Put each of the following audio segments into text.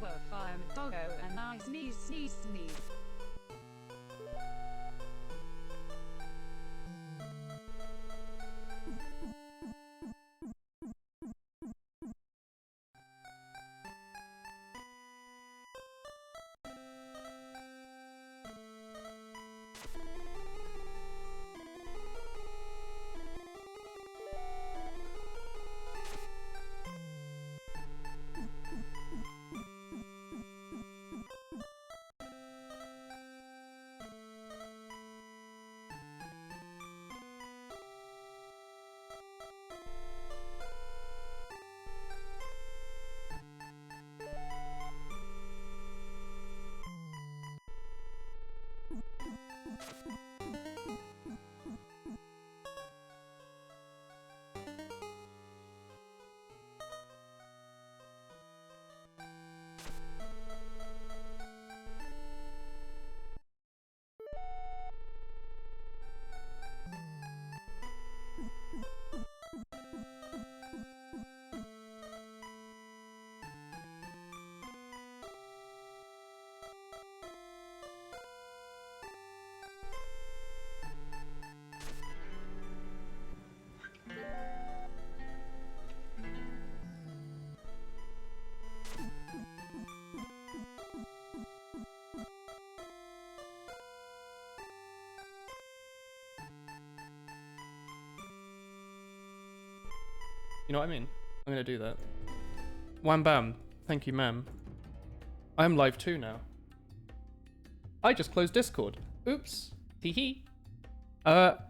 woof, I'm a doggo, and I sneeze, sneeze, sneeze. You know what I mean? I'm gonna do that. Wham bam. Thank you, ma'am. I'm live too now. I just closed Discord. Oops. Hee hee.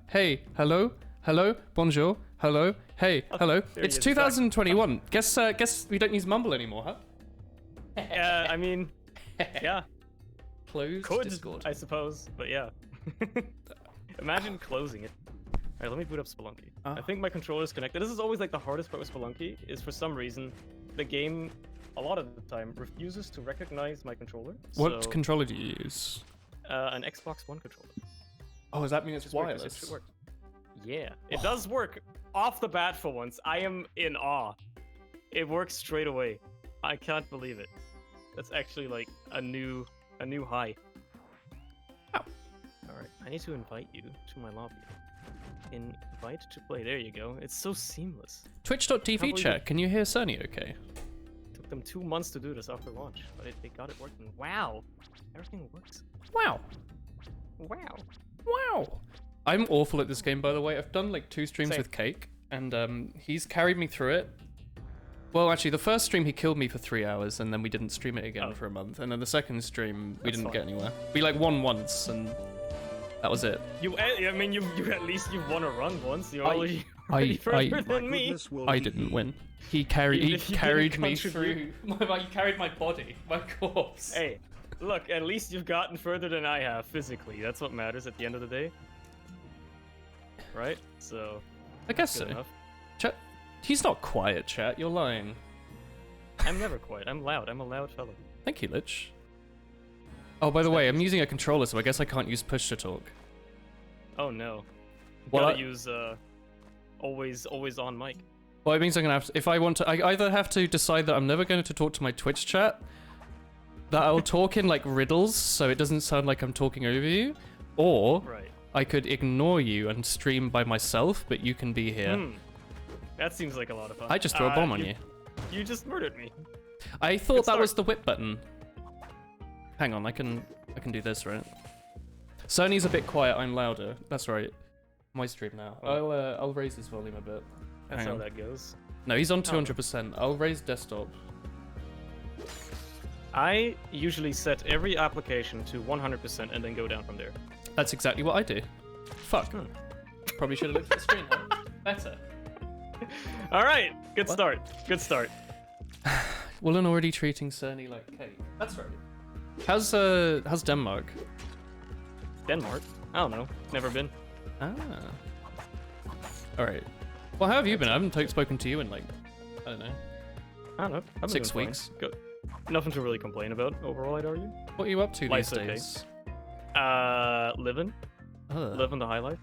Hey. Hello? Hello? Bonjour? Hello? Hey. Hello? It's 2021. Guess we don't use Mumble anymore, huh? I mean, yeah. Closed Could, Discord. I suppose, but yeah. Imagine closing it. Alright, let me boot up Spelunky. I think my controller is connected. This is always like the hardest part with Spelunky, is for some reason, the game, a lot of the time, refuses to recognize my controller. What controller do you use? An Xbox One controller. Oh, does that mean it's wireless? It should work. Yeah, it does work off the bat for once. I am in awe. It works straight away. I can't believe it. That's actually like a new high. Oh. Alright, I need to invite you to my lobby. Invite to play. There you go. It's so seamless. Twitch.tv chat. Can you hear Cerny okay? Took them 2 months to do this after launch, but they got it working. Wow. Everything works. Wow. Wow. Wow. I'm awful at this game, by the way. I've done like 2 streams Same. with Cake, and he's carried me through it. Well, actually, the first stream he killed me for 3 hours, and then we didn't stream it again for a month. And then the second stream, we didn't get anywhere. We like won once, and that was it. I mean, you at least you won a run once. You're already further than me. I didn't win. He carried me through. He carried my body, my corpse. Hey, look, at least you've gotten further than I have physically. That's what matters at the end of the day. Right? So, I guess so. enough. Chat, he's not quiet, chat. You're lying. I'm never quiet. I'm loud. I'm a loud fellow. Thank you, Lich. Oh, by the way, I'm using a controller, so I guess I can't use push to talk. Oh no. You Well, gotta use always on mic. Well, it means I'm gonna have to, if I want to, I either have to decide that I'm never going to talk to my Twitch chat, that I'll talk in like riddles, so it doesn't sound like I'm talking over you, or I could ignore you and stream by myself, but you can be here. That seems like a lot of fun. I just threw a bomb on you. You just murdered me. I thought that was the whip button. Hang on, I can do this, right? Sony's a bit quiet, I'm louder. That's right. My stream now. I'll raise his volume a bit. That's how that goes. No, he's on 200%. I'll raise desktop. I usually set every application to 100% and then go down from there. That's exactly what I do. Fuck. Probably should have looked at the screen. Better. All right. Good start. Good start. Woolen already treating Cerny like cake. That's right. How's Denmark? Denmark? I don't know. Never been. Ah. All right. Well, how have you been? I haven't spoken to you in like, I don't know. I've 6 weeks. Good. Nothing to really complain about overall, I'd argue. What are you up to Life's these days? Living. Living the high life.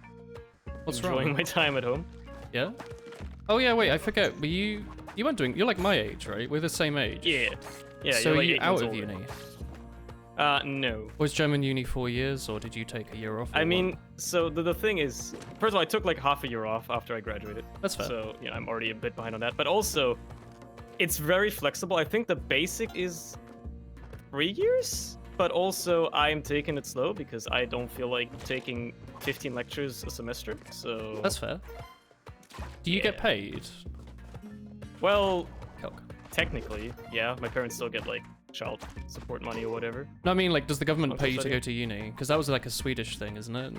What's Enjoying my time at home. Yeah? Oh yeah, wait, I forget. You weren't doing, you're like my age, right? We're the same age. Yeah. Yeah, So you're are like you 8 out months of older. uni? No. Was German uni 4 years, or did you take a year off? I or mean, what? so the thing is, first of all, I took like half a year off after I graduated. That's fair. So, you know, I'm already a bit behind on that. But also, it's very flexible. I think the basic is 3 years, but also I'm taking it slow because I don't feel like taking 15 lectures a semester. So That's fair. Do you get Yeah. paid? well, Calc. technically, yeah, my parents still get like child support money or whatever. No, I mean, like, does the government Uncle pay you to study? go to uni? Because that was like a Swedish thing, isn't it?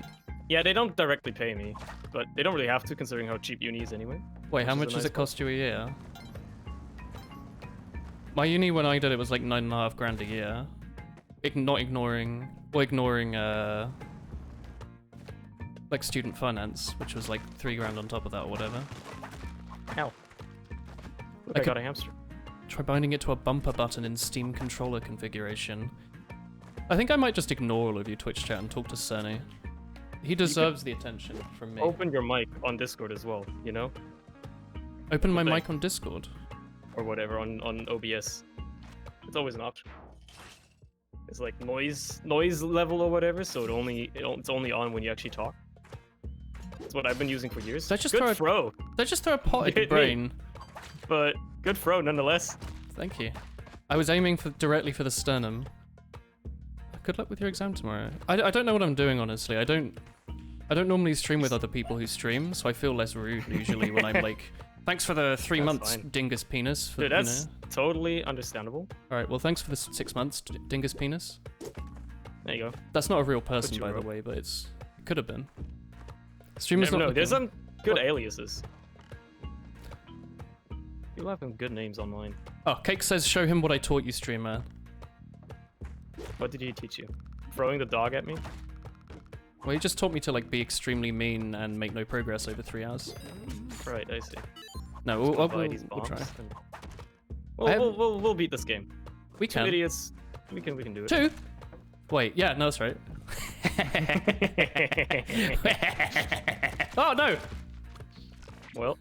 Yeah, they don't directly pay me, but they don't really have to considering how cheap uni is anyway. Wait, how Which is a much does nice it cost you a year? My uni when I did it was like 9.5 grand a year. Ignoring like student finance, which was like 3 grand on top of that or whatever. Ow. Look, I I got could- a hamster. Try binding it to a bumper button in Steam controller configuration. I think I might just ignore all of you Twitch chat and talk to Cerny. He deserves the attention from me. Open your mic on Discord as well, you know? Open my thing. mic on Discord. Or whatever on OBS. It's always an option. It's like noise level or whatever, so it's only on when you actually talk. That's what I've been using for years. Did I just Good throw a- throw, Did I just throw a pot at your Hit me. brain? but good throw nonetheless. Thank you. I was aiming directly for the sternum. Good luck with your exam tomorrow. I don't know what I'm doing, honestly. I don't normally stream with other people who stream, so I feel less rude usually when I'm like, thanks for the 3 That's months, fine. dingus penis. For, Dude, that's totally understandable. Alright, well, thanks for the 6 months, dingus penis. There you go. That's not a real person, you by the up. way, but it could have been. You Streamer's never not know. There's looking- some good What? aliases. People have some good names online. Oh, Cake says, show him what I taught you, streamer. What did he teach you? Throwing the dog at me? Well, he just taught me to like be extremely mean and make no progress over 3 hours. Right, I see. No, Just go we'll, buy we'll, these we'll bombs try. and- I We'll beat this game. We Two can. idiots. We can do it. 2? Wait, yeah, no, that's right. Oh, no! Well,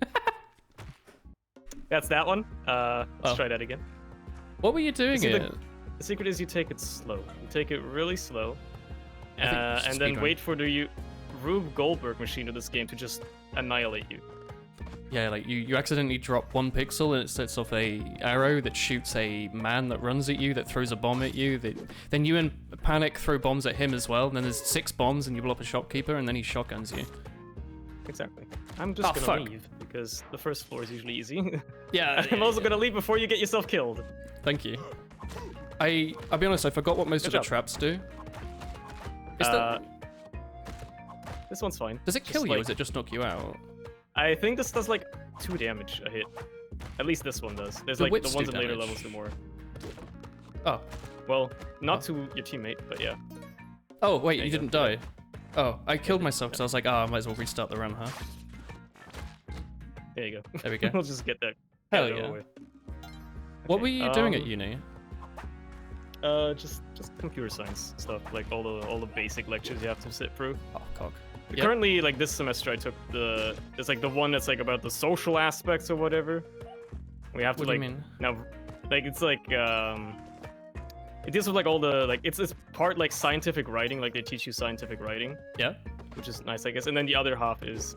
that's that one. Let's Oh. try that again. What were you doing See, it? The secret is you take it slow. You take it really slow, I think it's and then speedrun. wait for the Rube Goldberg machine of this game to just annihilate you. Yeah, like you accidentally drop 1 pixel and it sets off a arrow that shoots a man that runs at you, that throws a bomb at you. Then you in panic throw bombs at him as well. And then there's 6 bombs and you blow up a shopkeeper and then he shotguns you. Exactly. I'm just Oh, gonna fuck. leave because the first floor is usually easy. Yeah, I'm also gonna leave before you get yourself killed. Thank you. I'll be honest, I forgot what most Good of the job. traps do. Is that, This one's fine. does it Just kill you or like- does it just knock you out? I think this does like 2 damage a hit. At least this one does. There's The like whips the ones do in later damage. levels do more. Oh. Well, not to your teammate, but yeah. Oh, wait, There you you didn't go. die. Oh, I killed myself because I was like, I might as well restart the run, huh? There you go. There we go. We'll just get that. Hell get it yeah. over with. What Okay, were you doing at um, uni? Just computer science stuff, like all the basic lectures you have to sit through. Oh, cock. Yep. Currently, like this semester, I took it's like the one that's like about the social aspects or whatever. We have to What do you like mean? now, like it's like it deals with like all the like it's part like scientific writing, like they teach you scientific writing, Yeah? which is nice, I guess. And then the other half is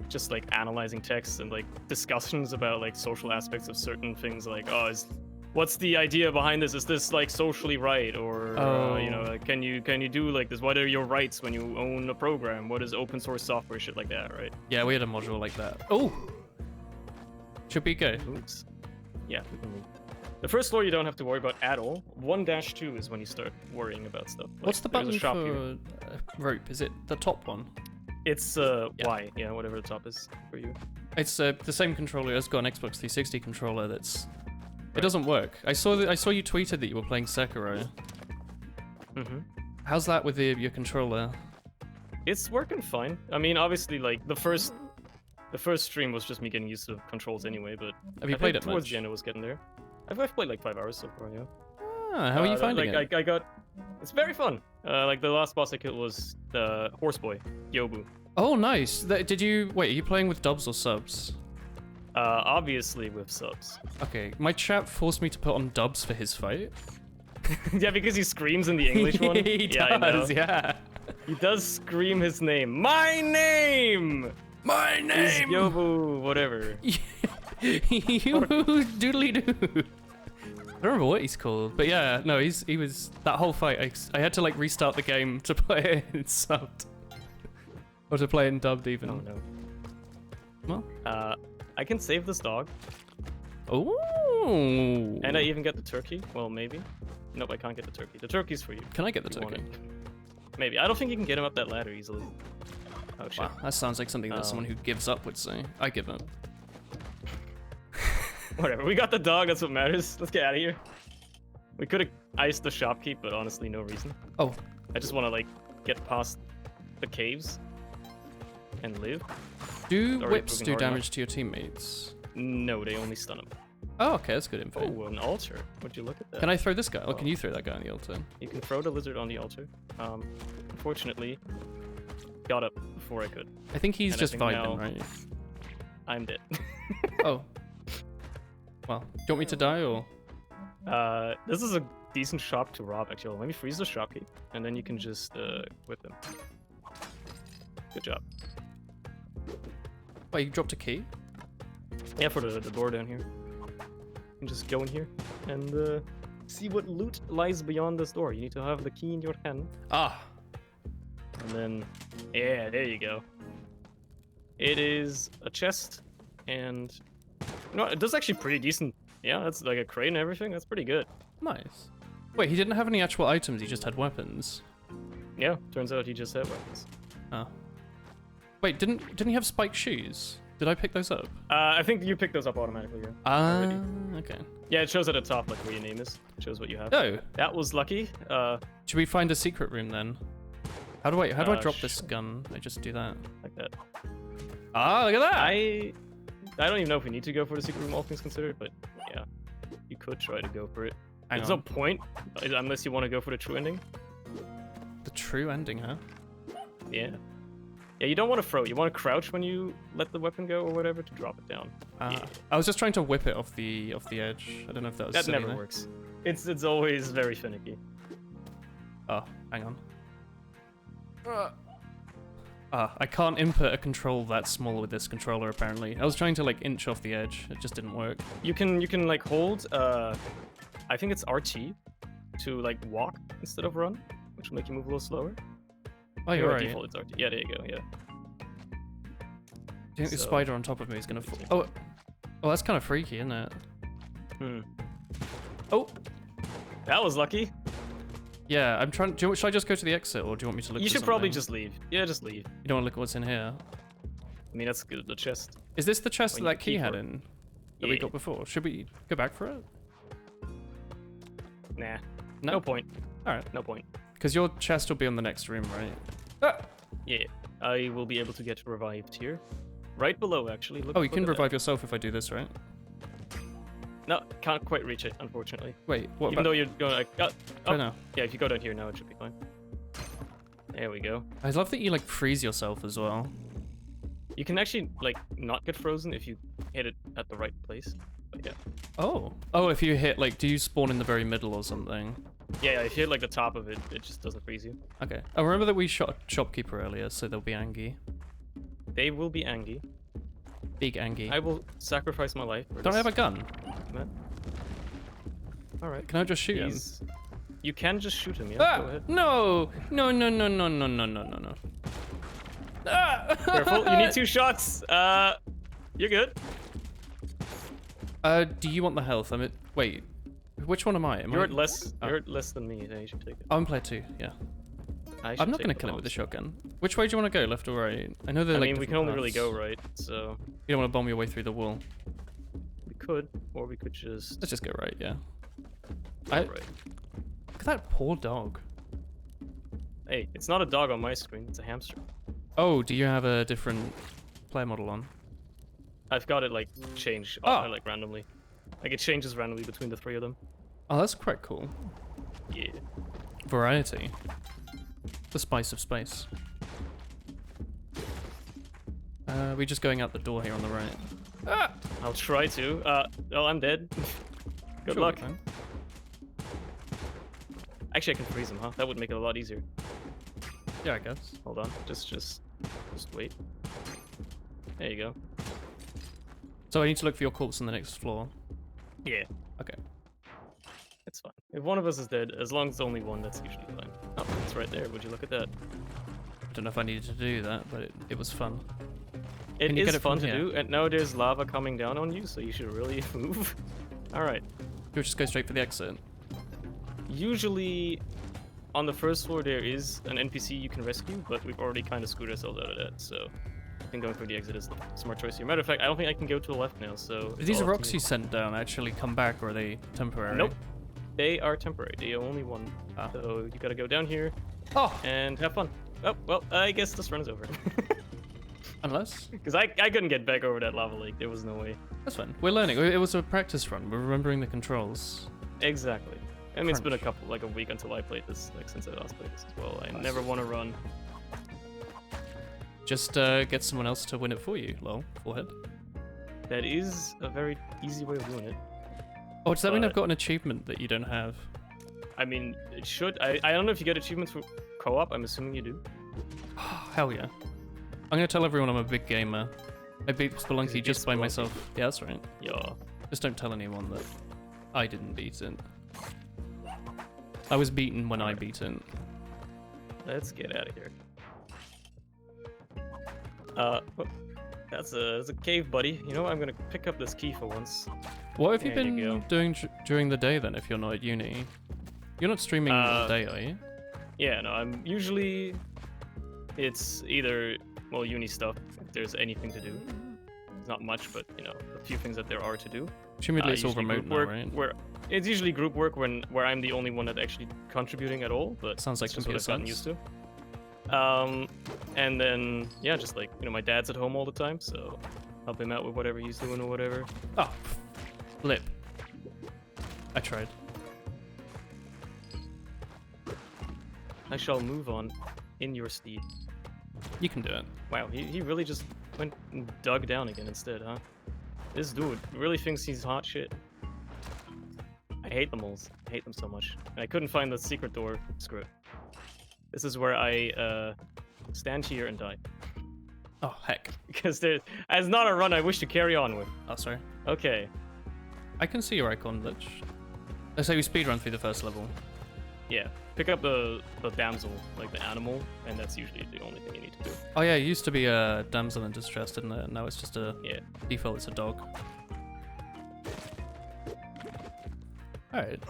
just like analyzing texts and like discussions about like social aspects of certain things, like what's the idea behind this? Is this like socially right, or you know, like, can you do like this? What are your rights when you own a program? What is open source software? Shit like that, right? Yeah, we had a module like that. Oh! Should we go? Oops. Yeah, we can move. The first floor you don't have to worry about at all. 1-2 is when you start worrying about stuff. Like, What's the there's a button shop for here. rope? Is it the top one? It's Y, yeah, whatever the top is for you. It's the same controller. It's got an Xbox 360 controller that's... It doesn't work. I saw you tweeted that you were playing Sekiro. Mm-hmm. How's that with your controller? It's working fine. I mean, obviously, like the first stream was just me getting used to the controls anyway. But Have you I played think it towards much? the end, it was getting there. I've played like 5 hours so far. Yeah. Ah, how are you finding it? I got. It's very fun. Like the last boss I killed was the horse boy, Yobu. Oh, nice. Did you... Wait, are you playing with dubs or subs? Obviously with subs. Okay, my chat forced me to put on dubs for his fight. Yeah, because he screams in the English one. He Yeah, I know. does, yeah. He does scream his name. My name! My Is name! Yobu, whatever. You doodly doo. I don't remember what he's called, but yeah, no, he was that whole fight. I had to like restart the game to play it in subbed, or to play it in dubbed even. Oh no. Well, I can save this dog, oh. and I even get the turkey. Well, maybe. Nope, I can't get the turkey. The turkey's for you. Can I get the if you want turkey? it. Maybe. I don't think you can get him up that ladder easily. Oh shit. Wow, that sounds like something that someone who gives up would say. I give up. Whatever. We got the dog. That's what matters. Let's get out of here. We could have iced the shopkeep, but honestly, no reason. Oh, I just want to like get past the caves and live. do Already whips proving do hard damage to your teammates? No, they only stun him. Oh, okay, that's good info. Oh, an altar. Would you look at that? Can I throw this guy? Or can you throw that guy on the altar? You can throw the lizard on the altar. Unfortunately, got up before I could. I think he's And I just think vibing, now- right? I'm dead. Oh. Well, do you want me to die or? This is a decent shop to rob, actually. Let me freeze the shopkeep, and then you can just whip him. Good job. Wait, you dropped a key? Yeah, for the door down here. You can just go in here and see what loot lies beyond this door. You need to have the key in your hand, Ah, and then yeah, there you go. It is a chest, and no, it does actually pretty decent. Yeah, that's like a crate and everything. That's pretty good. nice. Wait, he didn't have any actual items, he just had weapons. Yeah, turns out he just had weapons. Oh. Wait, didn't he have spiked shoes? Did I pick those up? I think you pick those up automatically. Yeah. Ah, already. okay. Yeah, it shows at the top like where your name is. It shows what you have. Oh, That was lucky. should we find a secret room then? How do I drop this sure. gun? I just do that. Like that. Ah, look at that! I don't even know if we need to go for the secret room, all things considered, but yeah, you could try to go for it. Hang There's on. no point unless you want to go for the true ending. The true ending, huh? Yeah. Yeah, you don't want to throw. You want to crouch when you let the weapon go or whatever to drop it down. Ah, Yeah. I was just trying to whip it off the edge. I don't know if that was That silly never there. works. It's always very finicky. Oh, hang on. I can't input a control that small with this controller apparently. I was trying to like inch off the edge. It just didn't work. You can like hold I think it's RT to like walk instead of run, which will make you move a little slower. Oh, you're By right. default, it's RT. Yeah, there you go. Yeah. Do you think the So- spider on top of me is gonna fall? Oh, oh, that's kind of freaky, isn't it? Oh, That was lucky. yeah. I'm trying. Should I just go to the exit, or do you want me to look? You for should probably something? just leave. Yeah, just leave. You don't want to look at what's in here. I mean, that's good. The chest. Is this the chest When that you that key keep had her- in that we Yeah. got before? Should we go back for it? Nah. No? No point. All right. No point. Because your chest will be on the next room, right? Ah! Yeah. I will be able to get revived here. Right below, actually. Look, Oh, you look can at that. revive yourself if I do this, right? No, can't quite reach it, unfortunately. Wait, what Even though about? you're going like, Oh, oh, no. yeah, if you go down here now, it should be fine. There we go. I love that you like freeze yourself as well. You can actually like not get frozen if you hit it at the right place. But yeah. Oh. Oh, if you hit like, do you spawn in the very middle or something? Yeah, if you hit like the top of it, it just doesn't freeze you. Okay. I remember that we shot a shopkeeper earlier, so they'll be angry. They will be angry. Big angry. I will sacrifice my life. For Don't I have a this gun? man. All right. Can I just shoot him? He's- You can just shoot him. Yeah. Ah! Go ahead. No! No, no, no, no, no, no, no, no, no. Ah! Careful. You need 2 shots. You're good. Do you want the health? Wait. Which one am I? You're at less. Oh. You're at less than me. Yeah, you should take it. I'm player 2, yeah. I should I'm not take gonna the kill it with a bombs. shotgun. Which way do you want to go, left or right? I know they're I like mean, we can different only really paths. go right, so You don't want to bomb your way through the wall. we could, or we could just. Let's just go right, yeah. go right. Look at that poor dog. Hey, it's not a dog on my screen. It's a hamster. Oh, do you have a different player model on? I've got it like change Oh. like randomly. Like it changes randomly between the 3 of them. Oh, that's quite cool. Yeah. Variety. The spice of space. We just going out the door here on the right. Ah! I'll try to. Oh, I'm dead. Good Sure, luck. man. Actually, I can freeze him, huh? That would make it a lot easier. Yeah, I guess. Hold on. Just wait. There you go. So I need to look for your corpse on the next floor. Yeah. Okay. It's fine. If one of us is dead, as long as it's only one, that's usually fine. Oh, it's right there. Would you look at that? I don't know if I needed to do that, but it was fun. It Can you is get it fun from to here? do, and now there's lava coming down on you, so you should really move. Alright. You'll just go straight for the exit. Usually, on the first floor there is an NPC you can rescue, but we've already kind of screwed ourselves out of that, so I think going for the exit is the smart choice here. Matter of fact, I don't think I can go to the left now, so... Do these it's all up to rocks me. you sent down actually come back, or are they temporary? Nope. They are temporary. They only one. Ah. So you gotta go down here Oh! and have fun. Oh, well, I guess this run is over. Unless? Because I couldn't get back over that lava lake. There was no way. That's fine. We're learning. It was a practice run. We're remembering the controls. Exactly. I mean, it's been Crunch. a week until I played this, like since I last played this as well. I Nice. never want to run. Just get someone else to win it for you, lol. Forehead. That is a very easy way of doing it. Oh, does that mean I've But- got an achievement that you don't have? I mean, it should. I don't know if you get achievements for co-op. I'm assuming you do. Hell yeah. I'm gonna tell everyone I'm a big gamer. I beat you Spelunky beat just by Spelunky. myself. Yeah, that's right. Yeah. Just don't tell anyone that I didn't beat it. I was beaten when I beat it. Let's get out of here. Oh, that's a cave, buddy. You know what? I'm gonna pick up this key for once. What have you There you been go. doing during the day then if you're not at uni? You're not streaming all day, are you? Yeah, no, I'm usually. It's either uni stuff if there's anything to do. It's not much, but you know, a few things that there are to do. Presumably it's all Usually remote group now, work, right? Where it's usually group work where I'm the only one that's actually contributing at all. But Sounds like it's just what computer I've gotten used to. And then yeah, just like my dad's at home all the time, so help him out with whatever he's doing or whatever. Oh, flip. I tried. I shall move on in your steed. You can do it. Wow, he really just went and dug down again instead, huh? This dude really thinks he's hot shit. I hate the moles. I hate them so much. And I couldn't find the secret door. Screw it. This is where I stand here and die. Oh, heck. Because there's not a run I wish to carry on with. Oh, sorry. Okay. I can see your icon, Lich. Let's say we speedrun through the first level. Yeah. Pick up the damsel, like the animal, and that's usually the only thing you need to do. Oh yeah, it used to be a damsel in distress, didn't it? Now it's just a Yeah. default, it's a dog. Alright.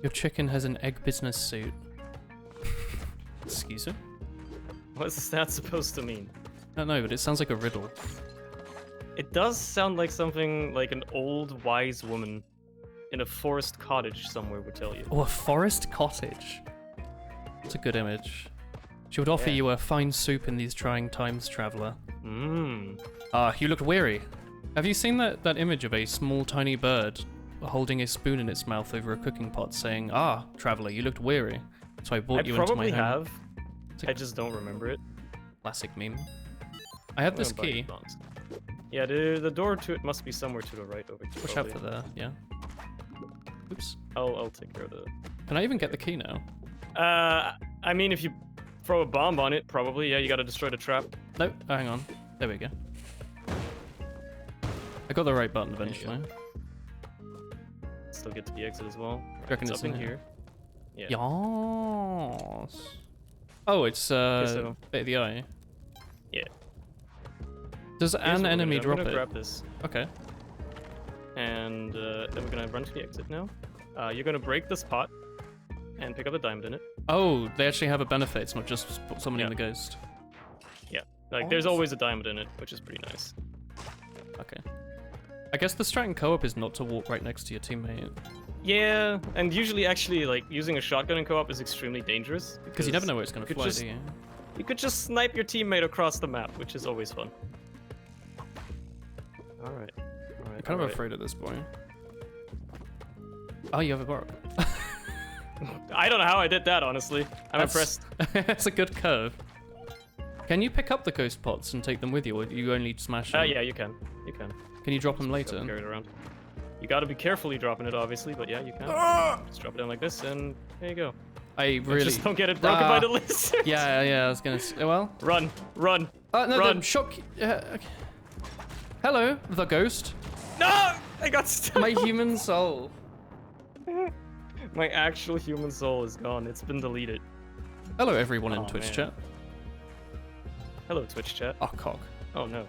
Your chicken has an egg business suit. Excuse me? What's that supposed to mean? I don't know, but it sounds like a riddle. It does sound like something like an old wise woman in a forest cottage somewhere would tell you. Oh, a forest cottage. It's a good image. She would offer Yeah. you a fine soup in these trying times, traveler. Mmm. Ah, you looked weary. Have you seen that image of a small tiny bird holding a spoon in its mouth over a cooking pot saying, "Ah, traveler, you looked weary. So I brought I you into my probably home." have. It's a I just don't remember it. classic meme. I have this I'm gonna buy key. it once. Yeah, the door to it must be somewhere to the right over here. Watch out for there, yeah. Oops. I'll take care of the. Can I even get the key now? I mean, if you throw a bomb on it, probably. Yeah, you gotta destroy the trap. No, oh, hang on. There we go. I got the right button There you eventually. Still get to the exit as well. reckon It's it's up in in here. Yeah. Yes. Oh, it's so- bit of the eye. Yeah. Does Here's an what we're enemy gonna do. drop I'm it? gonna grab this, Okay. and then we're gonna run to the exit now. You're gonna break this pot and pick up a diamond in it. Oh, they actually have a benefit. It's not just summoning Yeah. the ghost. Yeah. Like, there's Awesome. always a diamond in it, which is pretty nice. Okay. I guess the strat in co-op is not to walk right next to your teammate. Yeah, and usually actually like using a shotgun in co-op is extremely dangerous Because you never know where it's going to you could fly, just- do you? You could just snipe your teammate across the map, which is always fun. Alright. I'm kind of afraid at this point. Oh, you have a bark. I don't know how I did that, honestly. I'm impressed. That's a good curve. Can you pick up the ghost pots and take them with you, or do you only smash them? Yeah, you can. you can. Can you drop him later? Carry it around. You gotta be carefully dropping it, obviously, but yeah, you can. Just drop it down like this, and there you go. I really Just don't get it broken by the lizard. Yeah, I was gonna say, well. Run. No, run. Shock. Okay. Hello, the ghost. No! I got stuck. My human soul. My actual human soul is gone. It's been deleted. Hello, everyone in Twitch chat. Hello, Twitch chat. Oh, cock. Oh, no.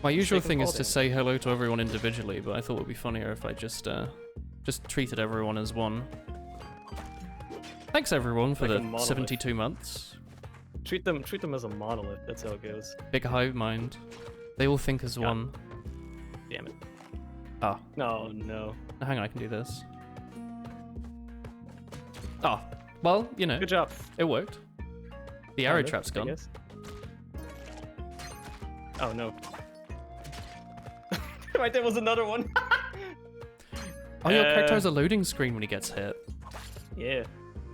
My usual thing is to say hello to everyone individually, but I thought it would be funnier if I just treated everyone as one. Thanks everyone for like the 72 months. Treat them as a monolith. That's how it goes. Big hive mind. They all think as one. Damn it. Ah. No. Hang on, I can do this. Ah. Well, you know. Good job. It worked. The arrow trap's I gone. guess. Oh no. Right, there was another one. Oh, your character has a loading screen when he gets hit. Yeah.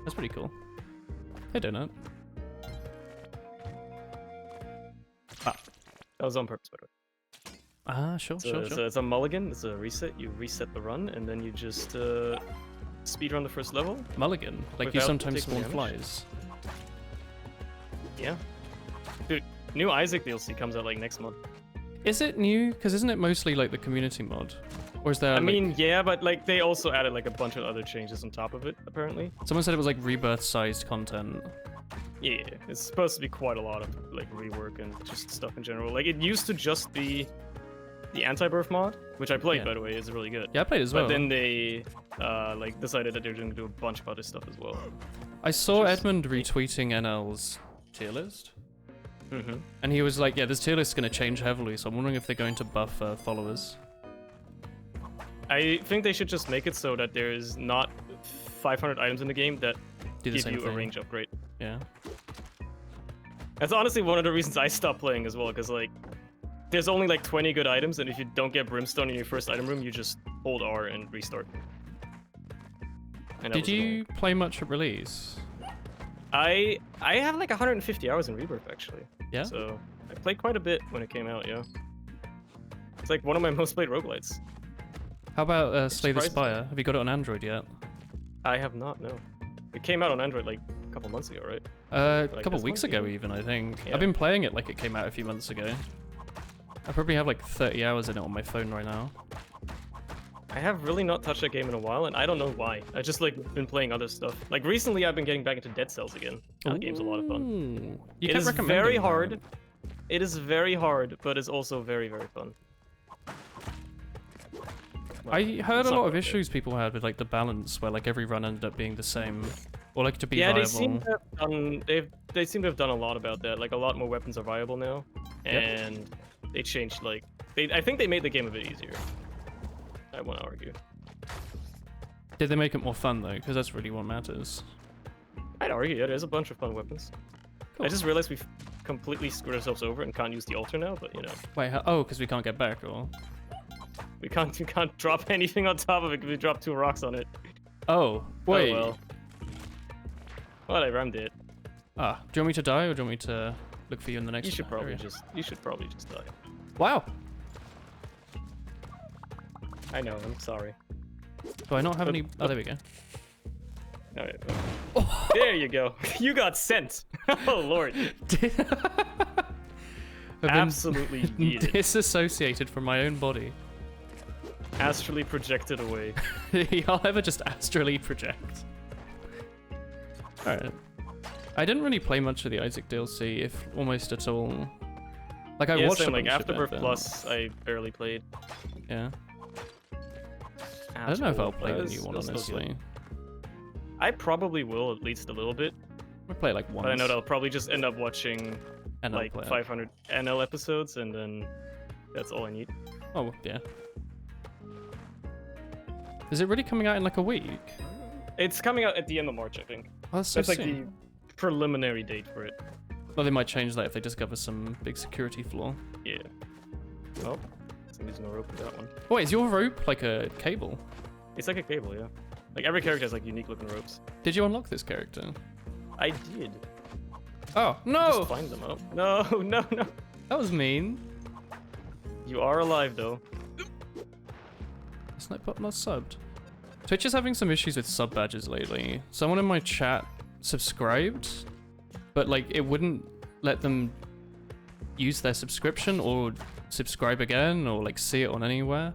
That's pretty cool. Hey, Donut. Ah. That was on purpose, by the way. Ah, sure. So it's a mulligan, it's a reset. You reset the run, and then you just speedrun the first level. Mulligan? Like you sometimes spawn flies. Yeah. Dude, new Isaac DLC comes out like next month. Is it new? Because isn't it mostly like the community mod? Or is there I mean, yeah, but like they also added like a bunch of other changes on top of it, apparently. Someone said it was like rebirth-sized content. Yeah, it's supposed to be quite a lot of like rework and just stuff in general. Like it used to just be the anti-birth mod, which I played by the way, is really good. Yeah, I played as well. But then they like decided that they're going to do a bunch of other stuff as well. I saw Edmund retweeting NL's tier list. And he was like, yeah, this tier list is going to change heavily, so I'm wondering if they're going to buff followers. I think they should just make it so that there's not 500 items in the game that give you a range upgrade. Yeah. That's honestly one of the reasons I stopped playing as well, because like, there's only like 20 good items, and if you don't get brimstone in your first item room, you just hold R and restart. And did you play much at release? I have like 150 hours in Rebirth actually. Yeah. So I played quite a bit when it came out. Yeah. It's like one of my most played roguelites. How about Slay the Spire? Have you got it on Android yet? I have not. No. It came out on Android like a couple months ago, right? A couple weeks ago even, I think. Yeah. I've been playing it like it came out a few months ago. I probably have like 30 hours in it on my phone right now. I have really not touched that game in a while, and I don't know why. I just like been playing other stuff. Like recently, I've been getting back into Dead Cells again. That game's a lot of fun. It is very hard. It is very hard, but it's also very, very fun. Well, I heard a lot of issues people had with like the balance, where like every run ended up being the same, or like to be viable. They seem to have done. They seem to have done a lot about that. Like a lot more weapons are viable now, and they changed like I think they made the game a bit easier. I won't argue. Did they make it more fun though? Because that's really what matters. I'd argue, yeah, there's a bunch of fun weapons. Cool. I just realized we've completely screwed ourselves over and can't use the altar now, but you know. Wait, oh, because we can't get back, or? We can't drop anything on top of it because we dropped 2 rocks on it. Oh, wait. Oh, well. Whatever, I'm dead. Ah, do you want me to die or do you want me to look for you in the next You should probably area? you should probably just die. Wow. I know, I'm sorry. Do I not have any? Oh, there we go. Alright. There you go. You got sent. Oh lord. Absolutely yeeted. Disassociated from my own body. Astrally projected away. I'll ever just astrally project. Alright. I didn't really play much of the Isaac DLC, if almost at all. Like I watched same, like Afterbirth Plus, I barely played. Yeah. I don't know if I'll play the new one, honestly. I probably will, at least a little bit. I'll play like once. But I know that I'll probably just end up watching NL like 500 NL episodes, and then that's all I need. Oh, yeah. Is it really coming out in like a week? It's coming out at the end of March, I think. Oh, that's so like the preliminary date for it. Well, they might change that if they discover some big security flaw. Yeah. Oh, there's no rope for that one. Oh, wait, is your rope like a cable? It's like a cable, yeah. Like every character has like unique looking ropes. Did you unlock this character? I did. Oh, no! Just find them out. No. That was mean. You are alive though. Is Nightbot not subbed? Twitch is having some issues with sub badges lately. Someone in my chat subscribed, but like it wouldn't let them use their subscription or subscribe again or like see it on anywhere.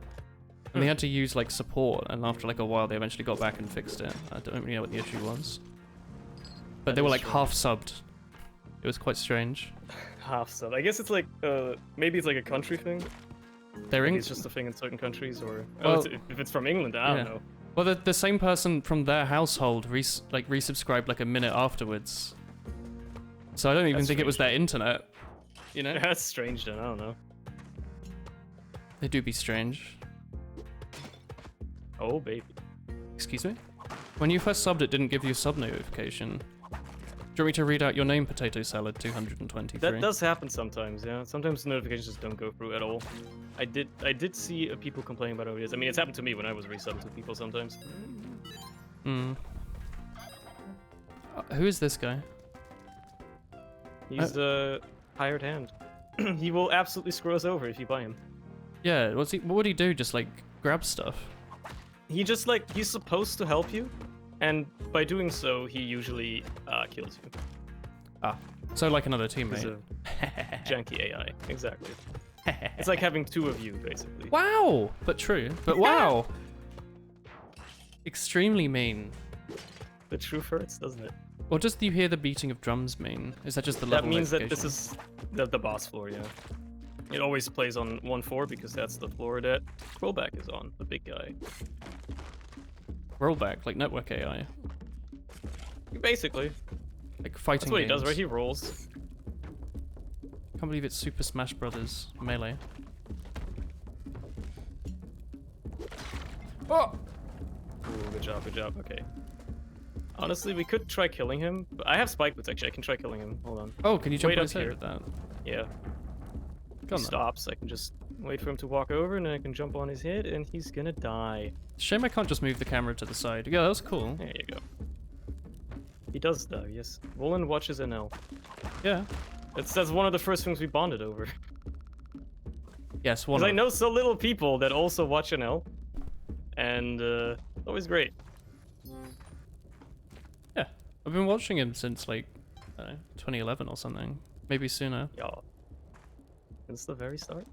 And they had to use like support, and after like a while they eventually got back and fixed it. I don't really know what the issue was. But they were like half subbed. It was quite strange. Half sub. I guess it's like maybe it's like a country thing. Maybe it's just a thing in certain countries, or well, if it's from England, I don't know. Well, the same person from their household resubscribed like a minute afterwards. So I don't even think it was their internet. You know? That's strange then, I don't know. They do be strange. Oh, baby. Excuse me? When you first subbed, it didn't give you a sub notification. Do you want me to read out your name, Potato Salad 223? That does happen sometimes, yeah. Sometimes the notifications just don't go through at all. I did see people complaining about it. I mean, it's happened to me when I was resubbed to people sometimes. Hmm. Who is this guy? He's a hired hand. He will absolutely screw us over if you buy him. Yeah, what would he do? Just like grab stuff? He just like, he's supposed to help you, and by doing so, he usually kills you. Ah, so like another Because teammate. of janky AI, exactly. It's like having two of you, basically. Wow! But true. But wow! Extremely mean. The truth hurts, doesn't it? Or does you hear the beating of drums mean? Is that just the level That means that this notification? is the boss floor, yeah. It always plays on 1-4 because that's the floor that Rollback is on, the big guy. Rollback, like network AI. Basically. Like fighting That's what he games. does, right? He rolls. Can't believe it's Super Smash Brothers Melee. Oh! Ooh, good job, okay. Honestly, we could try killing him. But I have spike boots, actually. I can try killing him. Hold on. Oh, can you jump Wait on up his head here. with that? Yeah. Go If on he then. stops, I can just wait for him to walk over, and then I can jump on his head, and he's gonna die. Shame I can't just move the camera to the side. Yeah, that was cool. There you go. He does die, yes. Woolen watches NL. Yeah. That's one of the first things we bonded over. Yes, one. Because I know so little people that also watch NL, and always great. Yeah, I've been watching him since like I don't know, 2011 or something. Maybe sooner. Yeah. Since the very start.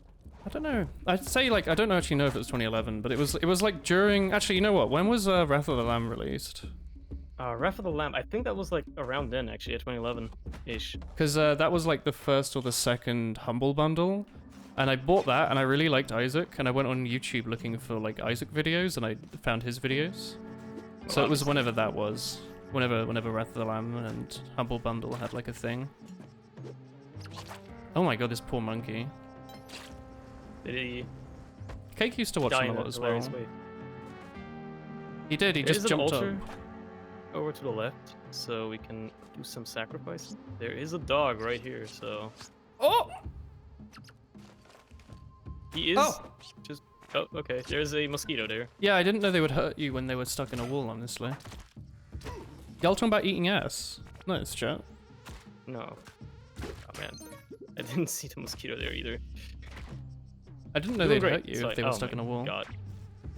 I don't know. I'd say like I don't actually know if it was 2011, but it was like during. Actually, you know what? When was Wrath of the Lamb released? Wrath of the Lamb. I think that was like around then, actually, at 2011-ish. Because that was like the first or the second Humble Bundle, and I bought that, and I really liked Isaac, and I went on YouTube looking for like Isaac videos, and I found his videos. So it was whenever that was, whenever Wrath of the Lamb and Humble Bundle had like a thing. Oh my god, this poor monkey. Did he Cake used to watch die him in a a lot as well. hilarious way? He did. He There just is an jumped up. altar over to the left, so we can do some sacrifice. There is a dog right here, so Oh! he is Oh! just. Oh, okay. There's a mosquito there. Yeah, I didn't know they would hurt you when they were stuck in a wall, honestly. Y'all talking about eating ass? Nice, chat. No. Oh man, I didn't see the mosquito there either. I didn't know Doing they'd great. hurt you Sorry. if they were Oh stuck in a my wall. God.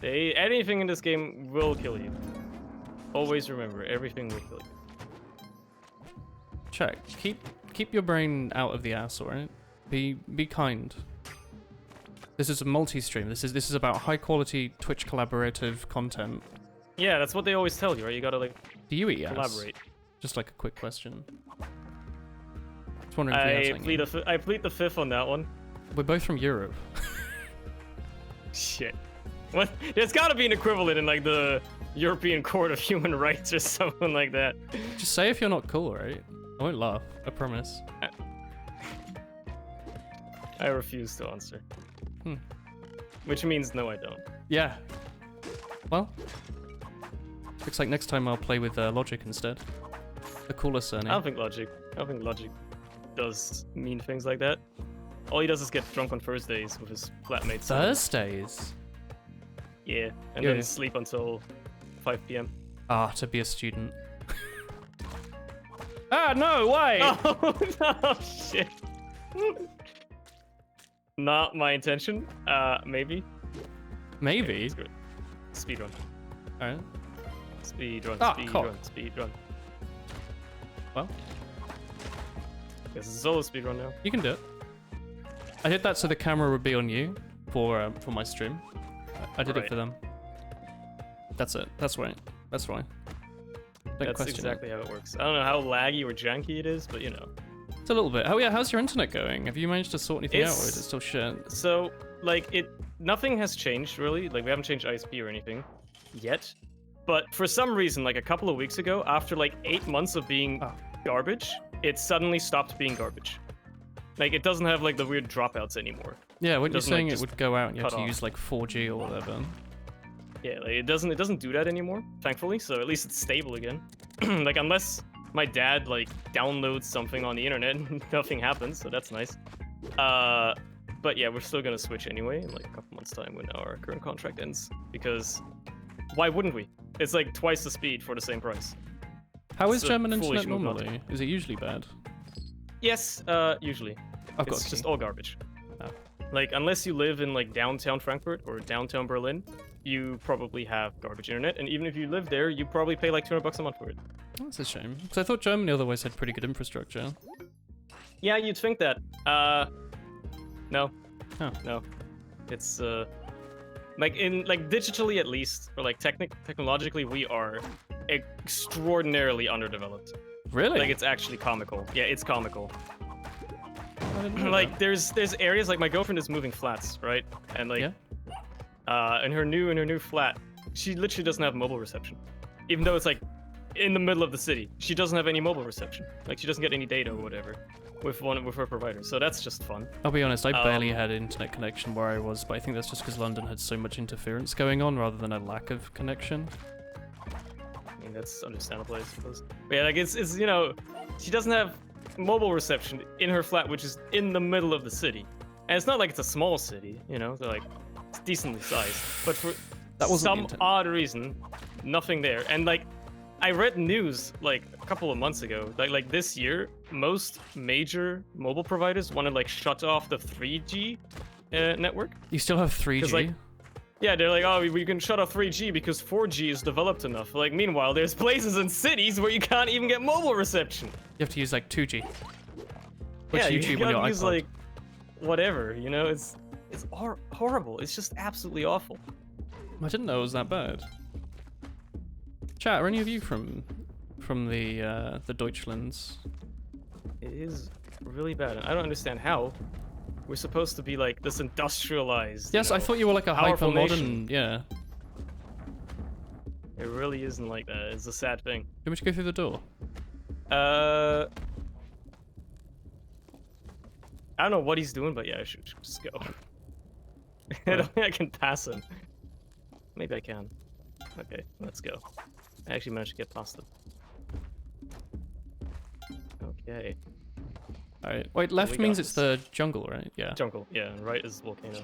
Anything in this game will kill you. Always remember, everything will kill you. Check. Keep your brain out of the ass, alright? Be kind. This is a multi-stream. This is about high quality Twitch collaborative content. Yeah, that's what they always tell you, right? You gotta like Do you eat ass? collaborate. Just like a quick question. Just wondering if you have something. I plead the fifth on that one. We're both from Europe. Shit. What? There's gotta be an equivalent in like the European Court of Human Rights or something like that. Just say if you're not cool, right? I won't laugh. I promise. I refuse to answer. Hmm. Which means no, I don't. Yeah. Well, looks like next time I'll play with Logic instead. The cooler surname. I don't think Logic does mean things like that. All he does is get drunk on Thursdays with his flatmates. Thursdays? Yeah, and Yeah. then sleep until 5 p.m. Ah, to be a student. Ah, no, why? Oh, no, shit. not my intention. Maybe. Maybe. Okay, speedrun. Alright. Speedrun, Ah, speedrun, speedrun. Well, This is a solo speedrun now. you can do it. I did that so the camera would be on you for my stream. I did it Right. for them. That's it. That's right. That's right. Don't That's question exactly how it works. I don't know how laggy or janky it is, but you know. It's a little bit. Oh yeah, how's your internet going? Have you managed to sort anything out, or is it still shit? So, like, nothing has changed really. Like, we haven't changed ISP or anything yet. But for some reason, like a couple of weeks ago, after like 8 months of being garbage, it suddenly stopped being garbage. Like, it doesn't have like the weird dropouts anymore. Yeah, when you're doesn't, like, saying it just would go out and you have cut to off. use like 4G or whatever. Yeah, like it doesn't do that anymore, thankfully. So at least it's stable again. Like, unless my dad like downloads something on the internet, nothing happens. So that's nice. But yeah, we're still gonna switch anyway in like a couple months' time when our current contract ends. Because why wouldn't we? It's like twice the speed for the same price. How is It's a German foolish internet move not to. normally? Is it usually bad? Yes, usually. I've got It's a just key. all garbage. Oh. Like, unless you live in like downtown Frankfurt or downtown Berlin, you probably have garbage internet. And even if you live there, you probably pay like $200 a month for it. That's a shame. Because I thought Germany otherwise had pretty good infrastructure. Yeah, you'd think that. No. Huh. No. It's like digitally at least, or like technologically, we are extraordinarily underdeveloped. Really? Like, it's actually comical. Yeah, it's comical. I didn't know Like, that. there's areas like my girlfriend is moving flats, right? And like, Yeah. in her new flat, she literally doesn't have mobile reception, even though it's like in the middle of the city. She doesn't have any mobile reception. Like, she doesn't get any data or whatever with her provider. So that's just fun. I'll be honest, I barely had internet connection where I was, but I think that's just because London had so much interference going on rather than a lack of connection. I mean, that's understandable, I suppose. But yeah, like it's you know, she doesn't have mobile reception in her flat, which is in the middle of the city. And it's not like it's a small city, you know, so like it's decently sized. But for That wasn't the some intent. odd reason, nothing there. And like, I read news like a couple of months ago, like this year, most major mobile providers want to like shut off the 3G network. You still have 3G? like, Yeah, they're like, oh, we can shut off 3G because 4G is developed enough. Like, meanwhile, there's places in cities where you can't even get mobile reception. You have to use like 2G. Which Yeah, YouTube you on your gotta use iPod. like whatever, you know? It's horrible. It's just absolutely awful. I didn't know it was that bad. Chat, are any of you from the Deutschlands? It is really bad. And I don't understand how we're supposed to be like this industrialized. Yes, you I know, thought you were like a powerful hyper-modern, nation. yeah. It really isn't like that. It's a sad thing. Do you want me to go through the door? I don't know what he's doing, but yeah, I should just go. I don't think I can pass him. Maybe I can. Okay, let's go. I actually managed to get past him. Okay. Alright. Wait, left We means got it's this. the jungle, right? Yeah. Jungle, yeah, and right is volcano.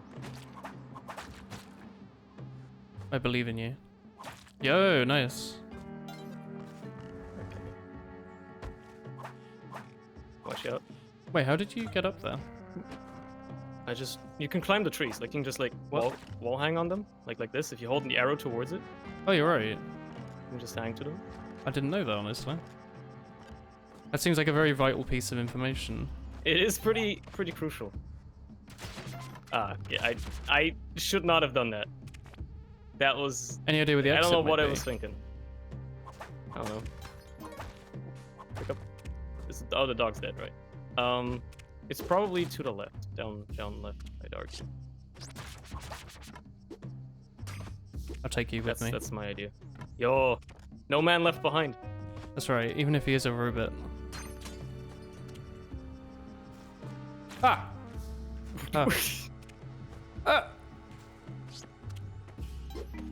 I believe in you. Yo, nice. Okay. Watch out. Wait, how did you get up there? You can climb the trees. Like, you can just like What? wall hang on them, like this. If you hold the arrow towards it, Oh, you're right. you can just hang to them. I didn't know that, honestly. That seems like a very vital piece of information. It is pretty crucial. Yeah, I should not have done that. That was. Any idea where the I exit don't know might what I be? was thinking. I don't know. Pick up. Oh, the dog's dead, right? It's probably to the left, down left. I'd argue. I'll take you with me. That's my idea. Yo, no man left behind. That's right, even if he is a robot. Ah! Ah. Ah!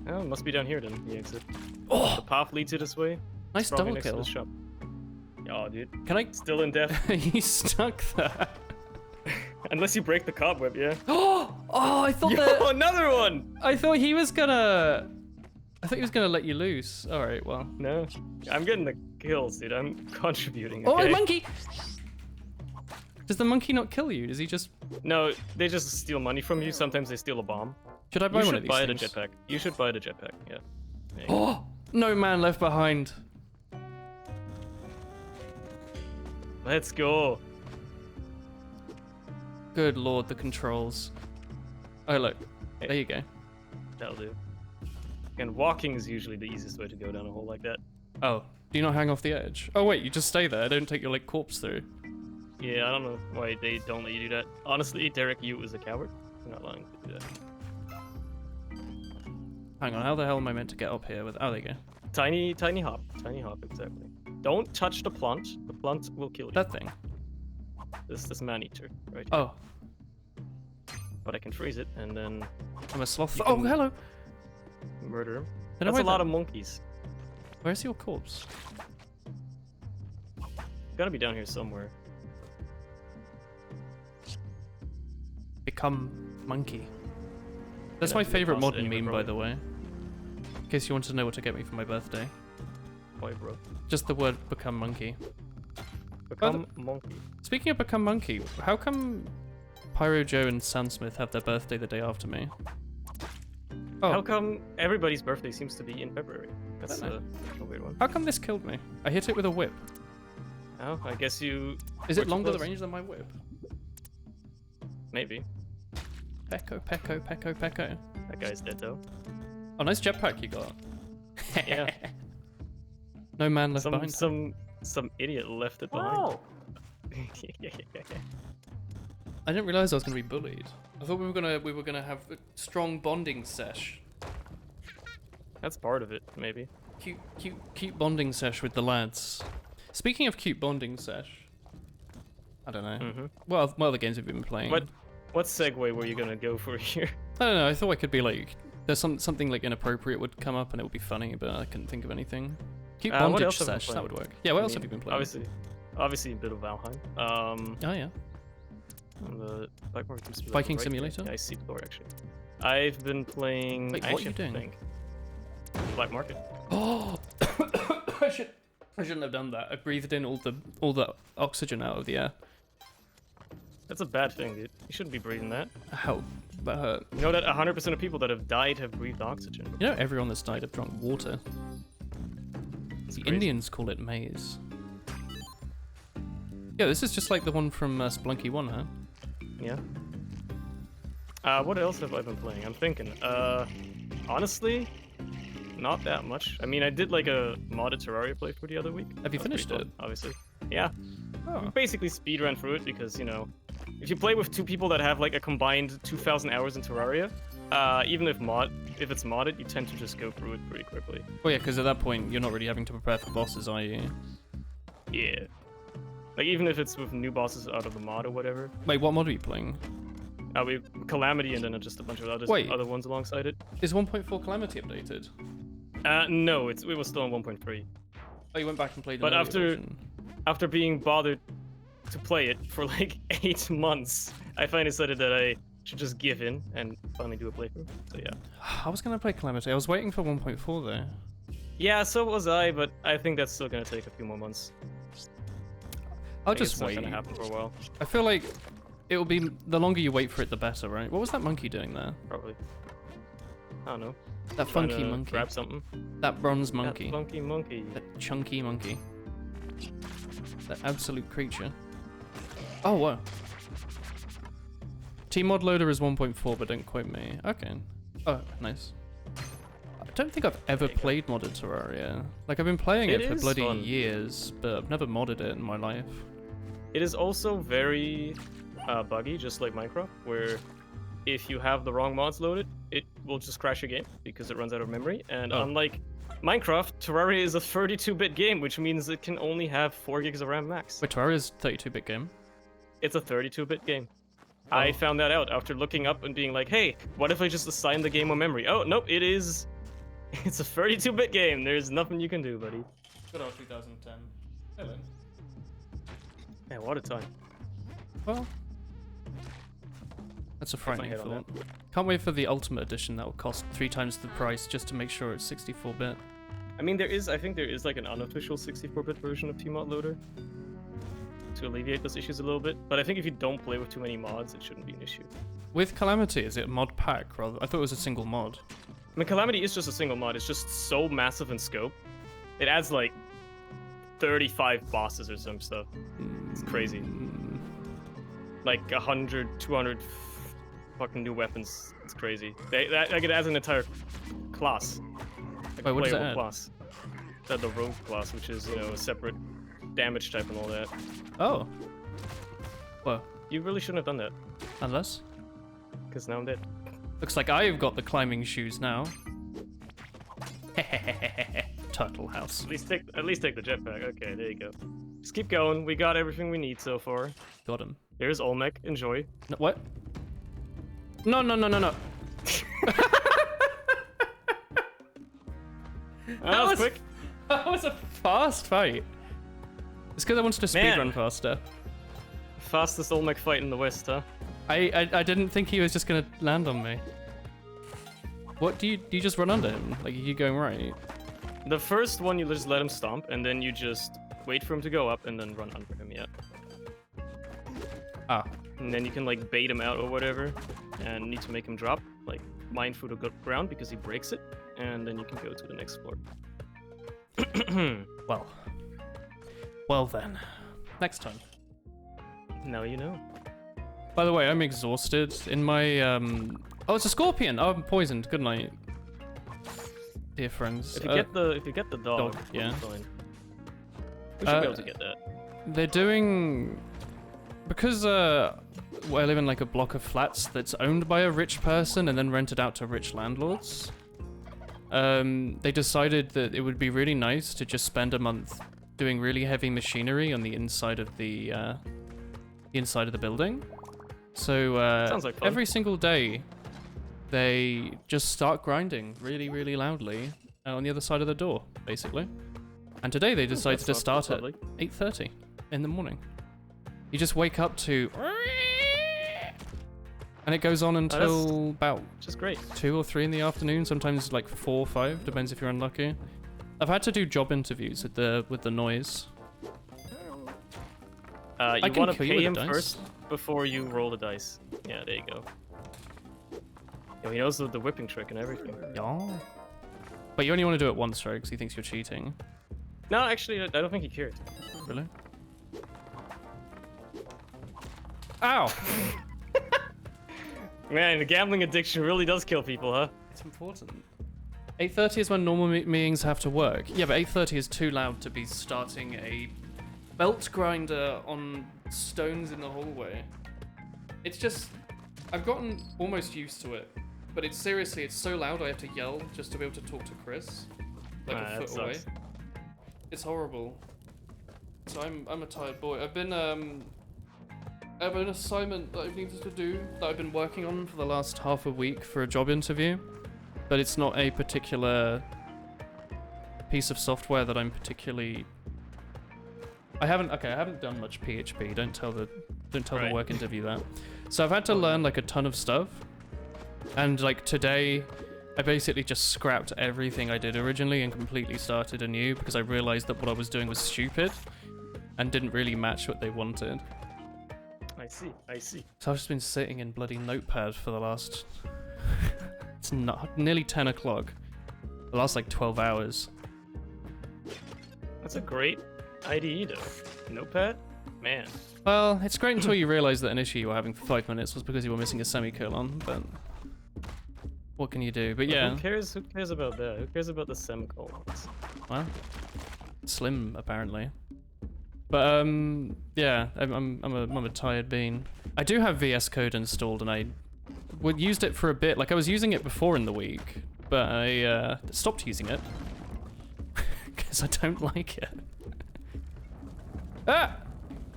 Oh, it must be down here then. The exit. Oh! The path leads you this way. Nice Probably double next to kill. the shop. Oh, dude. Can I... Still in death. He's stuck there. Unless you break the cobweb, yeah. Oh! I thought Yo, that... another one! I thought he was gonna... I thought he was gonna let you loose. Alright, well. No. I'm getting the kills, dude. I'm contributing, Oh, okay? a monkey! Does the monkey not kill you? Does he just... No, they just steal money from you. Sometimes they steal a bomb. Should I buy one of these You should buy things? the jetpack. You should buy the jetpack, yeah. There you go. Oh! No man left behind. Let's go. Good lord, the controls. Oh look, Hey. there you go. That'll do. And walking is usually the easiest way to go down a hole like that. Oh, do you not hang off the edge? Oh wait, you just stay there. Don't take your like corpse through. Yeah, I don't know why they don't let you do that. Honestly, Derek, you is a coward. You're not allowing to do that. Hang on, how the hell am I meant to get up here with... Oh, there you go. Tiny hop, exactly. Don't touch the plant. The plant will kill you. That thing. This man-eater, right? Oh, But I can freeze it and then I'm a sloth. You Oh, can- hello. murder him. Don't know That's a why lot that- of monkeys. Where's your corpse? Gotta be down here somewhere. Become monkey. That's Gonna my have to favorite toss it modern anywhere, meme, by probably. the way. In case you want to know what to get me for my birthday. Boy, bro. Just the word become monkey. Become monkey. Speaking of become monkey, how come Pyro Joe and Sandsmith have their birthday the day after me? Oh, How come everybody's birthday seems to be in February? That's Don't a weird one. how come this killed me? I hit it with a whip. Oh, I guess you... Is were it too longer the close. range than my whip? Maybe. Pecco, pecco, pecco, pecco. That guy's dead though. Oh, nice jetpack you got. Yeah. No man left behind. Some idiot left it behind. Oh! I didn't realize I was gonna be bullied. I thought we were gonna have a strong bonding sesh. That's part of it, maybe. Cute bonding sesh with the lads. Speaking of cute bonding sesh, I don't know. Mm-hmm. What other games have you been playing? What segue were you gonna go for here? I don't know. I thought I could be like, there's something like inappropriate would come up and it would be funny, but I couldn't think of anything. Cute What bondage else have you been sesh, that playing? would work. Yeah, what I else mean, have you been playing? Obviously a bit of Valheim. Oh yeah. On the Black Market seems to be Viking right Simulator? there. Yeah, I see the door actually. I've been playing. Wait, I what are you actually have to doing? think. Black Market. Oh, I shouldn't have done that. I breathed in all the oxygen out of the air. That's a bad thing, dude. You shouldn't be breathing that. How? That hurt. You know that 100% of people that have died have breathed oxygen. You know, everyone that's died have drunk water. It's The crazy. Indians call it maize. Yeah, this is just like the one from Spelunky 1, huh? Yeah. What else have I been playing? I'm thinking. Honestly, not that much. I mean, I did like a modded Terraria playthrough the other week. Have you That was finished pretty it? fun, obviously. Yeah. Oh. Basically speedrun through it because, you know, if you play with two people that have like a combined 2,000 hours in Terraria, even if it's modded, you tend to just go through it pretty quickly. Oh yeah, because at that point you're not really having to prepare for bosses, are you? Yeah. Like even if it's with new bosses out of the mod or whatever. Wait, what mod are you playing? We Calamity and then just a bunch of Wait. other ones alongside it. Is 1.4 Calamity updated? No, it was still on 1.3. Oh, you went back and played the But earlier after- version. After being bothered to play it for like 8 months, I finally decided that I should just give in and finally do a playthrough. So yeah. I was gonna play Calamity. I was waiting for 1.4 though. Yeah, so was I, but I think that's still gonna take a few more months. I'll I think just it's not wait. gonna happen for a while, I feel like it will be the longer you wait for it, the better, right? What was that monkey doing there? probably. I don't know. That Trying funky to monkey. Grab something. That bronze monkey. That funky monkey. That chunky monkey. That absolute creature. Oh, wow. T-Mod Loader is 1.4, but don't quote me. Okay. Oh, nice. I don't think I've ever played modded Terraria. Like, I've been playing it It for is bloody fun. years, but I've never modded it in my life. It is also very buggy, just like Minecraft, where if you have the wrong mods loaded, it will just crash your game because it runs out of memory. And Oh. unlike Minecraft, Terraria is a 32-bit game, which means it can only have 4 gigs of RAM max. Wait, Terraria's 32-bit game? It's a 32-bit game. Oh. I found that out after looking up and being like, hey, what if I just assign the game more memory? Oh, nope, it is... It's a 32-bit game. There's nothing you can do, buddy. Good old 2010. Hello. Man, what a time. Well, that's a frightening head on thought. Can't wait for the Ultimate Edition that will cost 3 times the price just to make sure it's 64-bit. I mean, I think there is like an unofficial 64-bit version of T-Mod Loader. to alleviate those issues a little bit. But I think if you don't play with too many mods, it shouldn't be an issue. With Calamity, is it a mod pack rather? I thought it was a single mod. I mean, Calamity is just a single mod. It's just so massive in scope. It adds like 35 bosses or some stuff. It's crazy. Like 100, 200 fucking new weapons. It's crazy. Like it adds an entire class. Like wait, a what does playable it add? class. The rogue class, which is, you know, a separate damage type and all that. Oh. Well, You really shouldn't have done that, unless. because now I'm dead. Looks like I've got the climbing shoes now. Turtle house. At least take the jetpack. Okay, there you go. Just keep going. We got everything we need so far. Got him. Here's Olmec. Enjoy. No, what? No. That was quick. That was a fast fight. It's because I wanted to Man. speedrun faster. Fastest Olmec fight in the West, huh? I didn't think he was just gonna land on me. What do you just run under him? Like, are you going right? The first one, you just let him stomp, and then you just wait for him to go up, and then run under him, yeah. Ah. And then you can, like, bait him out or whatever, and need to make him drop, like, mine through the ground because he breaks it, and then you can go to the next floor. Well then. Next time. Now you know. By the way, I'm exhausted. In my, Oh, it's a scorpion! Oh, I'm poisoned. Good night. Dear friends. If you get the dog, yeah. we'll be fine. We should be able to get that. They're doing... Because, well, I live in, like, a block of flats that's owned by a rich person and then rented out to rich landlords. They decided that it would be really nice to just spend a month doing really heavy machinery on the inside of the building. So, Sounds like fun. every single day, they just start grinding really, really loudly on the other side of the door, basically. And today they decided to start at 8:30 in the morning. You just wake up to... And it goes on until about Just great. 2 or 3 in the afternoon, sometimes like 4 or 5, depends if you're unlucky. I've had to do job interviews with the noise. You want to kill you pay with a him dice. first before you roll the dice. Yeah, there you go. Yo, he knows the whipping trick and everything. Yeah. But you only want to do it once, right? Because he thinks you're cheating. No, actually, I don't think he cares. Really? Ow! Man, the gambling addiction really does kill people, huh? It's important. 8:30 is when normal meetings have to work. Yeah, but 8:30 is too loud to be starting a belt grinder on stones in the hallway. It's just... I've gotten almost used to it. But it's seriously, it's so loud I have to yell just to be able to talk to Chris. Like a foot away. It's horrible. So I'm a tired boy. I have an assignment that I needed to do that I've been working on for the last half a week for a job interview. But it's not a particular piece of software that I'm particularly... I haven't done much PHP. Don't tell the work interview that. So I've had to learn like a ton of stuff. And like today, I basically just scrapped everything I did originally and completely started anew because I realized that what I was doing was stupid and didn't really match what they wanted. I see. So I've just been sitting in bloody Notepad for the last... it's nearly 10 o'clock. The last like 12 hours. That's a great IDE though. Notepad? Man. Well, it's great until you realize that an issue you were having for 5 minutes was because you were missing a semicolon, but... What can you do? But yeah. Who cares about that? Who cares about the semicolons? Well, slim apparently. But yeah, I'm a tired bean. I do have VS Code installed, and I used it for a bit. Like I was using it before in the week, but I stopped using it because I don't like it. Ah!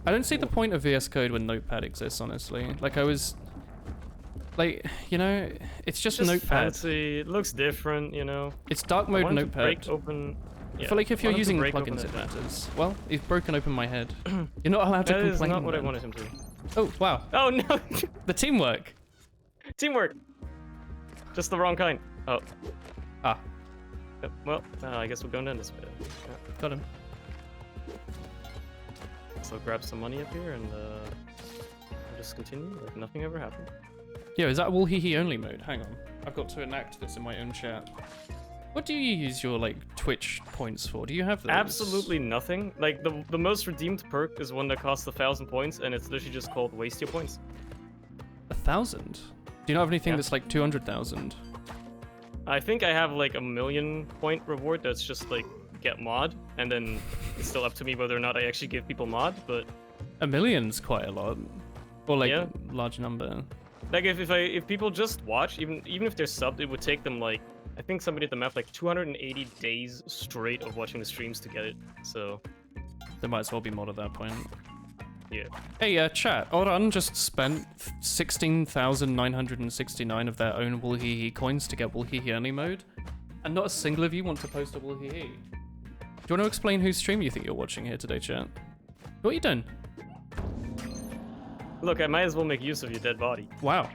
I don't see the point of VS Code when Notepad exists, honestly. Like I was, like, you know, it's just Notepad. Fancy. It looks different, you know. It's dark mode Notepad. Break open. I feel like if you're using plugins, it matters. Well, he's broken open my head. You're not allowed to complain. That is not what I wanted him to. Oh, wow. Oh, no! The teamwork! Teamwork! Just the wrong kind. Oh. Ah. Well, I guess we're going down this way. Got him. So grab some money up here and I'll just continue like nothing ever happened. Yeah, is that Woolhehe only mode? Hang on. I've got to enact this in my own chat. What do you use your like Twitch points for? Do you have those? Absolutely nothing. Like the most redeemed perk is one that costs 1,000 points, and it's literally just called waste your points. 1,000? Do you not have anything that's like 200,000? I think I have like a 1,000,000 point reward that's just like get mod, and then it's still up to me whether or not I actually give people mod. But 1,000,000's quite a lot, or like yeah. a large number. Like if people just watch, even if they're subbed, it would take them like, I think somebody did the math, like 280 days straight of watching the streams to get it. So They might as well be mod at that point. yeah. Hey, chat. Oran just spent 16,969 of their own Woolhehe coins to get Woolhehe only mode, and not a single of you want to post a Woolhehe. Do you want to explain whose stream you think you're watching here today, chat? What are you doing? Look, I might as well make use of your dead body. Wow.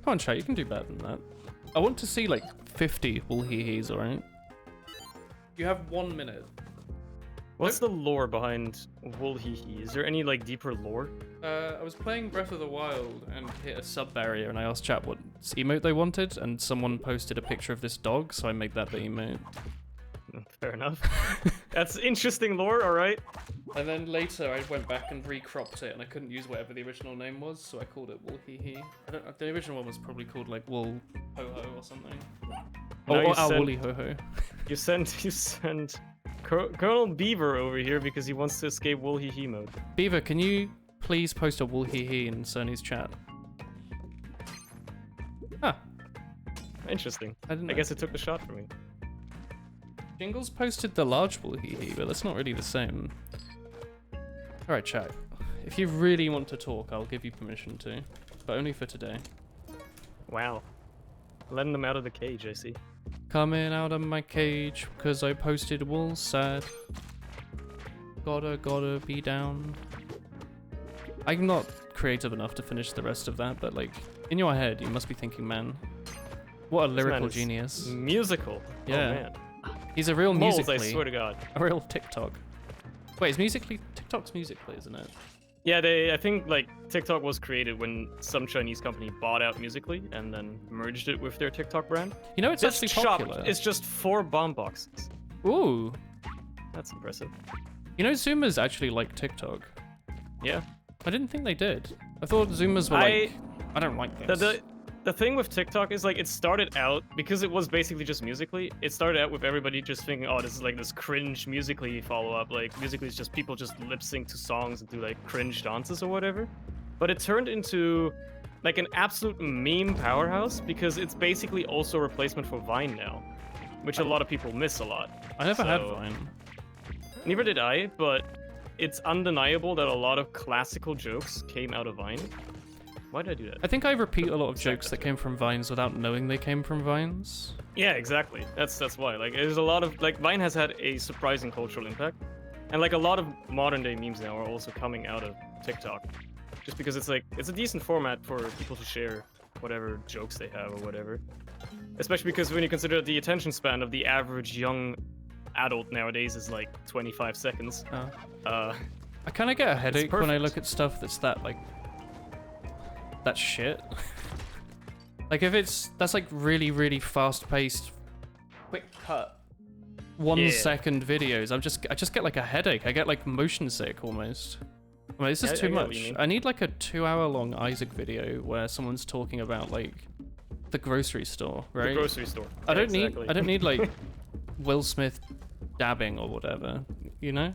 Come on, chat. You can do better than that. I want to see like 50 Woolhehes, alright? You have 1 minute. What's the lore behind Woolhehe? Is there any like deeper lore? I was playing Breath of the Wild and hit a sub barrier, and I asked chat what emote they wanted, and someone posted a picture of this dog, so I made that the emote. Fair enough. That's interesting lore, alright. And then later I went back and recropped it, and I couldn't use whatever the original name was, so I called it Woolhehe. The original one was probably called like Wool Ho Ho or something. Woolly Ho Ho. You sent Colonel Beaver over here because he wants to escape Woolhehe mode. Beaver, can you please post a Woolhehe in Cerny's chat? Huh. Interesting. I didn't know. guess it took the shot for me. Jingles posted the large Woolhehe, but that's not really the same. Alright, chat. If you really want to talk, I'll give you permission to. But only for today. Wow. Letting them out of the cage, I see. Coming out of my cage, cause I posted wool sad. Gotta be down. I'm not creative enough to finish the rest of that, but like, in your head, you must be thinking, man, what a lyrical genius. Musical. Yeah. Oh, man. He's a real Moles, Musical.ly. I swear to God. A real TikTok. Wait, is Musical.ly... TikTok's Musical.ly, isn't it? Yeah, I think like TikTok was created when some Chinese company bought out Musical.ly and then merged it with their TikTok brand. You know, it's This actually shop popular. is just 4 bomb boxes. Ooh. That's impressive. You know, Zoomers actually like TikTok. Yeah. I didn't think they did. I thought Zoomers were like, I don't like this. The thing with TikTok is like it started out because it was basically just Musical.ly. It started out with everybody just thinking, oh, this is like this cringe Musical.ly follow-up. Like Musical.ly is just people just lip sync to songs and do like cringe dances or whatever. But it turned into like an absolute meme powerhouse because it's basically also a replacement for Vine now, which a lot of people miss a lot. I never had Vine. Neither did I, but it's undeniable that a lot of classical jokes came out of Vine. Why did I do that? I think I repeat a lot of jokes that came from Vines without knowing they came from Vines. Yeah, exactly. That's why. Like, there's a lot of like Vine has had a surprising cultural impact, and like a lot of modern day memes now are also coming out of TikTok, just because it's like it's a decent format for people to share whatever jokes they have or whatever. Especially because when you consider the attention span of the average young adult nowadays is like 25 seconds. I kind of get a headache when I look at stuff that's that like. That's shit. Like if that's like really, really fast-paced, quick cut, 1 second videos. I just get like a headache. I get like motion sick almost. I mean, this is too much. I need like a 2-hour-long Isaac video where someone's talking about like the grocery store, right? The grocery store. I don't need like Will Smith dabbing or whatever, you know?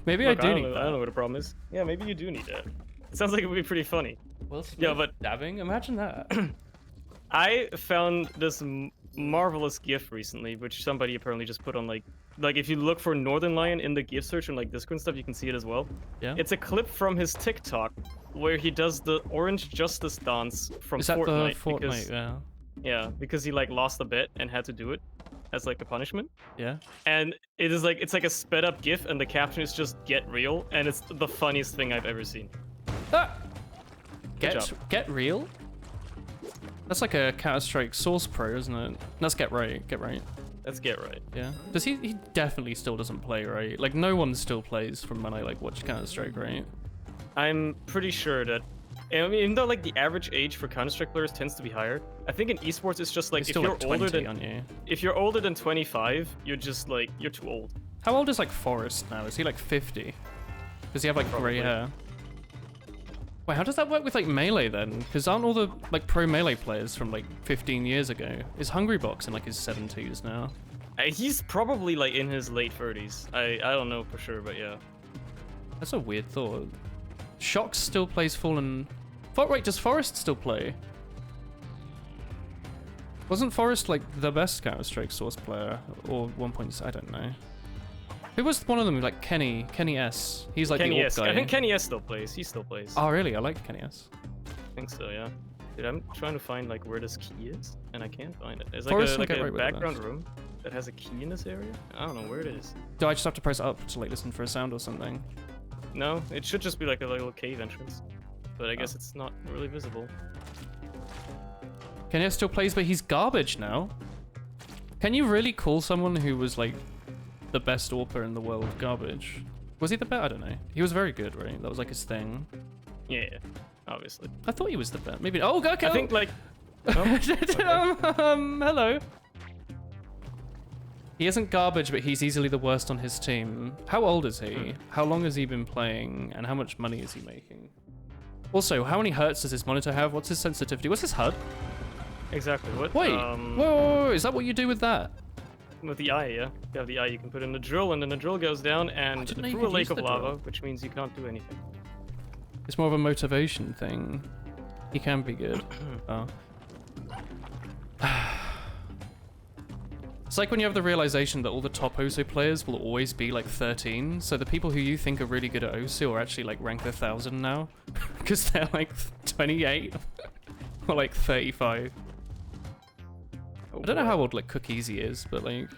Maybe Look, I don't know what the problem is. Yeah, maybe you do need that. It sounds like it would be pretty funny. Will Smith yeah, but dabbing? Imagine that. I found this marvelous GIF recently, which somebody apparently just put on like if you look for Northern Lion in the GIF search and like Discord and stuff, you can see it as well. Yeah. It's a clip from his TikTok where he does the Orange Justice dance from Is that Fortnite. the Fortnite? Yeah. Yeah, because he like lost a bet and had to do it as like a punishment. Yeah. And it's like a sped up GIF, and the caption is just "Get real," and it's the funniest thing I've ever seen. Ah! Get real? That's like a Counter-Strike Source Pro, isn't it? That's get right. Let's get right. Yeah. Does he definitely still doesn't play, right? Like, no one still plays from when I, like, watch Counter-Strike, right? I'm pretty sure that, I mean, even though like the average age for Counter-Strike players tends to be higher, I think in esports it's just like if still, you're like, 20, older than aren't you? If you're older than 25, you're just like you're too old. How old is like Forrest now? Is he like 50? Does he have like grey hair? Wait, how does that work with like Melee then? Because aren't all the like pro Melee players from like 15 years ago? Is Hungrybox in like his 70s now? He's probably like in his late 30s. I don't know for sure, but yeah. That's a weird thought. Shox still plays Fallen. Wait, does Forrest still play? Wasn't Forrest like the best Counter-Strike Source player, or 1.6? I don't know. Who was one of them? Like Kenny S. He's like Kenny the S. guy. I think Kenny S still plays. He still plays. Oh really? I like Kenny S. I think so, yeah. Dude, I'm trying to find like where this key is, and I can't find it. There's Forrest like a right background room that has a key in this area. I don't know where it is. Do I just have to press up to like listen for a sound or something? No, it should just be like a little cave entrance, but I guess it's not really visible. Kenny still plays, but he's garbage now. Can you really call someone who was like the best AWPer in the world garbage? Was he the best? I don't know. He was very good, right? That was like his thing. Yeah, obviously. I thought he was the best. Maybe. Oh, okay. I think like. Oh, okay. Hello. He isn't garbage, but he's easily the worst on his team. How old is he? How long has he been playing? And how much money is he making? Also, how many hertz does his monitor have? What's his sensitivity? What's his HUD? Exactly. What? Wait. Whoa, is that what you do with that? With the eye, yeah. You have the eye, you can put in the drill, and then the drill goes down and through a lake of lava, which means you can't do anything. It's more of a motivation thing. He can be good. Oh. It's like when you have the realization that all the top OSO players will always be like 13, so the people who you think are really good at OSO are actually like ranked 1,000 now, because they're like 28 or like 35. I don't know how old like Cookeasy is, but like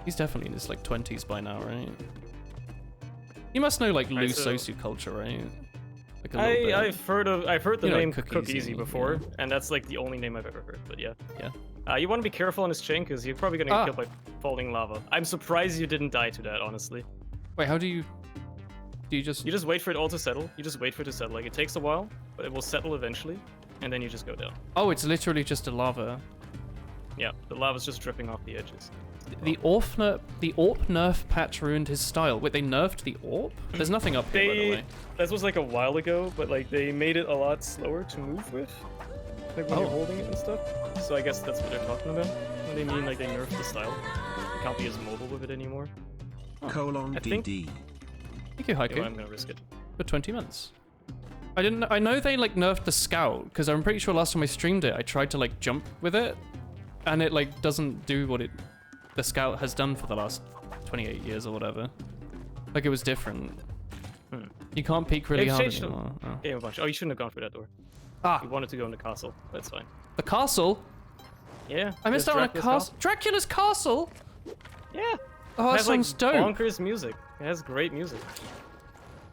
he's definitely in his like 20s by now, right? You must know like loose OSO culture, right? Like a little bit. I've heard the name Cookeasy Cookeasy before, and that's like the only name I've ever heard. But yeah. Yeah. You want to be careful on his chain because you're probably gonna get killed by falling lava. I'm surprised you didn't die to that, honestly. Wait, how do you? Do you just? You just wait for it all to settle. You just wait for it to settle. Like it takes a while, but it will settle eventually, and then you just go down. Oh, it's literally just a lava. Yeah, the lava's just dripping off the edges. The AWP nerf patch ruined his style. Wait, they nerfed the AWP? There's nothing up here, by the way. This was like a while ago, but like they made it a lot slower to move with. Like when you're holding it and stuff. So I guess that's what they're talking about. When they mean like they nerfed the style. You can't be as mobile with it anymore. DD. Thank you, Haiku. I'm gonna risk it. For 20 months. I know they like nerfed the scout, because I'm pretty sure last time I streamed it, I tried to like jump with it, and it like doesn't do what the scout has done for the last 28 years or whatever. Like it was different. You can't peek really hard anymore. Game a bunch. Oh, you shouldn't have gone through that door. You wanted to go in the castle. That's fine. The castle? Yeah. I missed out on a castle. Dracula's castle? Yeah. Oh, that sounds dope. Bonkers music. It has great music.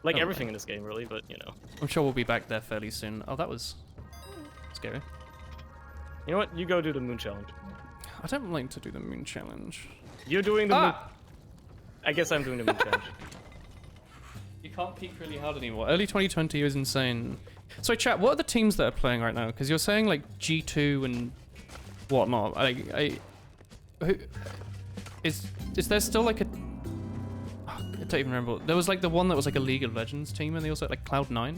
Like everything in this game, really, but you know. I'm sure we'll be back there fairly soon. Oh, that was scary. You know what? You go do the moon challenge. I don't like to do the moon challenge. You're doing the moon. I guess I'm doing the moon challenge. You can't peek really hard anymore. Early 2020 was insane. So chat, what are the teams that are playing right now? Because you're saying like G2 and whatnot. Is there still like a? I don't even remember. There was like the one that was like a League of Legends team, and they also had like Cloud9,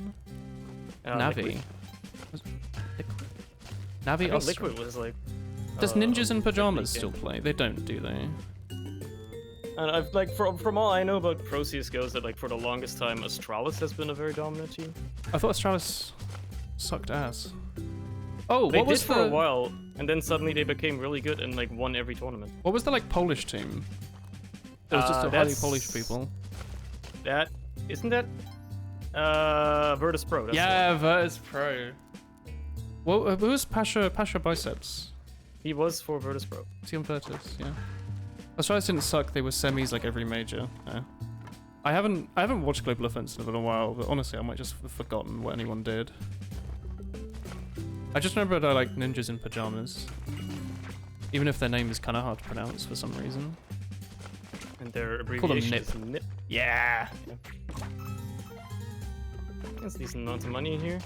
Navi. Navi. Liquid was like. Does Ninjas in Pajamas still play? They don't, do they? And I've like from all I know about Pro CS:GO is that like for the longest time Astralis has been a very dominant team. I thought Astralis sucked ass. Oh, they what was did for a while, and then suddenly they became really good and like won every tournament. What was the like Polish team? It was just a highly Polish people. That isn't that Virtus Pro. That's Virtus Pro. Well, who was Pasha Biceps? He was for Virtus Pro. Was he on Virtus? Yeah. Astralis didn't suck. They were semis like every major. Yeah. I haven't watched Global Offensive in a while, but honestly, I might just have forgotten what anyone did. I just remembered I like Ninjas in Pajamas. Even if their name is kind of hard to pronounce for some reason. And their Call them abbreviation NIP. is NIP. Yeah. That's a decent amount of money in here.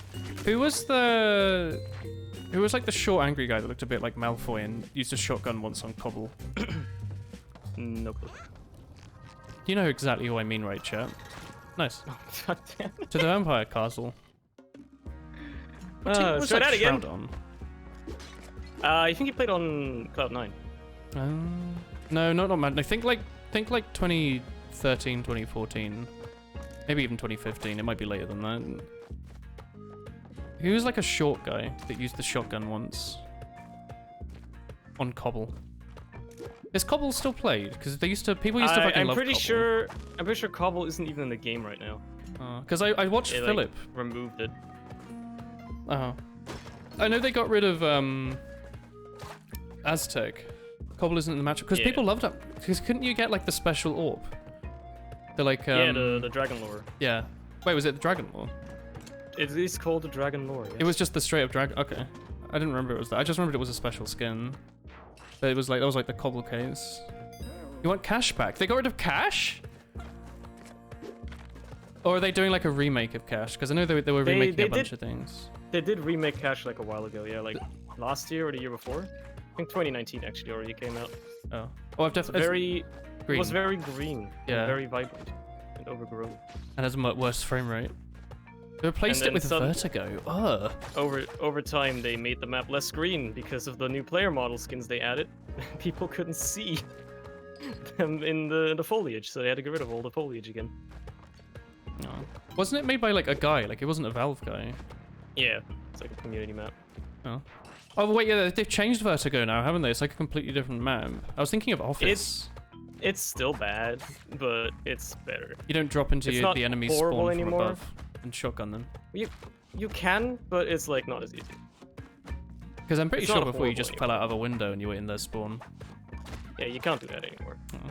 Who was like the short angry guy that looked a bit like Malfoy and used a shotgun once on Cobble? No clue. You know exactly who I mean, right, chat? Nice. God damn it. To the Vampire Castle. Let's try that again. On? I think he played on Cloud9. No, not Madden. I think like 2013, 2014, maybe even 2015. It might be later than that. He was like a short guy that used the shotgun once on Cobble. Is Cobble still played? Because they used to people used to fucking love Cobble. I'm pretty sure Cobble isn't even in the game right now. Because I watched They, Philip. like, removed it. Oh. I know they got rid of Aztec. Cobble isn't in the match because people loved it. Because couldn't you get like the special orb? The like yeah, the Dragon Lore. Yeah. Wait, was it the Dragon Lore? It is called the Dragon Lore. Yes. It was just the straight up dragon. Okay. I didn't remember it was that. I just remembered it was a special skin. But it was like that was like the Cobble case. You want cash back? They got rid of cash? Or are they doing like a remake of Cash? Because I know they were remaking a bunch of things. They did remake Cash like a while ago, yeah, like last year or the year before. I think 2019 actually already came out. Oh, I've definitely It was very green, yeah, and very vibrant, and overgrown. And has a much worse frame rate. They replaced it with Vertigo. Ugh. Over time, they made the map less green because of the new player model skins they added. People couldn't see them in the foliage, so they had to get rid of all the foliage again. Oh. Wasn't it made by like a guy? Like it wasn't a Valve guy. Yeah, it's like a community map. Oh. Oh wait, yeah, they've changed Vertigo now, haven't they? It's like a completely different map. I was thinking of Office. It's still bad, but it's better. You don't drop into the enemy spawn from above and shotgun them. You can, but it's like not as easy. Because I'm pretty sure before you just fell out of a window and you were in their spawn. Yeah, you can't do that anymore. Oh.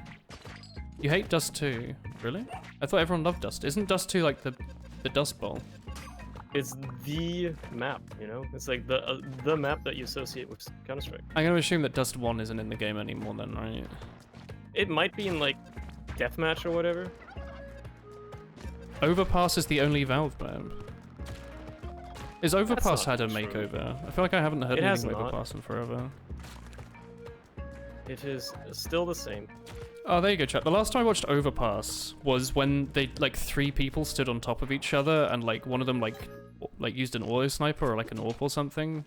You hate Dust 2, really? I thought everyone loved Dust. Isn't Dust 2 like the Dust Bowl? It's the map, you know? It's like the map that you associate with Counter-Strike. I'm going to assume that Dust 1 isn't in the game anymore then, right? It might be in like Deathmatch or whatever. Overpass is the only Valve map. Is Overpass had a makeover? I feel like I haven't heard anything about Overpass in forever. It is still the same. Oh, there you go, chat. The last time I watched Overpass was when they like 3 people stood on top of each other and like one of them like used an auto sniper or like an AWP or something,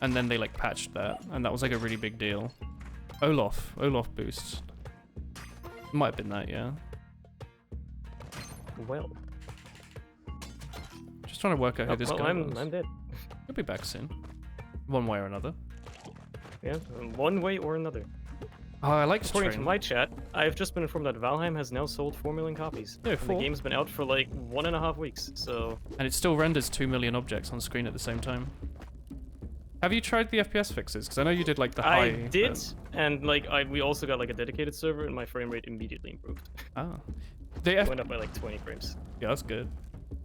and then they like patched that, and that was like a really big deal. Olaf boost. Might have been that, yeah. Well, just trying to work out who this guy was. I'm dead. He'll be back soon, one way or another. Yeah, one way or another. Oh, I like According to my chat, I've just been informed that Valheim has now sold 4 million copies. Yeah, the game's been out for like 1.5 weeks, so... And it still renders 2 million objects on screen at the same time. Have you tried the FPS fixes? Because I know you did like the high... I did, and like we also got like a dedicated server, and my frame rate immediately improved. Ah. It went up by like 20 frames. Yeah, that's good.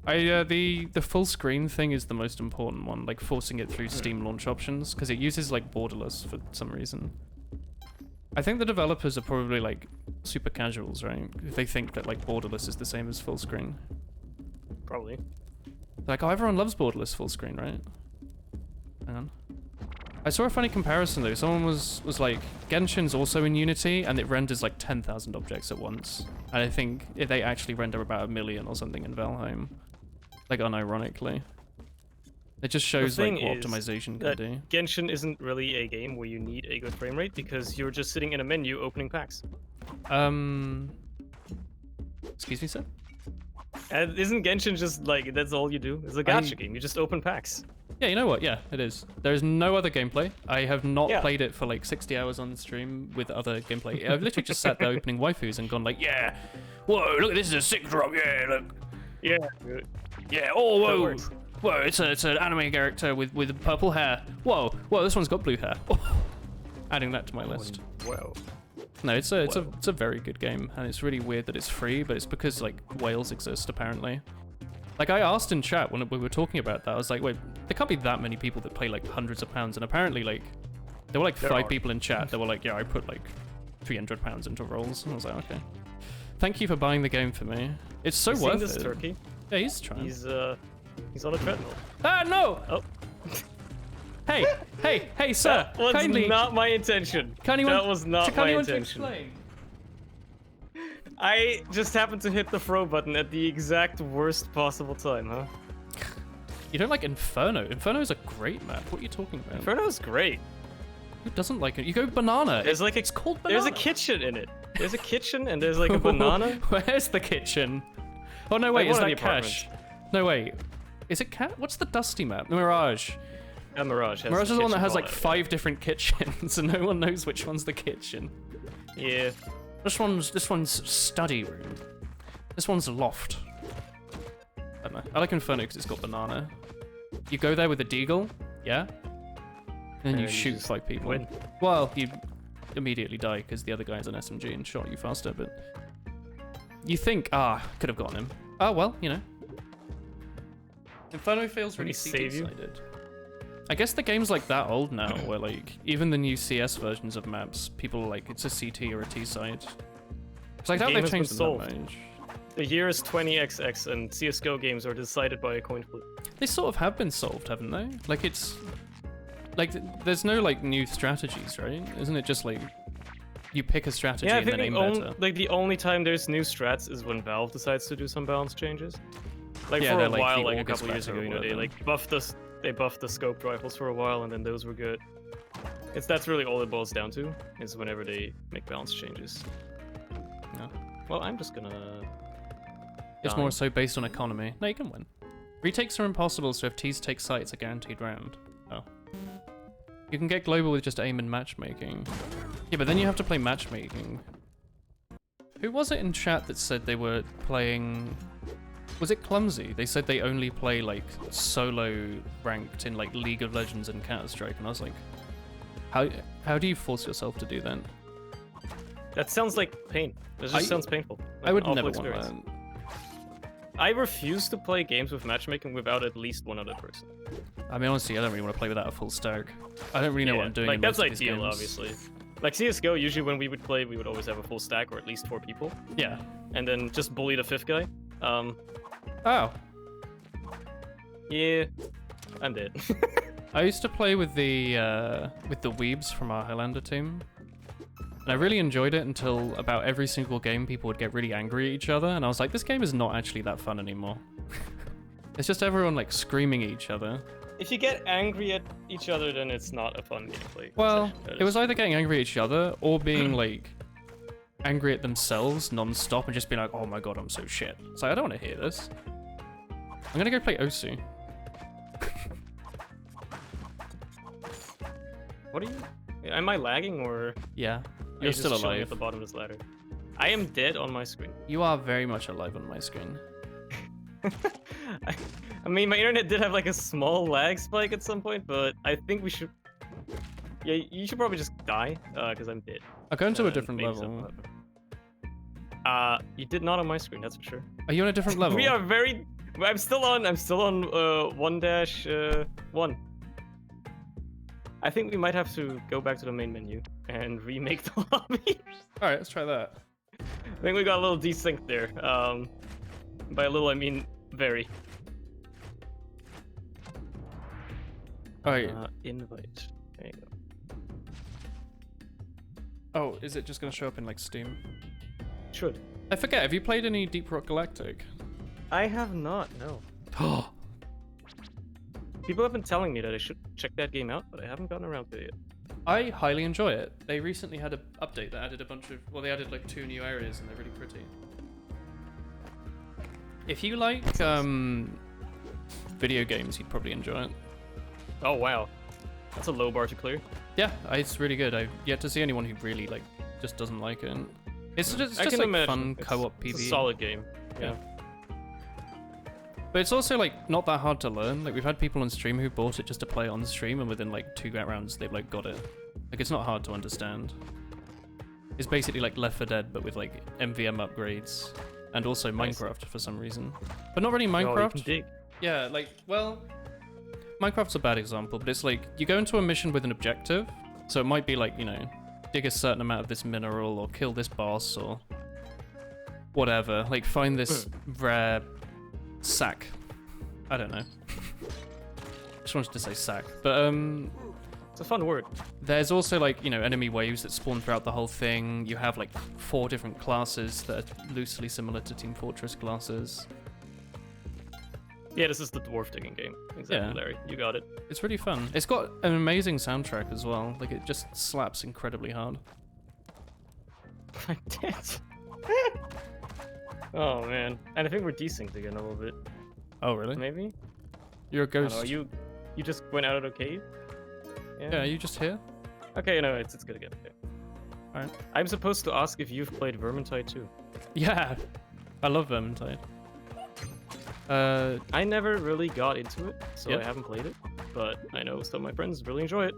The full screen thing is the most important one, like forcing it through Steam launch options, because it uses like borderless for some reason. I think the developers are probably like super casuals, right? If they think that like borderless is the same as full screen. Probably. Like, oh, everyone loves borderless full screen, right? Hang on. I saw a funny comparison though. Someone was like, Genshin's also in Unity and it renders like 10,000 objects at once. And I think they actually render about 1 million or something in Valheim. Like unironically. It just shows like what optimization can do. Genshin isn't really a game where you need a good frame rate because you're just sitting in a menu opening packs. Excuse me, sir? And isn't Genshin just like, that's all you do? It's a gacha game, you just open packs. Yeah, you know what? Yeah, it is. There is no other gameplay. I have not played it for like 60 hours on stream with other gameplay. I've literally just sat there opening waifus and gone like, yeah, whoa, look, this is a sick drop, yeah, look. Yeah. Yeah, oh, whoa. Whoa, it's an anime character with purple hair. Whoa, this one's got blue hair. Oh. Adding that to my list. Wow. No, it's a very good game, and it's really weird that it's free, but it's because like whales exist apparently. Like I asked in chat when we were talking about that, I was like, wait, there can't be that many people that pay like hundreds of pounds, and apparently like There were like There 5 are. people in chat that were like, yeah, I put like £300 into rolls. And I was like, okay. Thank you for buying the game for me. It's so You worth seen this it. turkey? Yeah, he's trying. He's on a treadmill. Ah, no! Oh. Hey, sir! That was kindly, not my intention. kindly That want- was not kindly my want to intention. explain. I just happened to hit the throw button at the exact worst possible time, huh? You don't like Inferno? Inferno is a great map. What are you talking about? Inferno's great. Who doesn't like it? You go banana. There's like it's called banana. There's a kitchen in it. There's a kitchen and there's like a banana. Where's the kitchen? Oh no, wait, Like is one that of the Cash? No, wait. Is it Cat? What's the Dusty map? Mirage. Mirage has Mirage is the one that kitchen has all like that, 5 different kitchens, and no one knows which one's the kitchen. Yeah. This one's study room. This one's loft. I don't know. I like Inferno because it's got banana. You go there with a deagle, yeah? And then you you shoot just 5 people. win. Well, you immediately die because the other guy's an SMG and shot you faster, but... You think, could have gotten him. Oh, well, you know. Inferno feels really Let me save you. CT-sided. I guess the game's like that old now, where like, even the new CS versions of maps, people are like, it's a CT or a T-side. Because I doubt game they've has been changed them that solved. much. The year is 20XX and CSGO games are decided by a coin flip. They sort of have been solved, haven't they? Like it's... Like, there's no like new strategies, right? Isn't it just like, you pick a strategy Yeah, I and then think aim better? the only time there's new strats is when Valve decides to do some balance changes. Like Yeah, for they're a like while, the like a August couple years meta ago, or you know, they whatever. like buffed the scope rifles for a while, and then those were good. That's really all it boils down to, is whenever they make balance changes. No. Well, I'm just gonna. It's die. more so based on economy. No, you can win. Retakes are impossible, so if T's take site, it's a guaranteed round. Oh. You can get global with just aim and matchmaking. Yeah, but then you have to play matchmaking. Who was it in chat that said they were playing... Was it Clumsy? They said they only play, like, solo ranked in, like, League of Legends and Counter-Strike, and I was like... How do you force yourself to do that? That sounds like pain. That just sounds painful. Like I would an awful never experience. want that. I refuse to play games with matchmaking without at least one other person. I mean, honestly, I don't really want to play without a full stack. I don't really know what I'm doing Like in that's most of these ideal, games. obviously. Like CS:GO, usually when we would play, we would always have a full stack or at least 4 people, Yeah. and then just bully the 5th guy. Oh. Yeah, I'm dead. I used to play with the weebs from our Highlander team. And I really enjoyed it until about every single game people would get really angry at each other, and I was like, this game is not actually that fun anymore. It's just everyone like screaming at each other. If you get angry at each other, then it's not a fun gameplay. Well, session. That it was is- either getting angry at each other or being like angry at themselves non-stop and just being like, oh my god, I'm so shit. It's like, I don't want to hear this. I'm gonna go play Osu. What are you? Am I lagging or? Yeah, are you're you still just showing alive. at the bottom of this ladder. I am dead on my screen. You are very much alive on my screen. I mean, my internet did have like a small lag spike at some point, but I think we should. Yeah, you should probably just die, because I'm dead. I'll go into a And different maybe level. something you did not on my screen, that's for sure. Are you on a different level? We are very. I'm still on 1-1. I think we might have to go back to the main menu and remake the lobby. Alright, let's try that. I think we got a little desync there. By a little, I mean very. Alright. Invite. There you go. Oh, is it just gonna show up in like Steam? Should. I forget, have you played any Deep Rock Galactic? I have not, no. Oh, People have been telling me that I should check that game out, but I haven't gotten around to it yet. I highly enjoy it. They recently had an update that added a bunch of... Well, they added like 2 new areas and they're really pretty. If you like video games, you'd probably enjoy it. Oh wow, that's a low bar to clear. Yeah, it's really good. I've yet to see anyone who really like just doesn't like it. It's just I can like imagine. fun It's- co-op PvE. It's a solid game. Yeah. But it's also like not that hard to learn. Like we've had people on stream who bought it just to play on stream, and within like 2 rounds they've like got it. Like it's not hard to understand. It's basically like Left 4 Dead but with like MVM upgrades and also Nice. Minecraft for some reason. But not really Oh, you Minecraft. can dig. Yeah, like well, Minecraft's a bad example, but it's like you go into a mission with an objective, So it might be like, you know, dig a certain amount of this mineral or kill this boss or whatever. Like find this rare sack. I don't know. Just wanted to say sack. But It's a fun word. there's also like, you know, enemy waves that spawn throughout the whole thing. You have like 4 different classes that are loosely similar to Team Fortress classes. Yeah, this is the dwarf digging game. Exactly, Yeah. Larry. You got it. It's really fun. It's got an amazing soundtrack as well. Like it just slaps incredibly hard. I'm dead. Oh man. And I think we're desynced again a little bit. Oh really? Maybe? You're a I don't ghost. know, you just went out of the cave? Yeah, are you just here? Okay, no, it's good again. Okay. Alright. I'm supposed to ask if you've played Vermintide too. Yeah, I love Vermintide. I never really got into it, so Yep. I haven't played it. But I know some of my friends really enjoy it.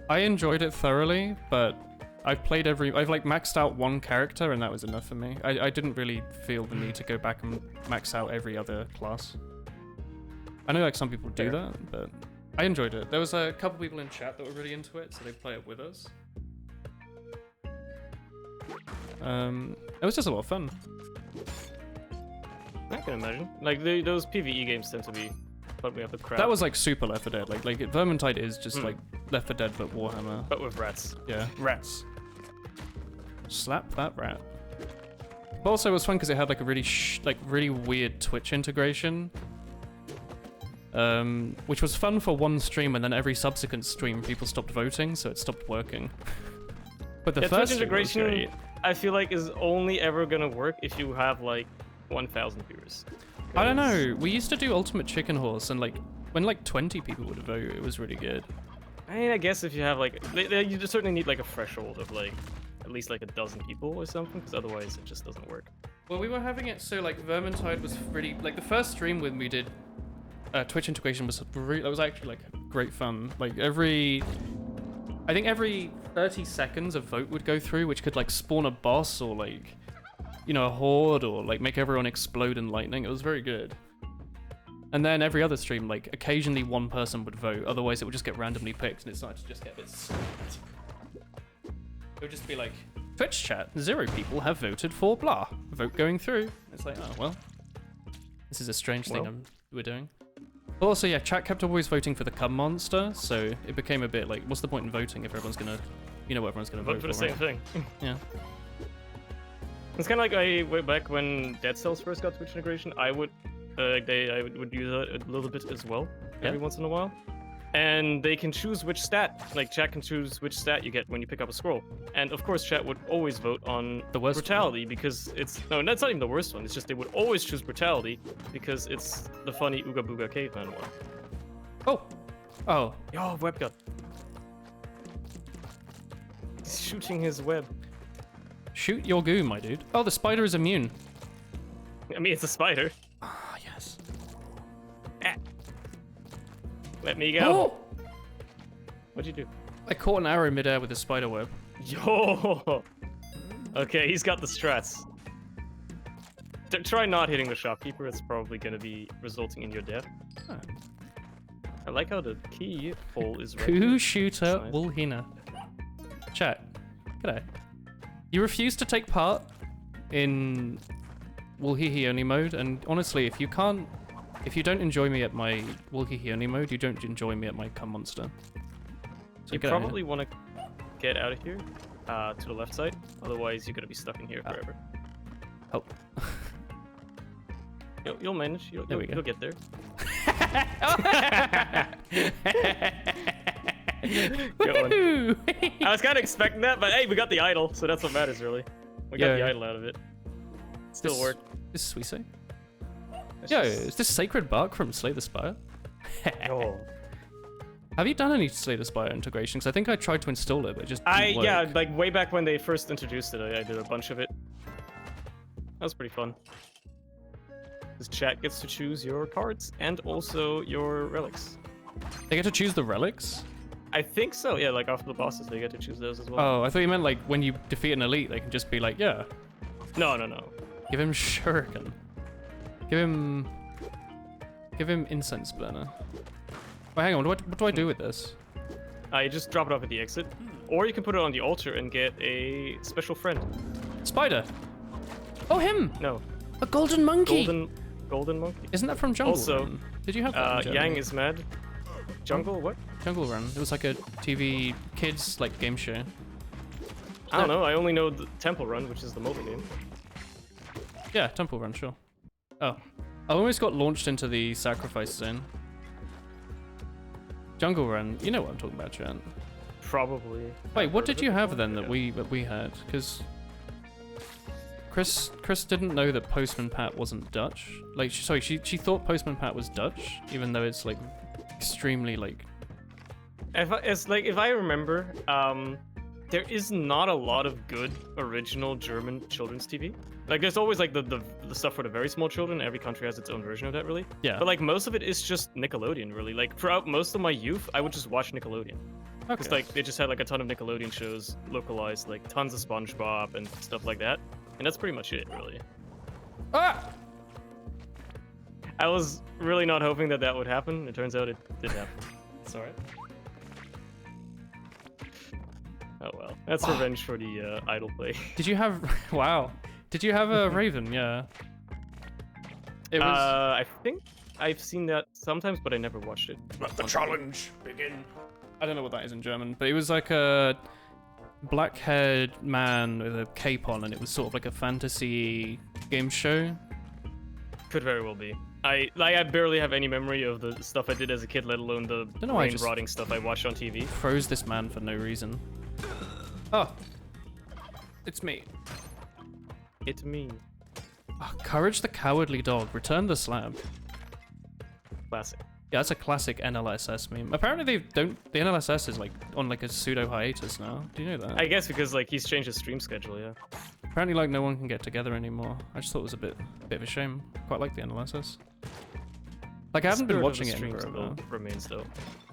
I enjoyed it thoroughly, but I've like maxed out one character and that was enough for me. I didn't really feel the need to go back and max out every other class. I know like some people do Fair. that, but I enjoyed it. There was a couple people in chat that were really into it, so they play it with us. It was just a lot of fun. I can imagine. Like those PvE games tend to be put me up with crap. That was like super Left 4 Dead. Like Vermintide is just like Left 4 Dead but Warhammer. but with rats. Yeah, rats. Slap that rat. But also it was fun because it had like a really really weird Twitch integration. Which was fun for one stream, and then every subsequent stream people stopped voting, so it stopped working. But the Yeah, first Twitch stream was integration, great. I feel like, is only ever gonna work if you have like 1,000 viewers. I don't know. We used to do Ultimate Chicken Horse, and like when like 20 people would vote, it was really good. I mean, I guess if you have like, you just certainly need like a threshold of like at least like a dozen people or something, because otherwise it just doesn't work. Well, we were having it so like Vermintide was really like the first stream when we did Twitch integration was that was actually like great fun. Like I think every 30 seconds a vote would go through, which could like spawn a boss or like, you know, a horde or like make everyone explode in lightning. It was very good. And then every other stream, like occasionally one person would vote, otherwise it would just get randomly picked, and it started to just get a bit slapped. It would just be like, Twitch chat, 0 people have voted for blah. Vote going through. It's like, oh well, this is a strange thing we're doing. But also, yeah, chat kept always voting for the cum monster, so it became a bit like, what's the point in voting if everyone's gonna, you know what everyone's gonna Vote for the same right? thing. Yeah. It's kind of like way back when Dead Cells first got Twitch integration. I would use it a little bit as well every once in a while, and they can choose which stat. Like chat can choose which stat you get when you pick up a scroll, and of course chat would always vote on The worst brutality because it's that's not even the worst one. It's just they would always choose brutality because it's the funny Ooga Booga caveman one. Oh. Yo, web gun. He's shooting his web. Shoot your goo, my dude. Oh, the spider is immune. I mean, it's a spider. Ah, yes. Let me go. Oh! What'd you do? I caught an arrow midair with a spider web. Yo! Okay, he's got the strats. Try not hitting the shopkeeper, it's probably gonna be resulting in your death. Oh. I like how the key hole is right Poo here. shooter Nice. Woolhina. Chat. G'day. You refuse to take part in Woolhihi only mode, and honestly, if you don't enjoy me at my Woolhihi only mode, you don't enjoy me at my cum monster. So You get out of probably want to get out of here to the left side, otherwise you're gonna be stuck in here forever. Help. You'll manage, you'll get there. Good one. I was kind of expecting that, but hey, we got the idol, so that's what matters, really. We got the idol out of it. Still worked. This is sweet say. It's Yo, just- is this Sacred Bark from Slay the Spire? Oh. Have you done any Slay the Spire integration? Because I think I tried to install it, but it just didn't work. Yeah, like way back when they first introduced it, I did a bunch of it. That was pretty fun. This chat gets to choose your cards and also your relics. They get to choose the relics? I think so, yeah, like after the bosses, they get to choose those as well. Oh, I thought you meant like when you defeat an elite, they can just be like, yeah, No. give him Shuriken. Give him Incense Burner. Wait, hang on, what do I do with this? You just drop it off at the exit. Or you can put it on the altar and get a special friend. Spider. Oh, him. No. A golden monkey. Golden monkey. Isn't that from Jungle Also, Run? Did you have that? In Yang is mad. Jungle what? Jungle Run. It was like a TV kids like game show. I don't know. I only know the Temple Run, which is the mobile game. Yeah, Temple Run, sure. Oh, I almost got launched into the sacrifice zone. Jungle Run. You know what I'm talking about, Chan. Probably. Wait, what did you have then that we had? Because Chris didn't know that Postman Pat wasn't Dutch. Like, sorry, she thought Postman Pat was Dutch, even though it's like extremely like. If I remember, there is not a lot of good original German children's TV. Like, there's always like the stuff for the very small children. Every country has its own version of that, really. Yeah. But like most of it is just Nickelodeon, really. Like throughout most of my youth, I would just watch Nickelodeon. Because like they just had like a ton of Nickelodeon shows localized, like tons of SpongeBob and stuff like that. And that's pretty much it, really. Ah! I was really not hoping that that would happen. It turns out it did happen. It's alright. Oh well, that's revenge for the idle play. Did you have? Wow. Did you have a Raven? Yeah. It was. I think I've seen that sometimes, but I never watched it. Let the challenge begin. I don't know what that is in German, but it was like a black-haired man with a cape on, and it was sort of like a fantasy game show. Could very well be. I barely have any memory of the stuff I did as a kid, let alone the brain-rotting stuff I watched on TV. Froze this man for no reason. Oh, it's me. It's me. Oh, Courage the Cowardly Dog. Return the slab. Classic. Yeah, that's a classic NLSS meme. Apparently the NLSS is like on like a pseudo hiatus now. Do you know that? I guess because like he's changed his stream schedule, yeah. Apparently like no one can get together anymore. I just thought it was a bit of a shame. Quite like the NLSS. Like I haven't been watching it in forever. Remains though.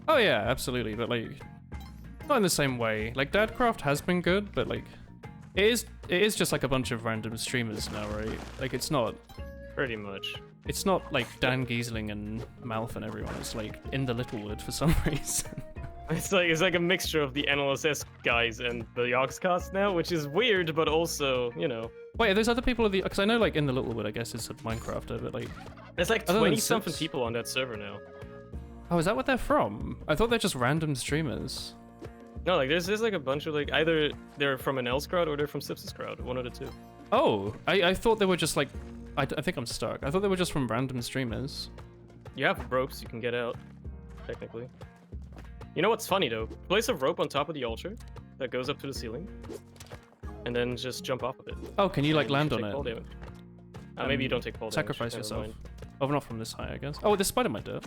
Oh yeah, absolutely, but like not in the same way. Like Dadcraft has been good, but like it is just like a bunch of random streamers now, right? Like it's not pretty much. It's not like Dan Giesling and Malf and everyone. It's like in the Littlewood for some reason. It's like a mixture of the NLSS guys and the Yogscast now, which is weird, but also, you know. Wait, are those other people of the? Because I know like in the Littlewood, I guess it's a Minecrafter, but like there's like 20-something people on that server now. Oh, is that what they're from? I thought they're just random streamers. No, like there's like a bunch of like either they're from an Else crowd or they're from Sips's crowd, one of the two. Oh, I thought they were just like. I think I'm stuck. I thought they were just from random streamers. You have ropes you can get out, technically. You know what's funny though? Place a rope on top of the altar that goes up to the ceiling, and then just jump off of it. Oh, can you like land on it? Maybe you don't take fall damage. Sacrifice yourself. Oh, not from this high, I guess. Oh, this spider might do it.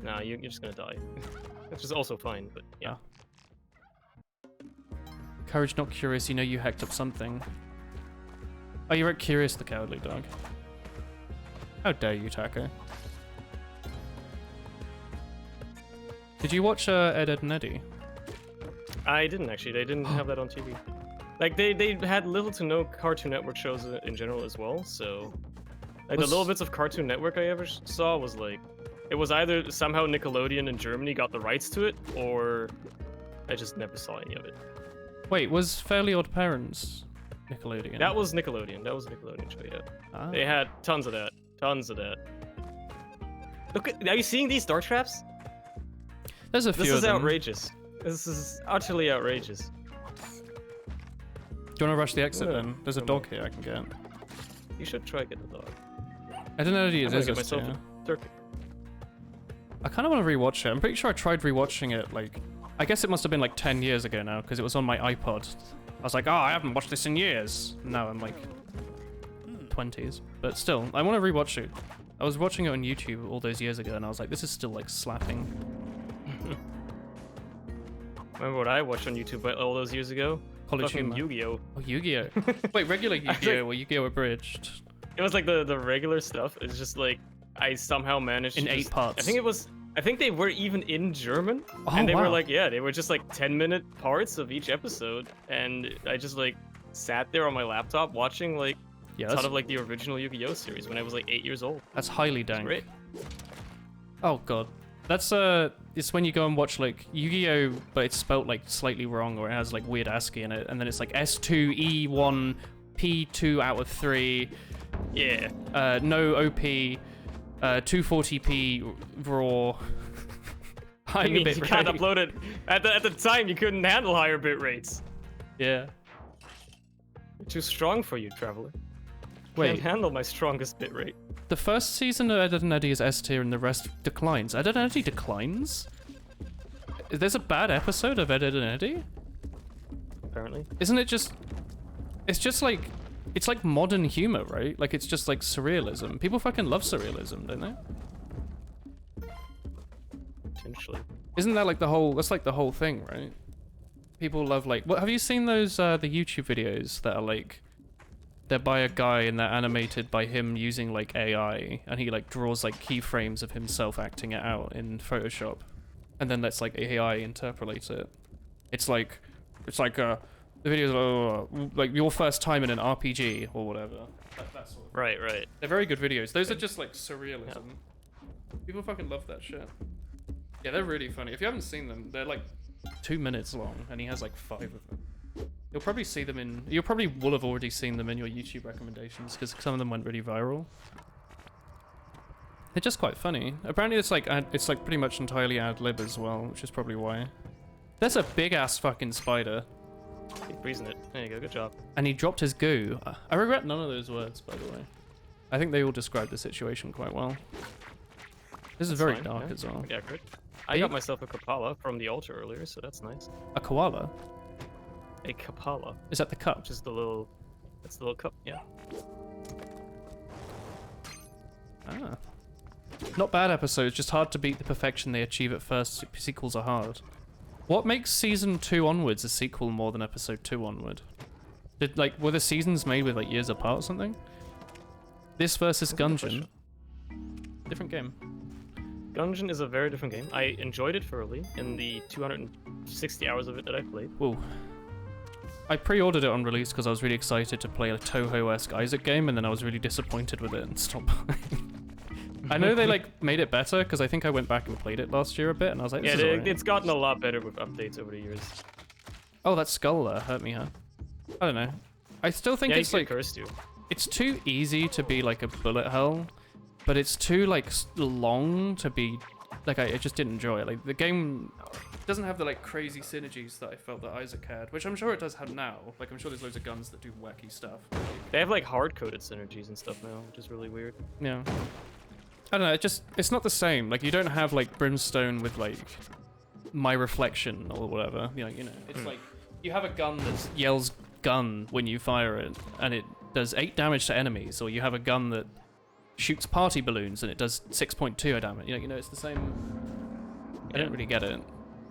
Nah, you're just gonna die. Which is also fine, but yeah. Courage not curious, you know you hacked up something. Oh, you're at Curious the Cowardly Dog. How dare you, Taco. Did you watch Ed, Edd n Eddy? I didn't actually. They didn't have that on TV. Like they had little to no Cartoon Network shows in general as well. So like the little bits of Cartoon Network I ever saw was like it was either somehow Nickelodeon in Germany got the rights to it, or I just never saw any of it. Wait, was Fairly Odd Parents Nickelodeon? That was Nickelodeon. That was a Nickelodeon show, yeah. Ah. They had tons of that. Tons of that. Look at, are you seeing these dart traps? There's a few of them. This is outrageous. This is utterly outrageous. Do you want to rush the exit then? There's a dog here I can get. You should try get the dog. I don't know if it is get myself a turkey. I kind of want to rewatch it. I'm pretty sure I tried rewatching it like... I guess it must have been like 10 years ago now, because it was on my iPod. I was like, oh, I haven't watched this in years. Now I'm like 20s. But still, I want to rewatch it. I was watching it on YouTube all those years ago, and I was like, this is still like slapping. Remember what I watched on YouTube all those years ago? College Humor. Yu-Gi-Oh! Oh, Yu-Gi-Oh! Wait, regular Yu-Gi-Oh! Or Yu-Gi-Oh! Abridged? It was like the regular stuff. It's just like, I somehow managed in 8 parts. I think they were even in German, and they were like, yeah, they were just like 10-minute parts of each episode, and I just like sat there on my laptop watching like a ton of like the original Yu-Gi-Oh series when I was like 8 years old. That's highly dank. Great. Oh god, That's it's when you go and watch like Yu-Gi-Oh, but it's spelt like slightly wrong, or it has like weird ASCII in it, and then it's like S2E1 P2 out of 3. Yeah. No OP, 240p raw. I mean, you can't upload it. At the time, you couldn't handle higher bit rates. Yeah. Too strong for you, Traveler. Wait. Can't handle my strongest bit rate. The first season of Ed, and Eddie is S tier and the rest declines. Ed, and Eddie declines? There's a bad episode of Ed, and Eddie? Apparently. Isn't it just... It's just like... It's like modern humor, right? Like, it's just like surrealism. People fucking love surrealism, don't they? Potentially. Isn't that like the whole... That's like the whole thing, right? People love like... What, have you seen those, the YouTube videos that are like... They're by a guy and they're animated by him using like AI, and he like draws like keyframes of himself acting it out in Photoshop, and then lets like AI interpolate it. It's like the videos like your first time in an RPG or whatever. That sort of. Right. They're very good videos. Those are just like surrealism. Yeah. People fucking love that shit. Yeah, they're really funny. If you haven't seen them, they're like 2 minutes long, and he has like 5 of them. You'll probably see them in... You probably will have already seen them in your YouTube recommendations, because some of them went really viral. They're just quite funny. Apparently it's like pretty much entirely ad-lib as well, which is probably why. There's a big-ass fucking spider. Keep freezing it. There you go, good job. And he dropped his goo. I regret none of those words, by the way. I think they all describe the situation quite well. This is very dark as well. Yeah, accurate. I got myself a Kapala from the altar earlier, so that's nice. A koala? A Kapala. Is that the cup? Which is the little... That's the little cup, yeah. Ah. Not bad episodes, just hard to beat the perfection they achieve at first. Sequels are hard. What makes season 2 onwards a sequel more than episode 2 onward? Were the seasons made with like years apart or something? This versus Gungeon. Different game. Gungeon is a very different game. I enjoyed it thoroughly in the 260 hours of it that I played. Whoa. I pre-ordered it on release because I was really excited to play a Toho-esque Isaac game, and then I was really disappointed with it and stopped buying. I know they like made it better because I think I went back and played it last year a bit, and I was like, this is alright. It's gotten a lot better with updates over the years. Oh, that skull there hurt me, huh? I don't know. I still think it's like cursed you. It's too easy to be like a bullet hell, but it's too like long to be like I just didn't enjoy it. Like the game doesn't have the like crazy synergies that I felt that Isaac had, which I'm sure it does have now. Like I'm sure there's loads of guns that do wacky stuff. They have like hard-coded synergies and stuff now, which is really weird. Yeah. I don't know, it's not the same. Like you don't have like Brimstone with like my reflection or whatever. You know, it's like you have a gun that yells gun when you fire it and it does 8 damage to enemies, or you have a gun that shoots party balloons and it does 6.2 damage. You know, it's the same. I don't really get it.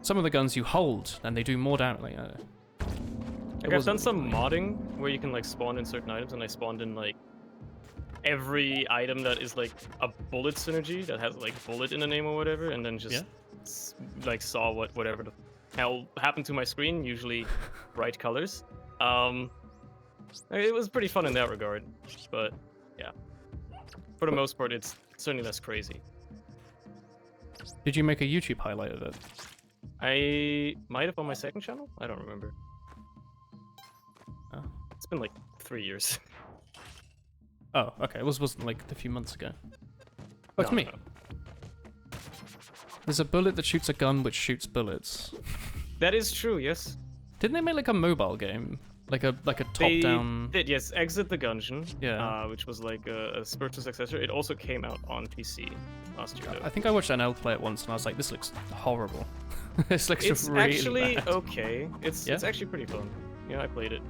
Some of the guns you hold and they do more damage. Like, I've done some modding where you can like spawn in certain items, and I spawned in like every item that is like a bullet synergy that has like bullet in the name or whatever, and then just like saw whatever the hell happened to my screen, usually bright colors. It was pretty fun in that regard, but yeah, for the most part it's certainly less crazy. Did you make a YouTube highlight of it? I might have on my second channel? I don't remember. Oh. It's been like 3 years. Oh, okay. It wasn't like a few months ago. Oh, it's me. No. There's a bullet that shoots a gun which shoots bullets. That is true, yes. Didn't they make like a mobile game? Like a top-down... They did, yes. Exit the Gungeon, yeah. Which was like a spiritual successor. It also came out on PC last year, though. I think I watched NL play it once and I was like, this looks horrible. This looks it's really actually bad. Okay. It's actually pretty fun. Yeah, I played it.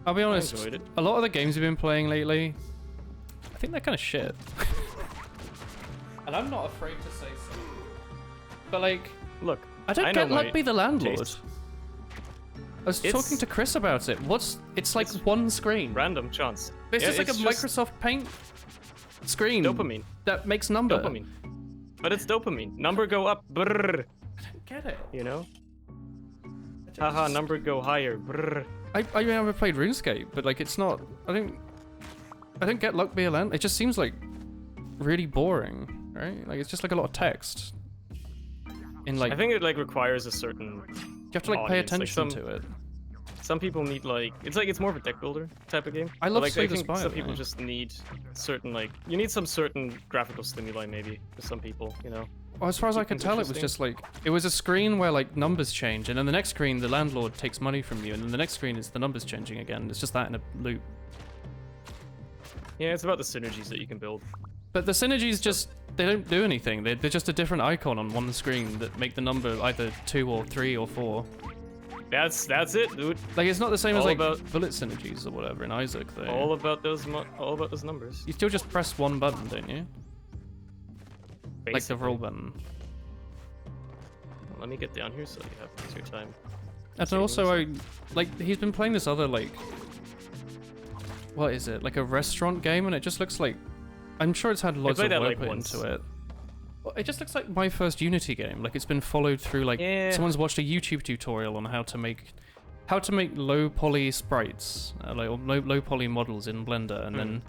I'll be honest, I enjoyed it. A lot of the games we've been playing lately, I think they're kind of shit. And I'm not afraid to say so. But like, look, I don't get Luck Be the Landlord. Taste. I was talking to Chris about it. It's like one screen. Random chance. It's just like a Microsoft Paint screen. Dopamine. That makes number. Dopamine. But it's dopamine. Number go up. Brrr. I don't get it. You know? Haha, number go higher. Brrr. I mean, I've never played RuneScape, but like, it's not. I don't get Luck Be a Landlord. It just seems like really boring. right? Like it's just like a lot of text. In like, I think it like requires a certain. you have to like pay audience, like, attention to it. Some people need like it's more of a deck builder type of game. I love like, Slay I the think Spire, some people though. just need certain like you need some certain graphical stimuli maybe for some people, you know. Well, as far as I keep could things tell, it was interesting. just like it was a screen where like numbers change, and then the next screen the landlord takes money from you, and then the next screen is the numbers changing again. It's just that in a loop. Yeah, it's about the synergies that you can build. But the synergies just they don't do anything. They're just a different icon on one screen that make the number either 2 or 3 or 4. That's it, dude. Like it's not the same as All like about- bullet synergies or whatever in Isaac though. All about those numbers. You still just press one button, don't you? Like the basically. roll button. Let me get down here so you have your time. And Saving also, yourself. like he's been playing this other like, what is it? Like a restaurant game, and it just looks like, I'm sure it's had lots of played that, work like, put once. into it. Well, it just looks like my first Unity game. Like it's been followed through. Like Yeah. someone's watched a YouTube tutorial on how to make low poly sprites, like or low poly models in Blender, and then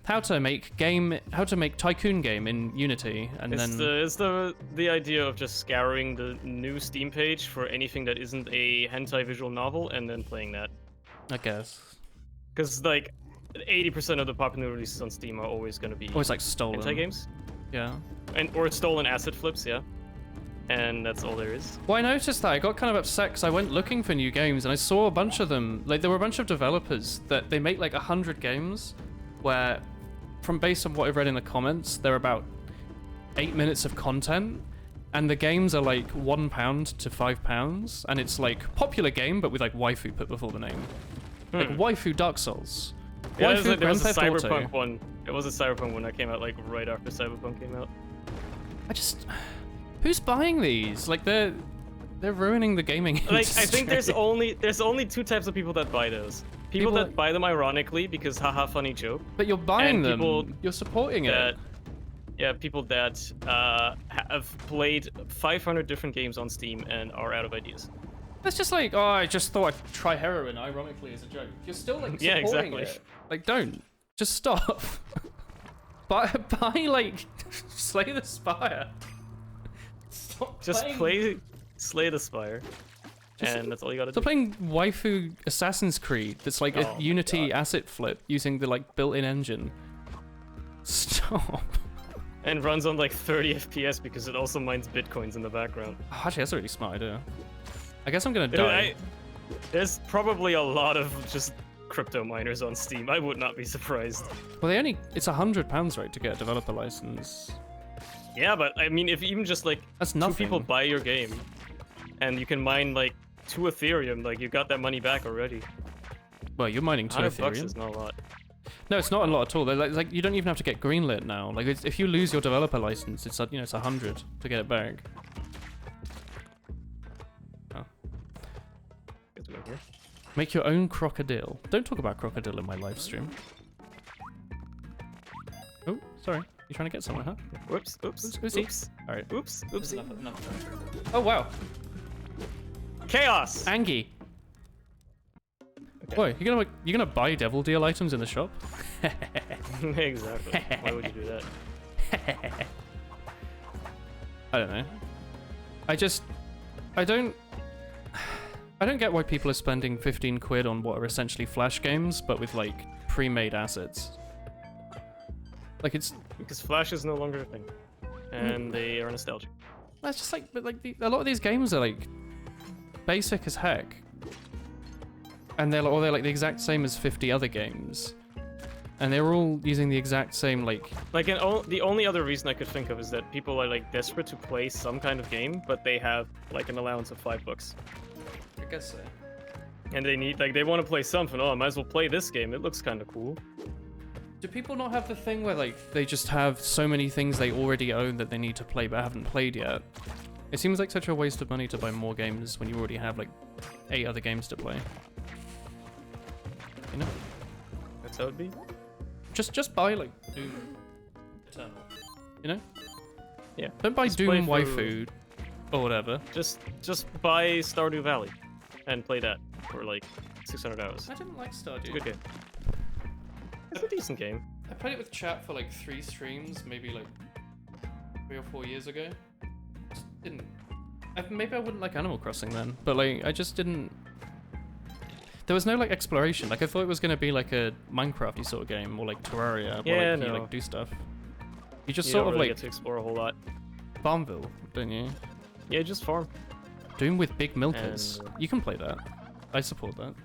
how to make tycoon game in Unity, and then It's the idea of just scouring the new Steam page for anything that isn't a hentai visual novel and then playing that. I guess Because like 80% of the popular releases on Steam are always going to be always like stolen. hentai games, Yeah. or stolen asset flips, yeah. And that's all there is. Well, I noticed that. I got kind of upset because I went looking for new games and I saw a bunch of them. Like, there were a bunch of developers that they make like 100 games where, from based on what I've read in the comments, they're about 8 minutes of content. And the games are like £1 to £5. And it's like popular game, but with like waifu put before the name. Like waifu Dark Souls. Yeah, Waifu there Grand was a Theft Auto. Cyberpunk one. It was a Cyberpunk one that came out like right after Cyberpunk came out. I just... Who's buying these? Like, they're ruining the gaming industry. Like I think there's only two types of people that buy those. People that buy them ironically because haha funny joke. But you're buying and them. people You're supporting that it. yeah, people that have played 500 different games on Steam and are out of ideas. It's just like, oh, I just thought I'd try heroin ironically as a joke. You're still like supporting Yeah, exactly. it. Like, don't. Just stop. buy like Slay the Spire. Stop Just playing. play Slay the Spire, Just- and that's all you gotta do. Stop playing waifu Assassin's Creed. That's like a Oh, Unity God. asset flip using the like built-in engine. Stop. And runs on like 30 FPS because it also mines bitcoins in the background. Oh, actually, that's a really smart idea. I guess I'm gonna Dude, die. there's probably a lot of just crypto miners on Steam. I would not be surprised. Well, it's £100, right, to get a developer license. Yeah, but I mean, if even just like That's two nothing. people buy your game, and you can mine like 2 Ethereum, like you got that money back already. Well, you're mining 2 $100 Ethereum. is not a lot. No, it's not a lot at all. Like you don't even have to get greenlit now. Like if you lose your developer license, it's it's 100 to get it back. Oh. Get to here. Make your own crocodile. Don't talk about crocodile in my live stream. Oh, sorry. You're trying to get somewhere, huh? Whoops, oops, Oopsie. oops, All right. oops, oopsie. Oh wow, Chaos! Angie. Okay. Boy, you're gonna buy devil deal items in the shop? Exactly. Why would you do that? I don't know. I don't get why people are spending 15 quid on what are essentially Flash games, but with like pre-made assets. Like it's Because Flash is no longer a thing, and they are nostalgic. that's just like, but like a lot of these games are like basic as heck, and they're like the exact same as 50 other games, and they're all using the exact same like. Like, the only other reason I could think of is that people are like desperate to play some kind of game, but they have like an allowance of $5. I guess so. And they need, like, they want to play something. Oh, I might as well play this game. It looks kind of cool. Do people not have the thing where like they just have so many things they already own that they need to play but haven't played yet? It seems like such a waste of money to buy more games when you already have like 8 other games to play. You know? That's how it'd be. Just buy like Doom Eternal. You know? Yeah. Don't buy Just Doom play Waifu or whatever. Just buy Stardew Valley, and play that for like 600 hours. I didn't like It's a Stardew. good game. It's a decent game. I played it with chat for like 3 streams, maybe like 3 or 4 years ago. Just didn't. Maybe I wouldn't like Animal Crossing then, but like I just didn't. There was no like exploration. Like I thought it was gonna be like a Minecrafty sort of game, or like Terraria, where like, you like do stuff. You just sort of really like get to explore a whole lot. Farmville, don't you? Yeah, just farm. Doom with big milkers. You can play that. I support that.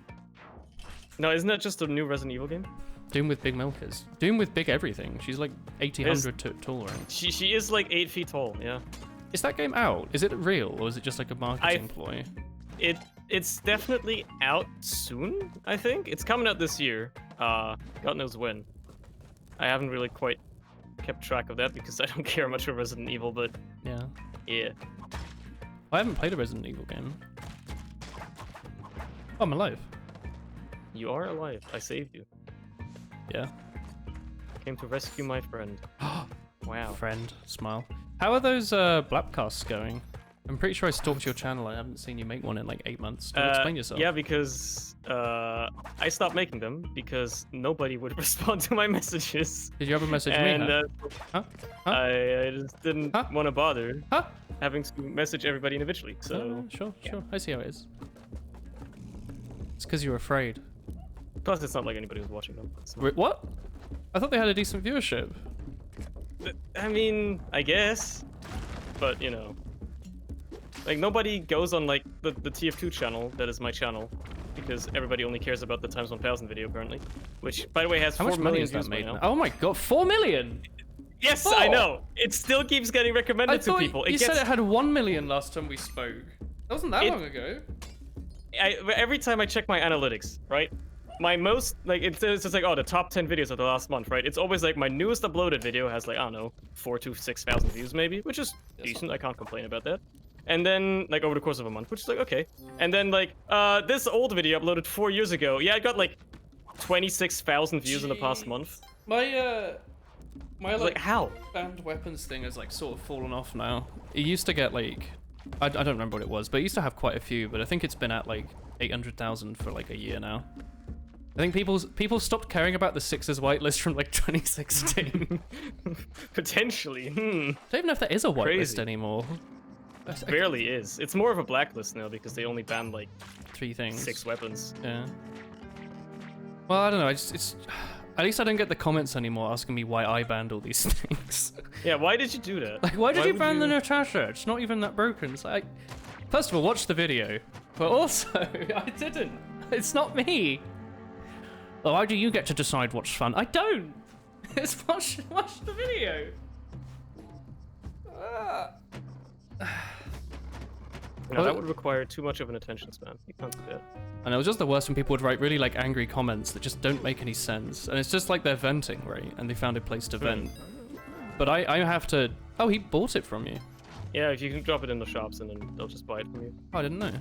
No, isn't that just a new Resident Evil game? Doom with big milkers. Doom with big everything. She's like 100 tall, right? She is like 8 feet tall. Yeah. Is that game out? Is it real, or is it just like a marketing ploy? It's definitely out soon. I think it's coming out this year. God knows when. I haven't really quite kept track of that because I don't care much for Resident Evil, but yeah. I haven't played a Resident Evil game. Oh, I'm alive. You are alive. I saved you. Yeah. Came to rescue my friend. Wow. Friend, smile. How are those Blapcasts going? I'm pretty sure I stalked your channel. I haven't seen you make one in like 8 months. Can you explain yourself? Yeah, because I stopped making them because nobody would respond to my messages. Did you ever message me? And huh? I just didn't want to bother having to message everybody individually. So sure. I see how it is. It's because you're afraid. Plus, it's not like anybody was watching them. So. Wait, what? I thought they had a decent viewership. I mean, I guess, but you know, like nobody goes on like the TF2 channel that is my channel because everybody only cares about the times 1000 video apparently, which by the way has 4 million views right now. Oh my god, 4 million! Yes, I know. It still keeps getting recommended to people. You said it had 1 million last time we spoke. That wasn't that long ago. Every time I check my analytics, right? My most, like, it's just like, oh, the top 10 videos of the last month, right? It's always like my newest uploaded video has like, I don't know, 4,000 to 6,000 views maybe, which is decent. I can't complain about that. And then, like, over the course of a month, which is like, okay. And then, like, this old video uploaded 4 years ago. Yeah, I got like 26,000 views in the past month. My like, how? Banned weapons thing has like sort of fallen off now. It used to get like, I don't remember what it was, but it used to have quite a few, but I think it's been at like 800,000 for like a year now. I think people stopped caring about the Sixers whitelist from like 2016. Potentially. I don't even know if there is a whitelist anymore. It barely is. It's more of a blacklist now because they only banned like 3 things. 6 weapons. Yeah. Well, I don't know. It's at least I don't get the comments anymore asking me why I banned all these things. Yeah, why did you do that? Like, why did you ban the Natasha? It's not even that broken. It's like, first of all, watch the video, but also I didn't. It's not me. Well, why do you get to decide what's fun? I don't. It's watch the video. No, that would require too much of an attention span. You can't do that. And it was just the worst when people would write really like angry comments that just don't make any sense. And it's just like they're venting, right? And they found a place to vent. But I have to... Oh, he bought it from you. Yeah, if you can drop it in the shops and then they'll just buy it from you. Oh, I didn't know.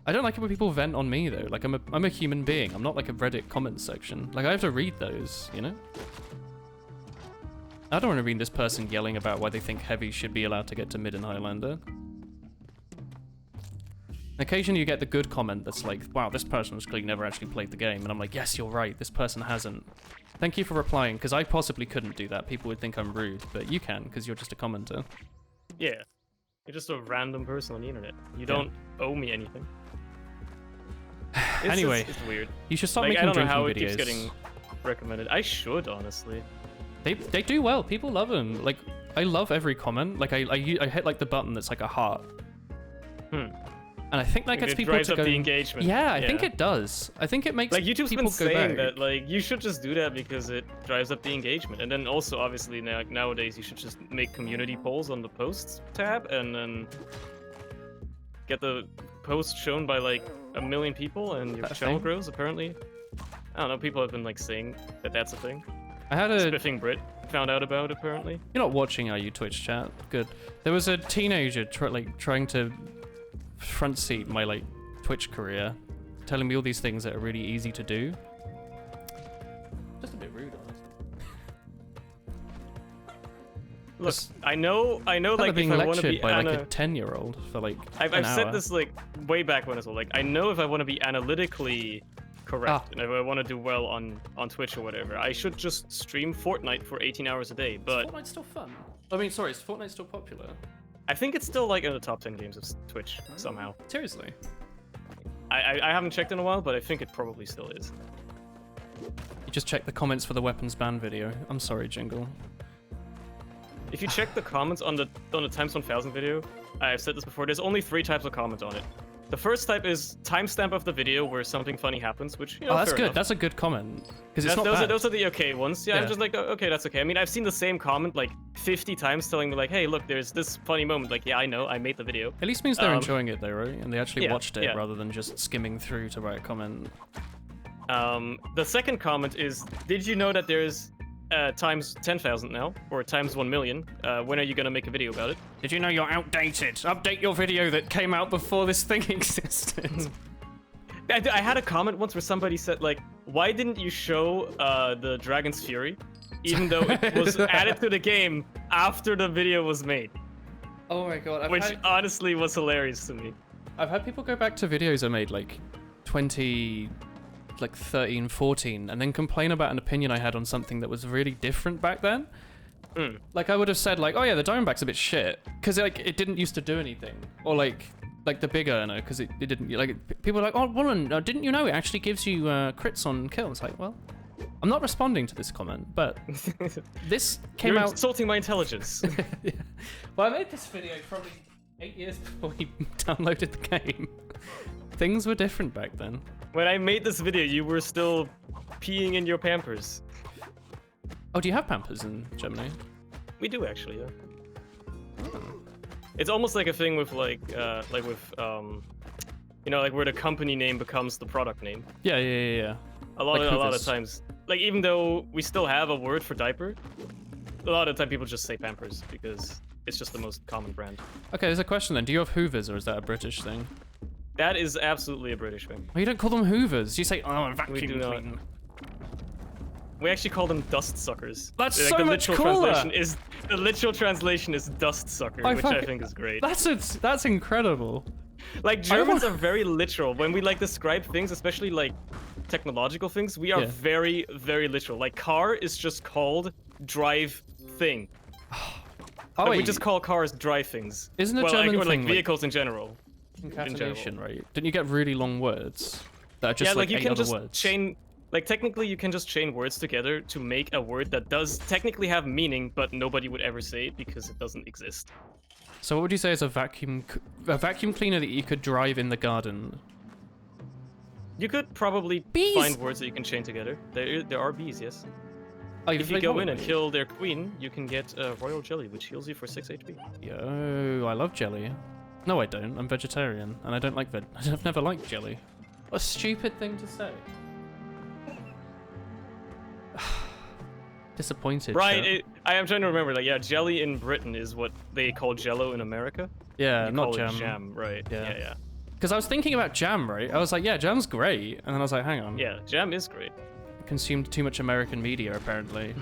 I don't like it when people vent on me though. Like I'm a human being. I'm not like a Reddit comment section. Like I have to read those, you know? I don't want to read this person yelling about why they think heavy should be allowed to get to mid and Highlander. Occasionally you get the good comment that's like, wow, this person has clearly never actually played the game. And I'm like, yes, you're right. This person hasn't. Thank you for replying, because I possibly couldn't do that. People would think I'm rude, but you can, because you're just a commenter. Yeah. You're just a random person on the internet. You don't owe me anything. Anyway, it's weird. You should stop like, making drinking videos. I don't know how videos. it keeps getting recommended. I should, honestly. They do well. People love them. Like, I love every comment. Like, I hit like the button that's like a heart. And I think that gets people to go... the engagement. Yeah, I think it does. I think it makes like YouTube's people been saying go back. that like you should just do that because it drives up the engagement. And then also obviously nowadays you should just make community polls on the posts tab and then get the post shown by like 1 million people and your channel grows apparently. I don't know, people have been like saying that that's a thing. I had a Spiffing Brit found out about apparently. You're not watching, are you, Twitch chat? Good. There was a teenager trying to front seat my like Twitch career, telling me all these things that are really easy to do. Just a bit rude, honestly. Look, I know like being if I want to lectured be by like a 10-year-old for like I've said this like way back when as well. Like I know if I want to be analytically correct, and if I want to do well on Twitch or whatever, I should just stream Fortnite for 18 hours a day. But Is Fortnite still fun? I mean, sorry, is Fortnite still popular? I think it's still like in the top 10 games of Twitch somehow. Seriously? I haven't checked in a while, but I think it probably still is. You just check the comments for the weapons ban video. I'm sorry, Jingle. If you check the comments on the times 1000 video, I've said this before, there's only 3 types of comment on it. The first type is timestamp of the video where something funny happens, which, you know, that's fair good. enough. That's a good comment. Because it's not bad. Those are the okay ones. Yeah, Yeah. I'm just like, okay, that's okay. I mean, I've seen the same comment like 50 times telling me like, hey, look, there's this funny moment. Like, yeah, I know, I made the video. At least means they're enjoying it though, right? And they actually yeah, watched it yeah. rather than just skimming through to write a comment. The second comment is, did you know that there's times 10,000 now, or times 1 million? When are you gonna make a video about it? Did you know you're outdated? Update your video that came out before this thing existed. I had a comment once where somebody said like, why didn't you show the Dragon's Fury, even though it was added to the game after the video was made? Oh my god. Which honestly was hilarious to me. I've had people go back to videos I made like 13, 14, and then complain about an opinion I had on something that was really different back then. Like I would have said like, oh yeah, the Diamondback's a bit shit because like it didn't used to do anything, or like the big earner because it didn't, like people are like, oh woman, didn't you know it actually gives you crits on kills? Like, well, I'm not responding to this comment, but this came You're out insulting my intelligence. Yeah. Well, I made this video probably 8 years before we downloaded the game. Things were different back then. When I made this video, you were still peeing in your Pampers. Oh, do you have Pampers in Germany? We do actually, yeah. It's almost like a thing with like with you know, like where the company name becomes the product name. Yeah. A lot of times, like even though we still have a word for diaper, a lot of the time people just say Pampers because it's just the most common brand. Okay, there's a question then. Do you have Hoovers or is that a British thing? That is absolutely a British thing. Oh, you don't call them Hoovers. You say, oh, We vacuum do not. clean. We actually call them dust suckers. That's like, so the much literal cooler. The literal translation is dust sucker, which I think is great. That's incredible. Like Germans are very literal when we like describe things, especially like technological things. We are very, very literal. Like car is just called drive thing. Oh, Like, we just call cars drive things. Isn't a well, German like, or like thing vehicles in general. concatenation, right? Didn't you get really long words that are just like you eight can other just words? chain. Like technically, you can just chain words together to make a word that does technically have meaning, but nobody would ever say it because it doesn't exist. So what would you say is a vacuum cleaner that you could drive in the garden? You could probably Bees! find words that you can chain together. There are bees, yes. Oh, If you go in and kill their queen, you can get royal jelly, which heals you for 6 HP. Yo, I love jelly. No, I don't. I'm vegetarian, and I don't like I've never liked jelly. What a stupid thing to say. Disappointed. Right, I am trying to remember. Like, yeah, jelly in Britain is what they call Jello in America. Yeah, You not call jam. it jam, right? Yeah. Because I was thinking about jam, right? I was like, yeah, jam's great, and then I was like, hang on. Yeah, jam is great. Consumed too much American media, apparently.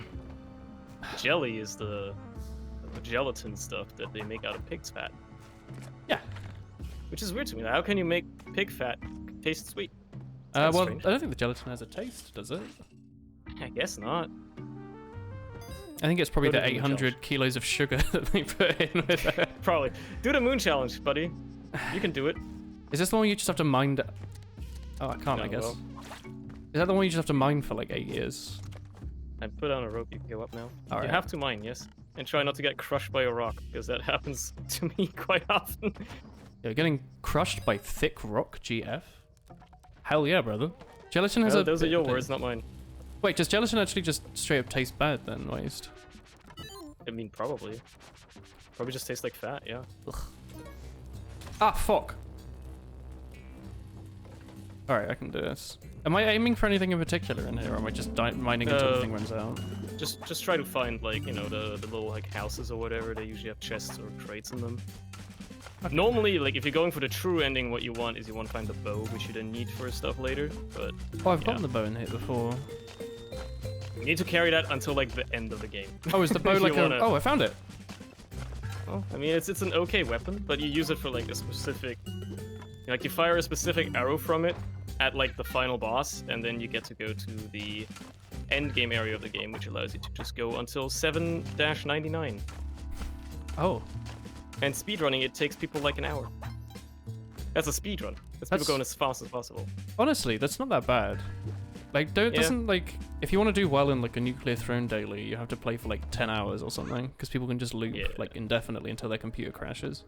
Jelly is the gelatin stuff that they make out of pig's fat. Yeah. Which is weird to me. How can you make pig fat taste sweet? Well, strange. I don't think the gelatin has a taste, does it? I guess not. I think it's probably Go the to the 800 kilos of sugar that they put in with it. Probably. Do the moon challenge, buddy. You can do it. Is this the one where you just have to mine? Oh, I can't, No, I guess. well. Is that the one you just have to mine for like 8 years? I put on a rope. You can go up now. All You right. have to mine, yes. And try not to get crushed by a rock, because that happens to me quite often. You're getting crushed by thick rock, GF. Hell yeah, brother. Gelatin has No, a. those are bit your of a- words, not mine. Wait, does gelatin actually just straight up taste bad then, waste? I mean, probably. Probably just tastes like fat, yeah. Ah, fuck. Alright, I can do this. Am I aiming for anything in particular in here, or am I just mining until the thing runs out? Just try to find, like, you know, the little, like, houses or whatever. They usually have chests or crates in them. Normally, like, if you're going for the true ending, what you want is you want to find the bow, which you then need for stuff later, but... Oh, I've gotten the bow in here before. You need to carry that until, like, the end of the game. Oh, is the bow If you like a... wanna- Oh, I found it. Well, I mean, it's an okay weapon, but you use it for, like, a specific... Like, you fire a specific arrow from it at like the final boss, and then you get to go to the end game area of the game, which allows you to just go until 7-99. Oh. And speedrunning, it takes people like an hour. That's a speedrun. That's people going as fast as possible. Honestly, that's not that bad. Like, doesn't, like, if you want to do well in, like, a Nuclear Throne daily, you have to play for, like, 10 hours or something, because people can just loop, like, indefinitely until their computer crashes.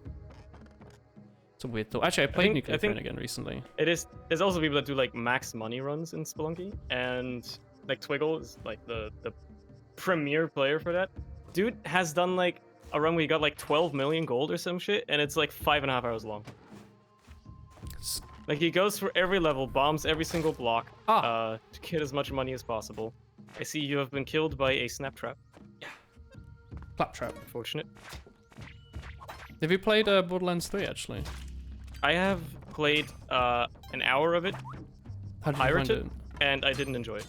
It's a weird thought. Actually, I played Nuclear Throne again recently. It is. There's also people that do, like, max money runs in Spelunky, and, like, Twiggle is, like, the premier player for that. Dude has done, like, a run where he got, like, 12 million gold or some shit, and it's, like, 5.5 hours long. Like, he goes for every level, bombs every single block, to get as much money as possible. I see you have been killed by a snap trap. Yeah. Claptrap. Unfortunate. Have you played Borderlands 3, actually? I have played an hour of it, How did you find it? And I didn't enjoy it.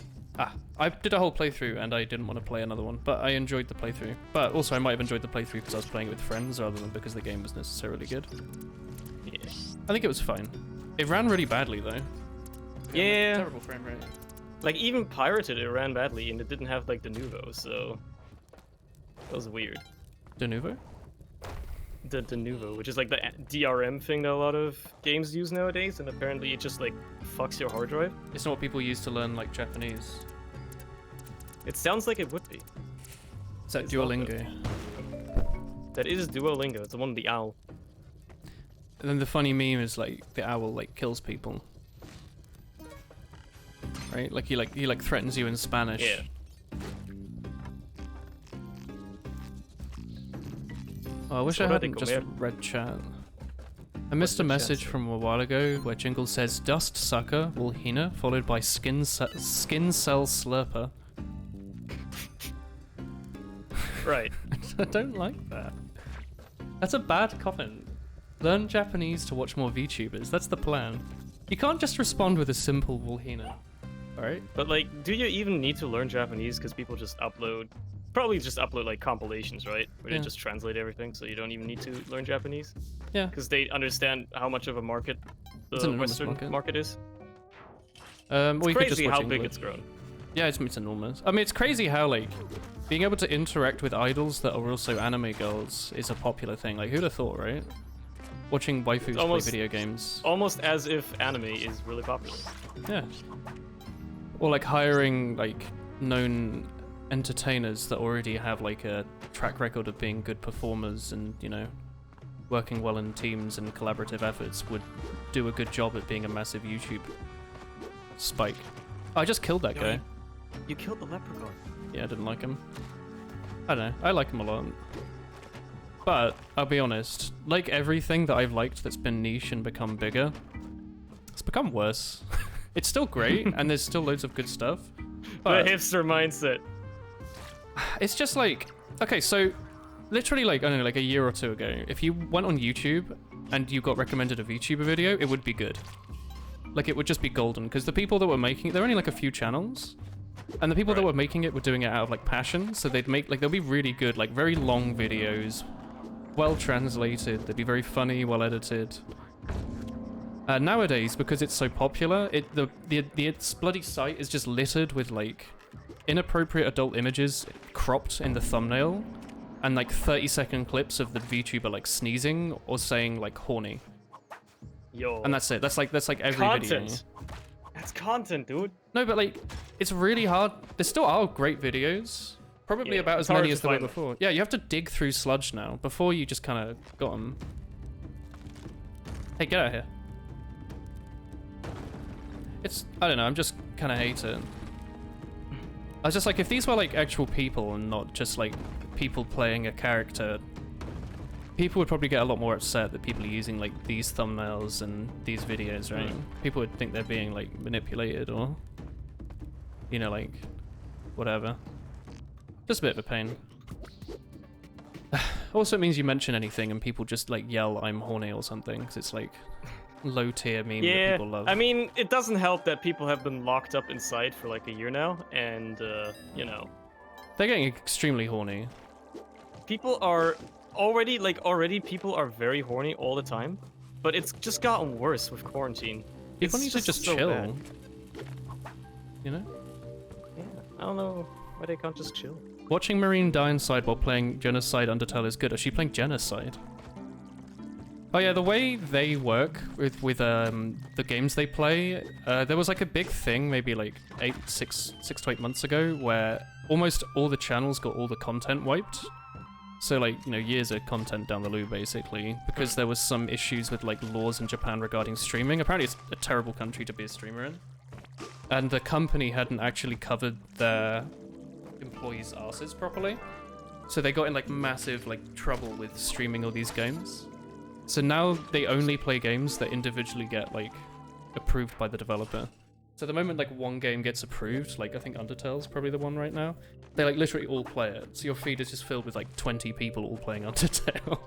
I did a whole playthrough, and I didn't want to play another one, but I enjoyed the playthrough. But also, I might have enjoyed the playthrough because I was playing it with friends, rather than because the game was necessarily good. Yeah. I think it was fine. It ran really badly, though. Yeah. Terrible frame rate. Like, even pirated, it ran badly, and it didn't have, like, the Nouveau, so... That was weird. De Nouveau? The Nouveau, which is, like, the DRM thing that a lot of games use nowadays, and apparently it just, like, fucks your hard drive. It's not what people use to learn, like, Japanese. It sounds like it would be. Is that Duolingo? That is Duolingo. It's the one with the owl. And then the funny meme is, like, the owl, like, kills people. Right? Like, he threatens you in Spanish. Yeah. Oh, I wish I hadn't just read chat. I missed a message from a while ago where Jingle says, Dust Sucker, Wolhina, followed by Skin Cell Slurper. Right. I don't like that. That's a bad comment. Learn Japanese to watch more VTubers. That's the plan. You can't just respond with a simple Wolhina. Alright? But, like, do you even need to learn Japanese? Because people just upload... Probably just upload, like, compilations, right? Where they just translate everything, so you don't even need to learn Japanese. Yeah. Because they understand how much of a market the Western market is. It's crazy how big it's grown. Yeah, it's enormous. I mean, it's crazy how, like, being able to interact with idols that are also anime girls is a popular thing. Like, who'd have thought, right? Watching waifus play video games. Almost as if anime is really popular. Yeah. Or, like, hiring, like, known entertainers that already have, like, a track record of being good performers and, you know, working well in teams and collaborative efforts would do a good job at being a massive YouTube spike. I just killed that guy. You killed the leprechaun. Yeah, I didn't like him. I don't know. I like him a lot. But, I'll be honest, like everything that I've liked that's been niche and become bigger, it's become worse. It's still great, and there's still loads of good stuff. But the hipster mindset. It's just like, okay, so literally like, I don't know, like a year or two ago, if you went on YouTube and you got recommended a VTuber video, it would be good. Like, it would just be golden, because the people that were making it, there were only like a few channels, and the people that were making it were doing it out of like passion, so they'd make, like, they'll be really good, like very long videos, well translated, they'd be very funny, well edited. Nowadays, because it's so popular, its bloody site is just littered with like inappropriate adult images cropped in the thumbnail, and like 30-second clips of the VTuber like sneezing or saying like horny. Yo. And that's it. That's like every video. That's content, dude. No, but like, it's really hard. There still are great videos. Probably about as many as there were before. Yeah, you have to dig through sludge now. Before you just kind of got them. Hey, get out of here. It's, I don't know, I'm just kind of hate it. I was just like, if these were like actual people and not just like people playing a character, people would probably get a lot more upset that people are using like these thumbnails and these videos, right? People would think they're being like manipulated or, you know, like whatever. Just a bit of a pain. Also, it means you mention anything and people just like yell, I'm horny or something, because it's like low tier meme that people love. I mean, it doesn't help that people have been locked up inside for like a year now, and you know, they're getting extremely horny. People are already people are very horny all the time, but it's just gotten worse with quarantine. People need to just so chill. bad. You know? Yeah, I don't know why they can't just chill. Watching Marine die inside while playing Genocide Undertale is good. Is she playing Genocide? Oh yeah, the way they work with the games they play, there was like a big thing maybe like 6 to 8 months ago where almost all the channels got all the content wiped. So like, you know, years of content down the loo basically, because there was some issues with like laws in Japan regarding streaming. Apparently it's a terrible country to be a streamer in. And the company hadn't actually covered their employees' asses properly. So they got in like massive like trouble with streaming all these games. So now they only play games that individually get like approved by the developer. So the moment like one game gets approved, like I think Undertale's probably the one right now, they like literally all play it. So your feed is just filled with like 20 people all playing Undertale.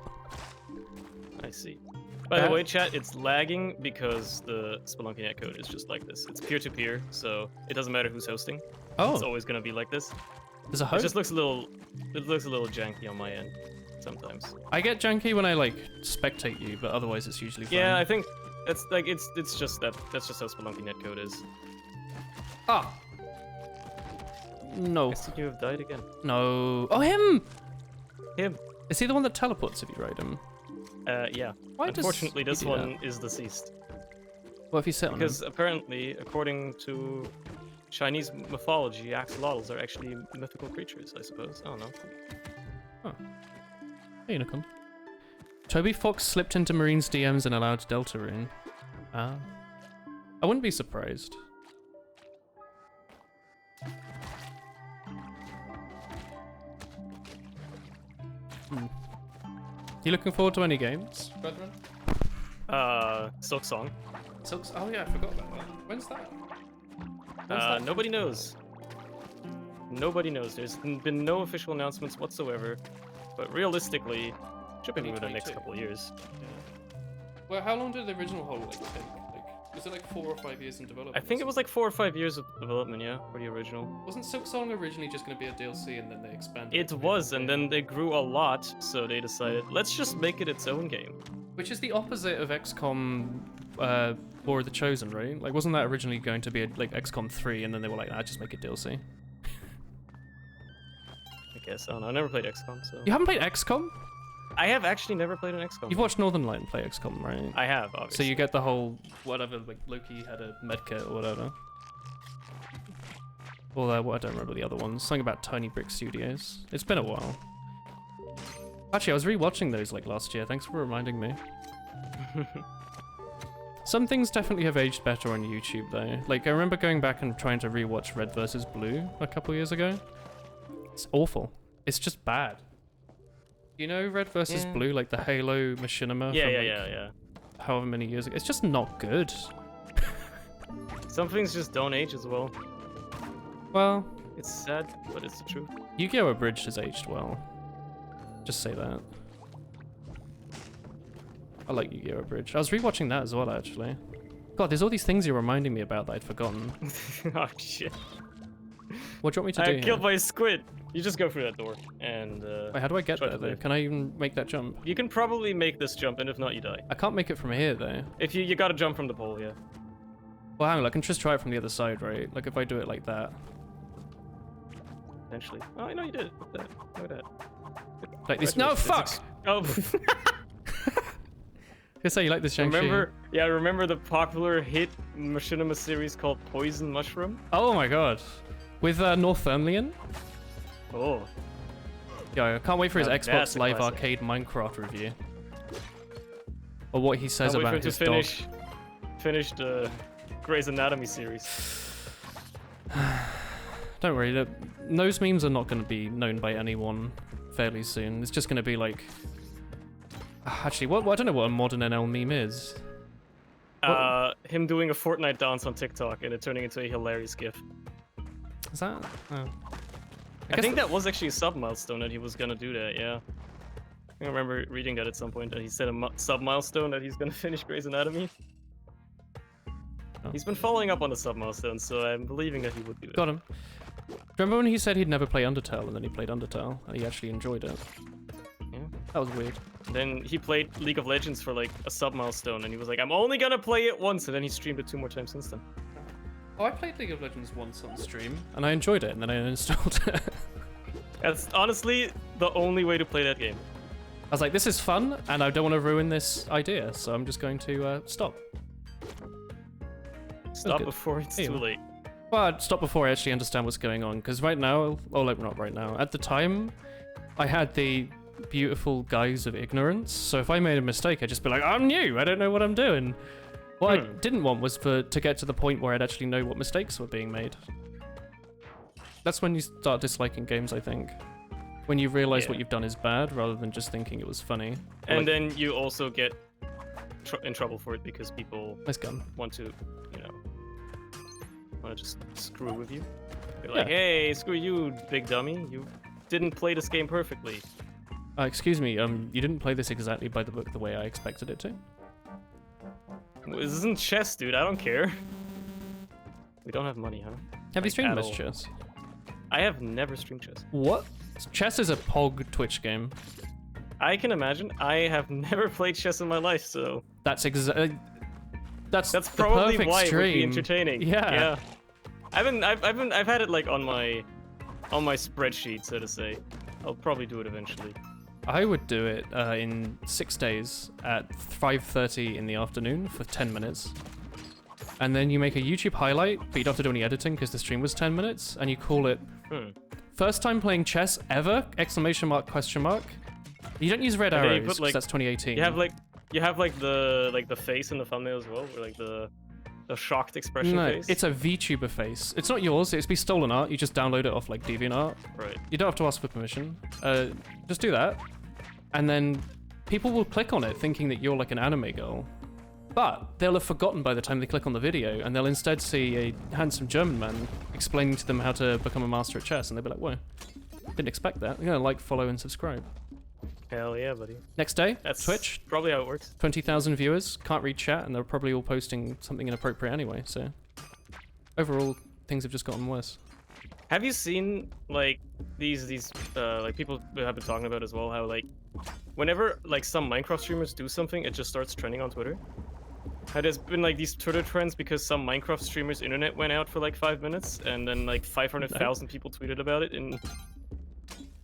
I see. By the way, chat, it's lagging because the Spelunky netcode is just like this. It's peer-to-peer, so it doesn't matter who's hosting. Oh. It's always gonna be like this. There's a It host. just looks a little janky on my end sometimes. I get janky when I like spectate you, but otherwise it's usually fine. Yeah, I think that's like it's just that's just how Spelunky netcode is. Ah. No. I see you have died again. No. Oh, him! Him. Is he the one that teleports if you ride him? Yeah. Why does Unfortunately, he this do one is deceased. What if you sit on him? Because apparently, according to Chinese mythology, axolotls are actually mythical creatures, I suppose. I don't know. Huh. Hey, Unicorn. Toby Fox slipped into Marine's DMs and allowed Delta Rune. Ah. I wouldn't be surprised. You looking forward to any games, brethren? Silk Song. Silks? Oh yeah, I forgot about that. When's that? When's that? Nobody knows. Nobody knows. There's been no official announcements whatsoever. But realistically, should be within the next 2022. couple of years. Yeah. Well, how long did the original whole like take? Like, was it like 4 or 5 years in development? I think it was like 4 or 5 years of development, yeah, for the original. Wasn't Silk Song originally just going to be a DLC and then they expanded? It was, and then they grew a lot, so they decided, let's just make it its own game. Which is the opposite of XCOM War of the Chosen, right? Like, wasn't that originally going to be like XCOM 3 and then they were like, nah, just make it DLC? I guess, I don't know, I never played XCOM, so... You haven't played XCOM? I have actually never played an XCOM. You've watched Northern Light play XCOM, right? I have, obviously. So you get the whole, whatever, like Loki had a medkit or whatever. Or I don't remember the other ones. Something about Tiny Brick Studios. It's been a while. Actually, I was rewatching those like last year. Thanks for reminding me. Some things definitely have aged better on YouTube though. Like I remember going back and trying to rewatch Red vs. Blue a couple years ago. It's awful. It's just bad. You know Red vs. Blue, like the Halo machinima from Yeah. however many years ago? It's just not good. Some things just don't age as well. Well, It's sad, but it's the truth. Yu-Gi-Oh! Abridged has aged well. Just say that. I like Yu-Gi-Oh! Abridged. I was rewatching that as well, actually. God, there's all these things you're reminding me about that I'd forgotten. Oh shit. What do you want me to do? I killed by a squid. You just go through that door and Wait, how do I get try there to though? live. Can I even make that jump? You can probably make this jump, and if not, you die. I can't make it from here though. If you gotta jump from the pole, yeah. Well, hang on, I can just try it from the other side, right? Like if I do it like that. Eventually. Oh, I know you did it. Look at that. Like this. No, fuck! Oh. Guess how you like this, Shang-Chi. Remember the popular hit machinima series called Poison Mushroom? Oh my god. With Northumberland? Oh. Yo, I can't wait for his Now Xbox that's a Live classic. Arcade Minecraft review. Or what he says Can't wait for about him to his finish the Grey's Anatomy series. Don't worry, those memes are not going to be known by anyone fairly soon. It's just going to be like... Actually, what I don't know what a modern NL meme is. Him doing a Fortnite dance on TikTok and it turning into a hilarious gif. Is that... Oh. I think that was actually a sub-milestone that he was gonna do that, yeah. I remember reading that at some point, that he said a sub-milestone that he's gonna finish Grey's Anatomy. Oh. He's been following up on the sub-milestone, so I'm believing that he would do that. Got him. Do you remember when he said he'd never play Undertale and then he played Undertale and he actually enjoyed it? Yeah. That was weird. Then he played League of Legends for like a sub-milestone, and he was like, I'm only gonna play it once, and then he streamed it 2 more times since then. Oh, I played League of Legends once on stream, and I enjoyed it, and then I uninstalled it. That's honestly the only way to play that game. I was like, this is fun, and I don't want to ruin this idea, so I'm just going to stop. Stop before it's too late. Well, I'd stop before I actually understand what's going on, because right now, well, like, not right now, at the time, I had the beautiful guise of ignorance, so if I made a mistake, I'd just be like, I'm new, I don't know what I'm doing. What I didn't want was to get to the point where I'd actually know what mistakes were being made. That's when you start disliking games, I think. When you realize what you've done is bad, rather than just thinking it was funny. And then you also get in trouble for it because people want to, you know, want to just screw with you. They're like, hey, screw you, big dummy. You didn't play this game perfectly. Excuse me, you didn't play this exactly by the book the way I expected it to? This isn't chess, dude. I don't care. We don't have money, huh? Have you streamed this chess? I have never streamed chess. What? Chess is a POG Twitch game. I can imagine. I have never played chess in my life, so... That's That's probably why stream. it would be entertaining. Yeah. I've had it like on my spreadsheet, so to say. I'll probably do it eventually. I would do it in 6 days at 5:30 in the afternoon for 10 minutes. And then you make a YouTube highlight, but you don't have to do any editing because the stream was 10 minutes, and you call it first time playing chess ever, exclamation mark, question mark. You don't use red arrows because that's 2018. You have like the face in the thumbnail as well, or like the shocked expression face. It's a VTuber face. It's not yours, it's be stolen art, you just download it off like DeviantArt. Right. You don't have to ask for permission. Just do that. And then people will click on it thinking that you're like an anime girl. But they'll have forgotten by the time they click on the video, and they'll instead see a handsome German man explaining to them how to become a master at chess, and they'll be like, whoa, didn't expect that. You're gonna like, follow, and subscribe. Hell yeah, buddy. Next day, That's Twitch. Probably how it works. 20,000 viewers, can't read chat, and they're probably all posting something inappropriate anyway, so... Overall, things have just gotten worse. Have you seen, like, these like, people have been talking about as well, how, like, whenever, like, some Minecraft streamers do something, it just starts trending on Twitter? How there's been, like, these Twitter trends because some Minecraft streamer's internet went out for, like, 5 minutes, and then, like, 500,000 people tweeted about it, and...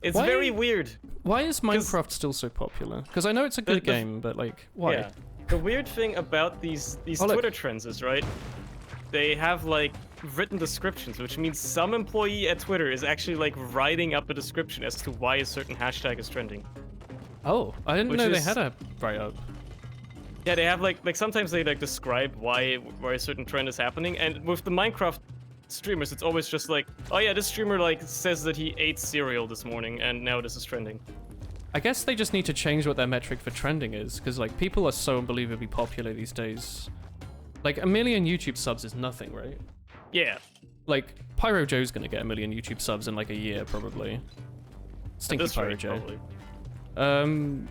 It's very weird. Why is Minecraft still so popular? Because I know it's a good game, but, like, why? Yeah. The weird thing about these Twitter trends is, right, they have, like, written descriptions, which means some employee at Twitter is actually, like, writing up a description as to why a certain hashtag is trending. Oh, I didn't know they had a write-up. Yeah, they have, like, sometimes they, like, describe why a certain trend is happening, and with the Minecraft streamers, it's always just like, oh yeah, this streamer, like, says that he ate cereal this morning, and now this is trending. I guess they just need to change what their metric for trending is, because, like, people are so unbelievably popular these days. Like, 1 million YouTube subs is nothing, right? Yeah. Like, Pyro Joe's gonna get 1 million YouTube subs in, like, a year, probably. Stinky Pyro Joe. Probably.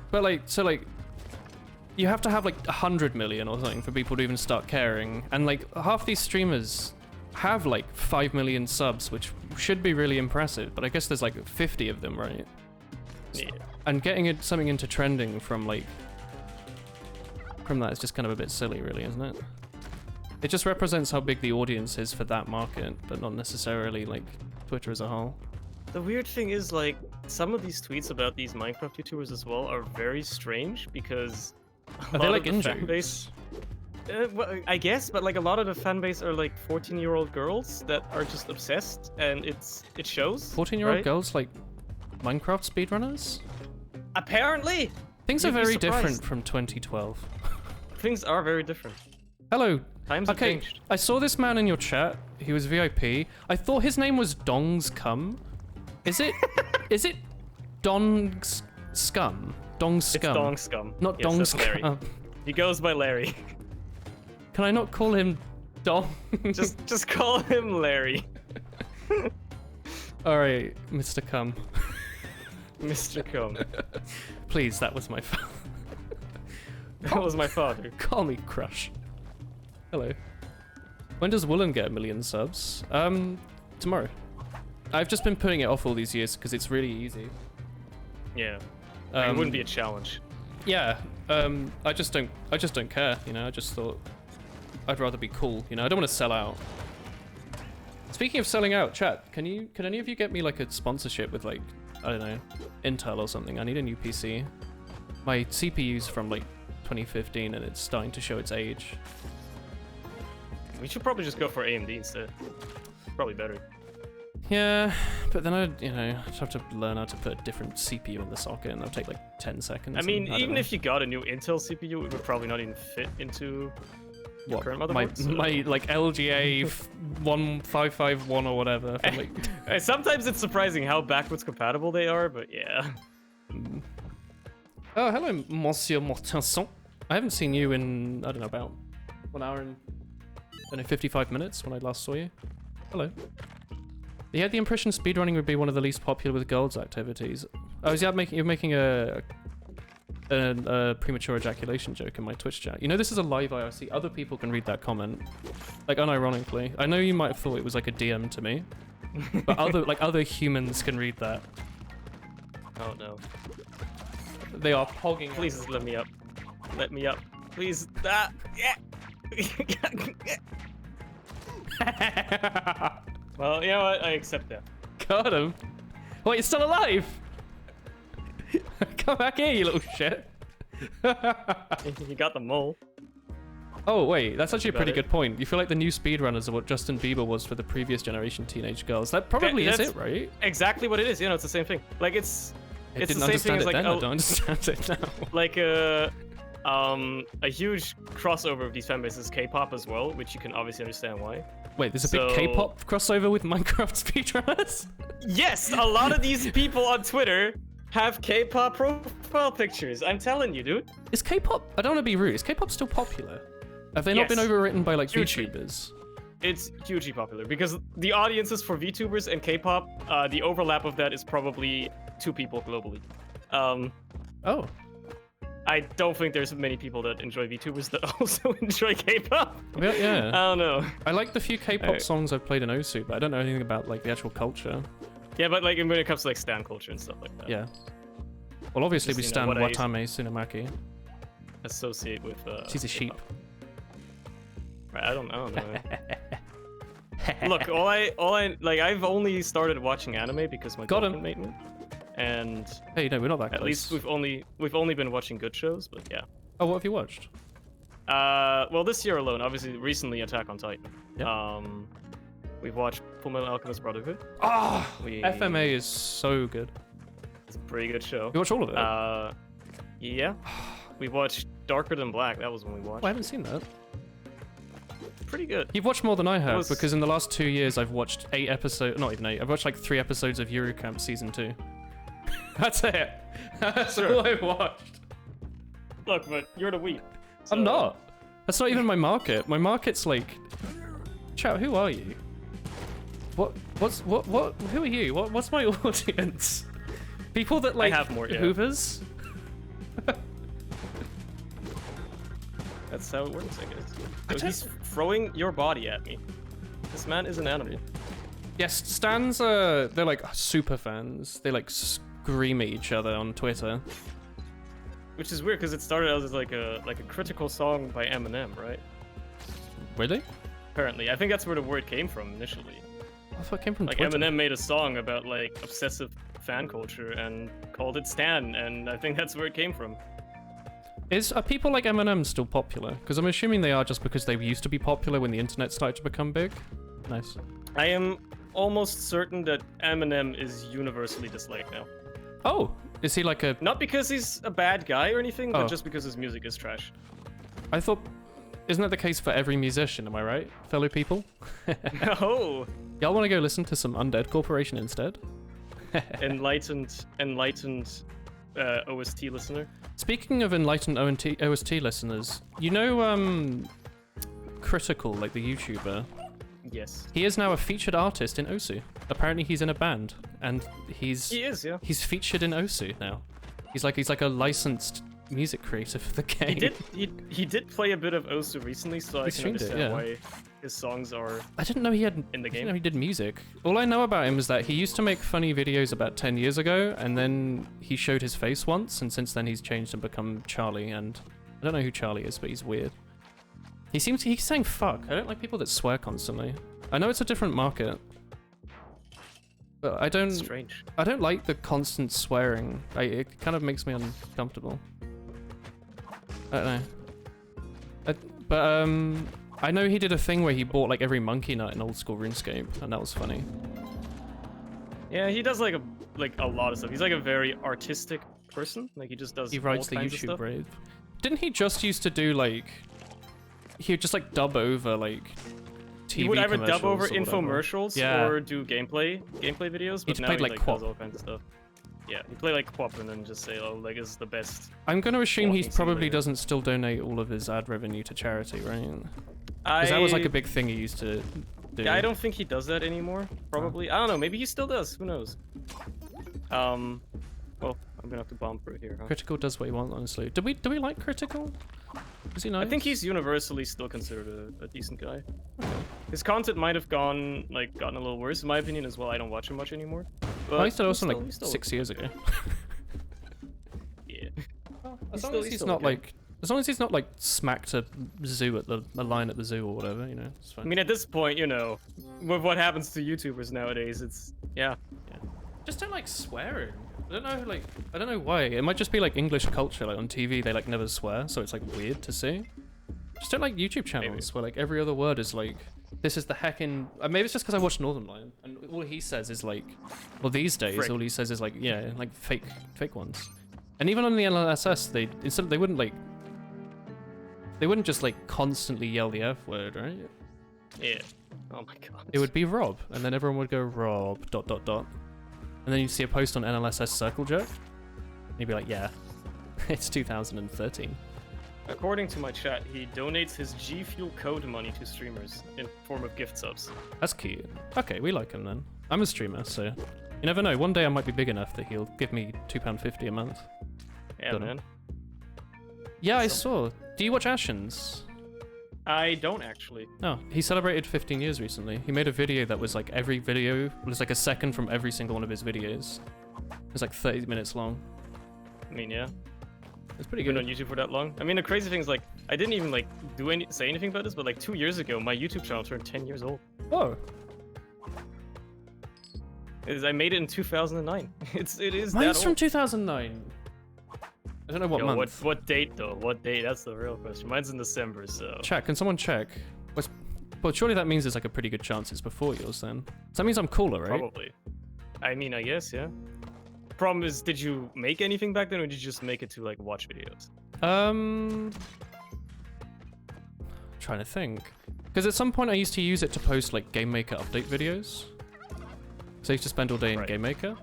But, like, so, like, you have to have, like, 100 million or something for people to even start caring. And, like, half these streamers have, like, 5 million subs, which should be really impressive, but I guess there's, like, 50 of them, right? Yeah. And getting something into trending from, like, from that is just kind of a bit silly, really, isn't it? It just represents how big the audience is for that market, but not necessarily, like, Twitter as a whole. The weird thing is, like, some of these tweets about these Minecraft YouTubers as well are very strange, because... Are they, like, in-jokes? Well, I guess, but, like, a lot of the fan base are, like, 14-year-old girls that are just obsessed, and it shows. 14-year-old girls, like, Minecraft speedrunners? Apparently! Things are very different from 2012. Things are very different. Hello. Times have changed. I saw this man in your chat. He was VIP. I thought his name was Dong's Cum. Is it? Is it Dong's Scum? Dong Scum. It's Dong Scum. Not Dong Scum. He goes by Larry. Can I not call him Dong? just call him Larry. All right, Mr. Cum. Mr. Cum. Please, that was my father. That was my father. Call me Crush. Hello. When does Woolen get 1 million subs? Tomorrow. I've just been putting it off all these years because it's really easy. Yeah. Like, it wouldn't be a challenge. Yeah. I just don't care. You know. I just thought I'd rather be cool. You know. I don't want to sell out. Speaking of selling out, chat, can any of you get me like a sponsorship with like, I don't know, Intel or something? I need a new PC. My CPU's from like 2015 and it's starting to show its age. We should probably just go for AMD instead. Probably better. Yeah, but then I'd have to learn how to put a different CPU in the socket and that'll take like 10 seconds. I mean, even if you got a new Intel CPU, it would probably not even fit into your current motherboard. My like LGA 1551 or whatever. From, like... Sometimes it's surprising how backwards compatible they are, but yeah. Oh, hello, Monsieur Mortenson. I haven't seen you in, I don't know, about 1 hour and 55 minutes when I last saw you. Hello. You had the impression speedrunning would be one of the least popular with girls' activities. Oh, is that you're making a premature ejaculation joke in my Twitch chat? You know, this is a live IRC. Other people can read that comment, like unironically. I know you might have thought it was like a DM to me, but other humans can read that. Oh no. They are pogging. Please let me up. Let me up. Please. Ah, yeah. Well, you know what? I accept that. Got him. Wait, you're still alive? Come back here, you little shit. You got the mole. Oh, wait, that's actually a pretty good point. You feel like the new speedrunners are what Justin Bieber was for the previous generation teenage girls. That probably is it, right? Exactly what it is. You know, it's the same thing. Like, it's the same thing as like... I don't understand it now. Like, a huge crossover of these fan bases, K-pop as well, which you can obviously understand why. Wait, there's a big K-pop crossover with Minecraft speedrunners? Yes, a lot of these people on Twitter have K-pop profile pictures. I'm telling you, dude. Is K-pop? I don't want to be rude. Is K-pop still popular? Have they not been overwritten by like VTubers? It's hugely popular because the audiences for VTubers and K-pop, the overlap of that is probably 2 people globally. Oh. I don't think there's many people that enjoy VTubers that also enjoy K-pop. Yeah. I don't know. I like the few K-pop songs I've played in Osu, but I don't know anything about like the actual culture. Yeah, but like when it comes to like stan culture and stuff like that. Yeah. Well, obviously we stand Watame Tsunamaki. Associate with. She's a sheep. Right, I don't know. Look, all I like, I've only started watching anime because my girlfriend made me. And hey, no, we're not that close. At least we've only been watching good shows, but yeah. Oh, what have you watched? Well, this year alone, obviously, recently Attack on Titan. Yep. We've watched Fullmetal Alchemist Brotherhood. Ah, FMA is so good. It's a pretty good show. You watched all of it? Yeah. We watched Darker Than Black. That was when we watched. Oh, I haven't seen that. Pretty good. You've watched more than I have, because in the last 2 years I've watched 8 episodes. Not even 8. I've watched like 3 episodes of Eurocamp season 2. That's it. That's all I watched. Look, but you're the weeb. So... I'm not. That's not even my market. My market's like... Chat, who are you? What? Who are you? What's my audience? People that like I have more, yeah. Hoovers? That's how it works, I guess. So he's throwing your body at me. This man is an animal. Yes, stans are... They're like super fans. They like scream at each other on Twitter. Which is weird because it started out as like a critical song by Eminem, right? Really? Apparently, I think that's where the word came from initially. I thought it came from like Twitter. Eminem made a song about like obsessive fan culture and called it Stan, and I think that's where it came from. Are people like Eminem still popular? Because I'm assuming they are just because they used to be popular when the internet started to become big. Nice. I am almost certain that Eminem is universally disliked now. Oh, is he like a... Not because he's a bad guy or anything, but just because his music is trash. I thought... Isn't that the case for every musician, am I right, fellow people? No! Y'all want to go listen to some Undead Corporation instead? enlightened OST listener. Speaking of enlightened OST listeners, you know Critical, like the YouTuber? Yes. He is now a featured artist in Osu. Apparently he's in a band, and He is, yeah. He's featured in Osu now. He's like a licensed music creator for the game. He did play a bit of Osu recently, so I can understand his songs are. I didn't know he had in the I didn't game. know he did music. All I know about him is that he used to make funny videos about 10 years ago, and then he showed his face once, and since then he's changed and become Charlie. And I don't know who Charlie is, but he's weird. He's saying fuck. I don't like people that swear constantly. I know it's a different market, but I don't. Strange. I don't like the constant swearing. It kind of makes me uncomfortable. I don't know. But I know he did a thing where he bought like every monkey nut in old school RuneScape, and that was funny. Yeah, he does like a lot of stuff. He's like a very artistic person. Like he just does. He writes the all kinds of YouTube stuff. Brave. Didn't he just used to do like? He would just like dub over like TV He would either dub over commercials or whatever. infomercials Yeah. or do gameplay videos. But He now played he like does Kpop. all kinds of stuff. Yeah, he played like Kpop and then just say, oh, like this is the best. I'm gonna assume he Walking probably simulator. doesn't still donate all of his ad revenue to charity, right? Because that was like a big thing he used to do. Yeah, I don't think he does that anymore. Probably. I don't know. Maybe he still does. Who knows? Well, I'm gonna have to bomb through here. Huh? Critical does what he wants, honestly. Do we like Critical? Is he nice? I think he's universally still considered a decent guy. His content might have gotten a little worse, in my opinion, as well. I don't watch him much anymore. But I used to he's also still- like he's still- 6 years ago. Yeah. As He's long still- as he's he's still not okay. like, as long as he's not like smacked a zoo at a line at the zoo or whatever, you know, it's I fine. mean, at this point, you know, with what happens to YouTubers nowadays, it's yeah. Just don't like swearing. I don't know, like, I don't know why. It might just be like English culture, like on TV they like never swear, so it's like weird to see. Just don't like YouTube channels where like every other word is like, this is the heckin'. Maybe it's just because I watch Northern Lion, and all he says is like, well, these days Frick. all he says is like, yeah, like fake ones. And even on the LLSS, they wouldn't just like constantly yell the F word, right? Yeah. Oh my god. It would be Rob, and then everyone would go Rob ... And then you'd see a post on NLSS Circle Jerk, and you'd be like, yeah, it's 2013. According to my chat, he donates his G Fuel code money to streamers in form of gift subs. That's cute. Okay, we like him then. I'm a streamer, so you never know. One day I might be big enough that he'll give me £2.50 a month. Yeah, Don't know. man. Yeah, I saw. Do you watch Ashens? I don't actually. No, he celebrated 15 years recently. He made a video that was like every video was like a second from every single one of his videos. It was like 30 minutes long. I mean, yeah. It's pretty Been good. on YouTube for that long. I mean, the crazy thing is like, I didn't even like say anything about this, but like 2 years ago, my YouTube channel turned 10 years old. Whoa. I made it in 2009. It is Mine's that from old. 2009. I don't know what Yo, month. what date though? What date? That's the real question. Mine's in December, so. Check. Can someone check? Well, surely that means there's like a pretty good chance it's before yours then. So that means I'm cooler, right? Probably. I mean, I guess, yeah. Problem is, did you make anything back then, or did you just make it to like watch videos? Trying to think. Because at some point I used to use it to post like Game Maker update videos. So I used to spend all day in Right. Game Maker.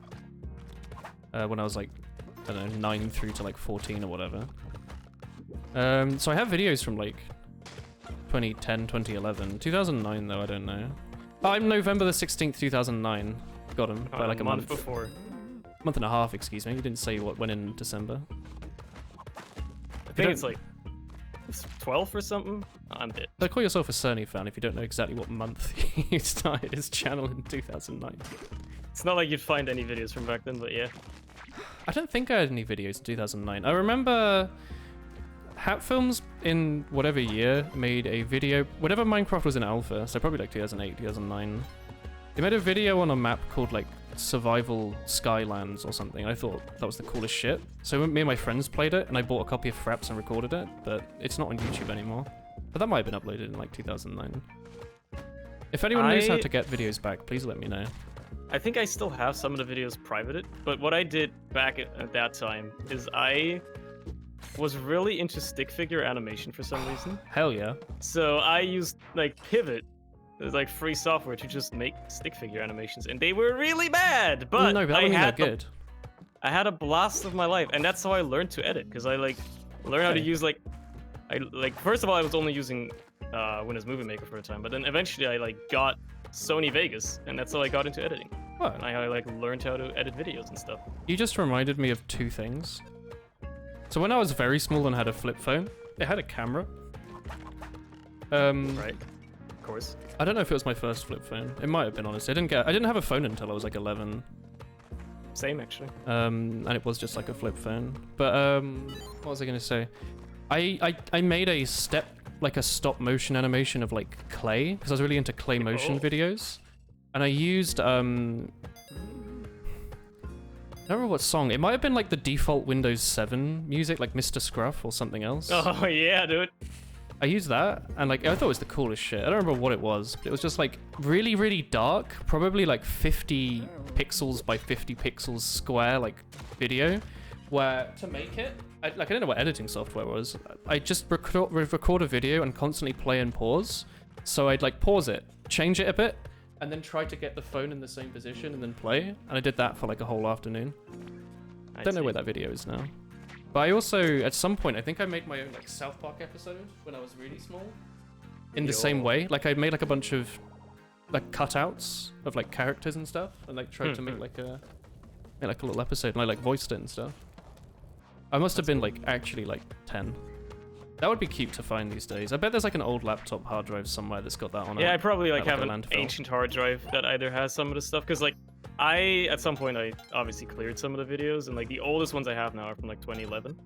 When I was like, I don't know, 9 through to like 14 or whatever. So I have videos from like 2010, 2011. 2009 though, I don't know. Oh, I'm November the 16th, 2009. Got him by like a month. before. Month and a half, excuse me. You didn't say what went in December. I think it's like it's 12th or something. I'm dead. So call yourself a Cerny fan if you don't know exactly what month you started his channel in 2009. It's not like you'd find any videos from back then, but yeah. I don't think I had any videos in 2009. I remember Hat Films in whatever year made a video, whatever Minecraft was in alpha, so probably like 2008, 2009. They made a video on a map called like Survival Skylands or something. I thought that was the coolest shit. So me and my friends played it, and I bought a copy of Fraps and recorded it, but it's not on YouTube anymore. But that might have been uploaded in like 2009. If anyone knows how to get videos back, please let me know. I think I still have some of the videos privated, but what I did back at that time is I was really into stick figure animation for some reason. Hell yeah. So I used like Pivot, it was like free software to just make stick figure animations, and they were really bad, but no, that I wasn't had that good. I had a blast of my life, and that's how I learned to edit, because I like learned how to Okay. use like first of all I was only using Windows Movie Maker for a time, but then eventually I like got Sony Vegas, and that's how I got into editing. What? And I like learned how to edit videos and stuff. You just reminded me of two things. So when I was very small and had a flip phone, it had a camera. Right. course. I don't know if it was my first flip phone. It might have been, honestly. I didn't have a phone until I was like 11. Same, actually. And it was just like a flip phone. But what was I gonna say? I made a stop motion animation of like clay because I was really into clay motion videos, and I used I don't remember what song. It might have been like the default Windows 7 music, like Mr. Scruff or something else. Oh yeah, dude. I used that, and like I thought it was the coolest shit. I don't remember what it was, but it was just like really, really dark, probably like 50 pixels by 50 pixels square, like video. Where to make it, I didn't know what editing software was. I just record a video and constantly play and pause. So I'd like pause it, change it a bit, and then try to get the phone in the same position and then play. And I did that for like a whole afternoon. I don't know where that video is now. But I also, at some point, I think I made my own like South Park episode when I was really small. In the same way, like I made like a bunch of like cutouts of like characters and stuff, and like tried to make like a little episode, and I like voiced it and stuff. I must have been like actually like 10. That would be cute to find these days. I bet there's like an old laptop hard drive somewhere that's got that on it. Yeah, I probably like have an ancient hard drive that either has some of the stuff, because like at some point I obviously cleared some of the videos, and like the oldest ones I have now are from like 2011.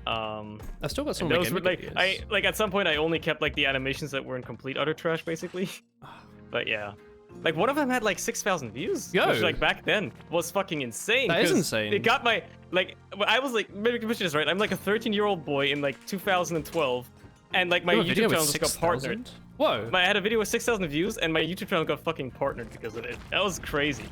I still got some of those were like at some point I only kept like the animations that were in complete utter trash basically. But yeah. Like, one of them had like 6,000 views. Yo. Which, like, back then was fucking insane. That is insane. It got my, like, I was like, maybe picture this right. I'm like a 13-year-old boy in like 2012, and like my YouTube channel just got partnered. Whoa. I had a video with 6,000 views, and my YouTube channel got fucking partnered because of it. That was crazy.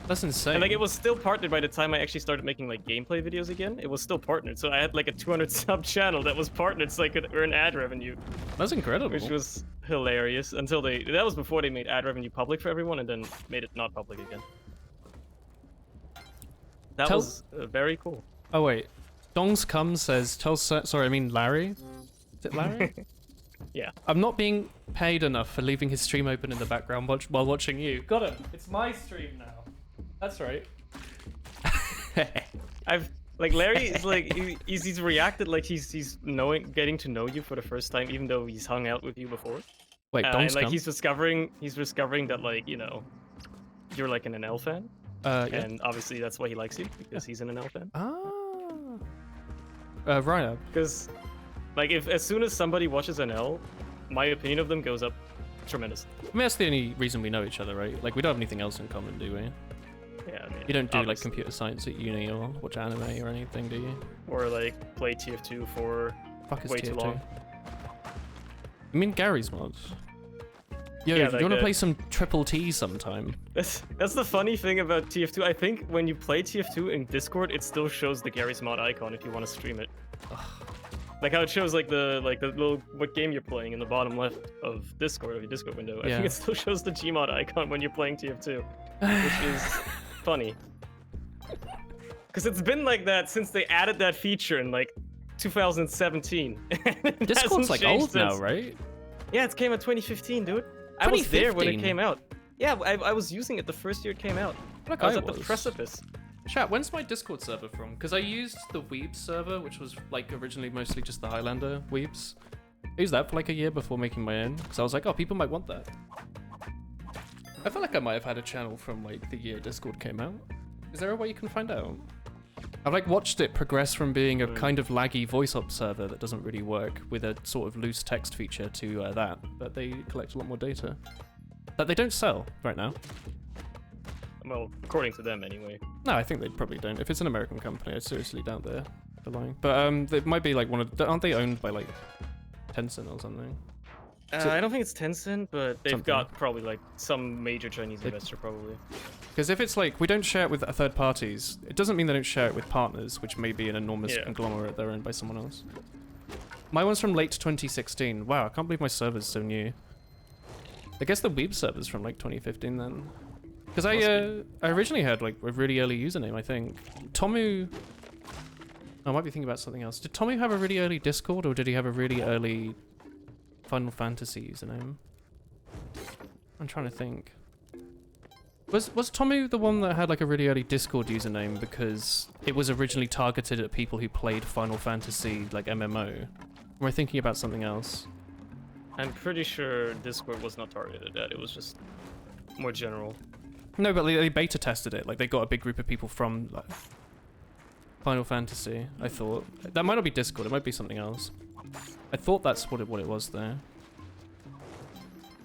That's insane. And like, it was still partnered by the time I actually started making like gameplay videos again. It was still partnered. So I had like a 200 sub channel that was partnered so I could earn ad revenue. That's incredible. Which was hilarious until that was before they made ad revenue public for everyone and then made it not public again. That was very cool. Oh wait. Dongs Come says, sorry, I mean Larry. Is it Larry? Yeah. I'm not being paid enough for leaving his stream open in the background while watching you. Got him. It's my stream now. That's right. Like Larry is like he's reacted like he's getting to know you for the first time, even though he's hung out with you before. Wait, and like he's discovering that like, you know, you're like an NL fan. Yeah. And obviously that's why he likes you, because he's an NL fan. Right. Because like as soon as somebody watches NL, my opinion of them goes up tremendously. I mean, that's the only reason we know each other, right? Like, we don't have anything else in common, do we? Yeah, I mean, you don't do like computer science at uni or watch anime or anything, do you? Or like play TF2 for way too long. I mean Gary's mods. Yo, yeah, if you want to play some Triple T sometime. That's the funny thing about TF2. I think when you play TF2 in Discord, it still shows the Gary's mod icon if you want to stream it. Like how it shows like the little what game you're playing in the bottom left of Discord, of your Discord window. I think it still shows the Gmod icon when you're playing TF2, which is funny. Because it's been like that since they added that feature in like 2017. Discord's like old now, right? Yeah, it came out 2015, dude. I was there when it came out. Yeah, I was using it the first year it came out. Like I was at the precipice. Chat, when's my Discord server from? Because I used the Weebs server, which was like originally mostly just the Highlander Weebs. I used that for like a year before making my own, because I was like, oh, people might want that. I feel like I might have had a channel from like the year Discord came out. Is there a way you can find out? I've like watched it progress from being a kind of laggy voice op server that doesn't really work with a sort of loose text feature to that, but they collect a lot more data that they don't sell right now. Well, according to them anyway. No, I think they probably don't. If it's an American company, I seriously doubt they're lying. But it might be like aren't they owned by like Tencent or something? I don't think it's Tencent, but they've got probably like some major Chinese investor probably. Because if it's like we don't share it with third parties, it doesn't mean they don't share it with partners, which may be an enormous conglomerate they're owned by someone else. My one's from late 2016. Wow, I can't believe my server's so new. I guess the Weeb server's from like 2015 then. Because I originally had like a really early username, I think. Tomu... I might be thinking about something else. Did Tomu have a really early Discord, or did he have a really early Final Fantasy username? I'm trying to think. Was Tomu the one that had like a really early Discord username because it was originally targeted at people who played Final Fantasy like MMO? Or am I thinking about something else? I'm pretty sure Discord was not targeted at that. It was just more general. No, but they beta tested it. Like they got a big group of people from like, Final Fantasy. I thought that might not be Discord. It might be something else. I thought that's what it was there.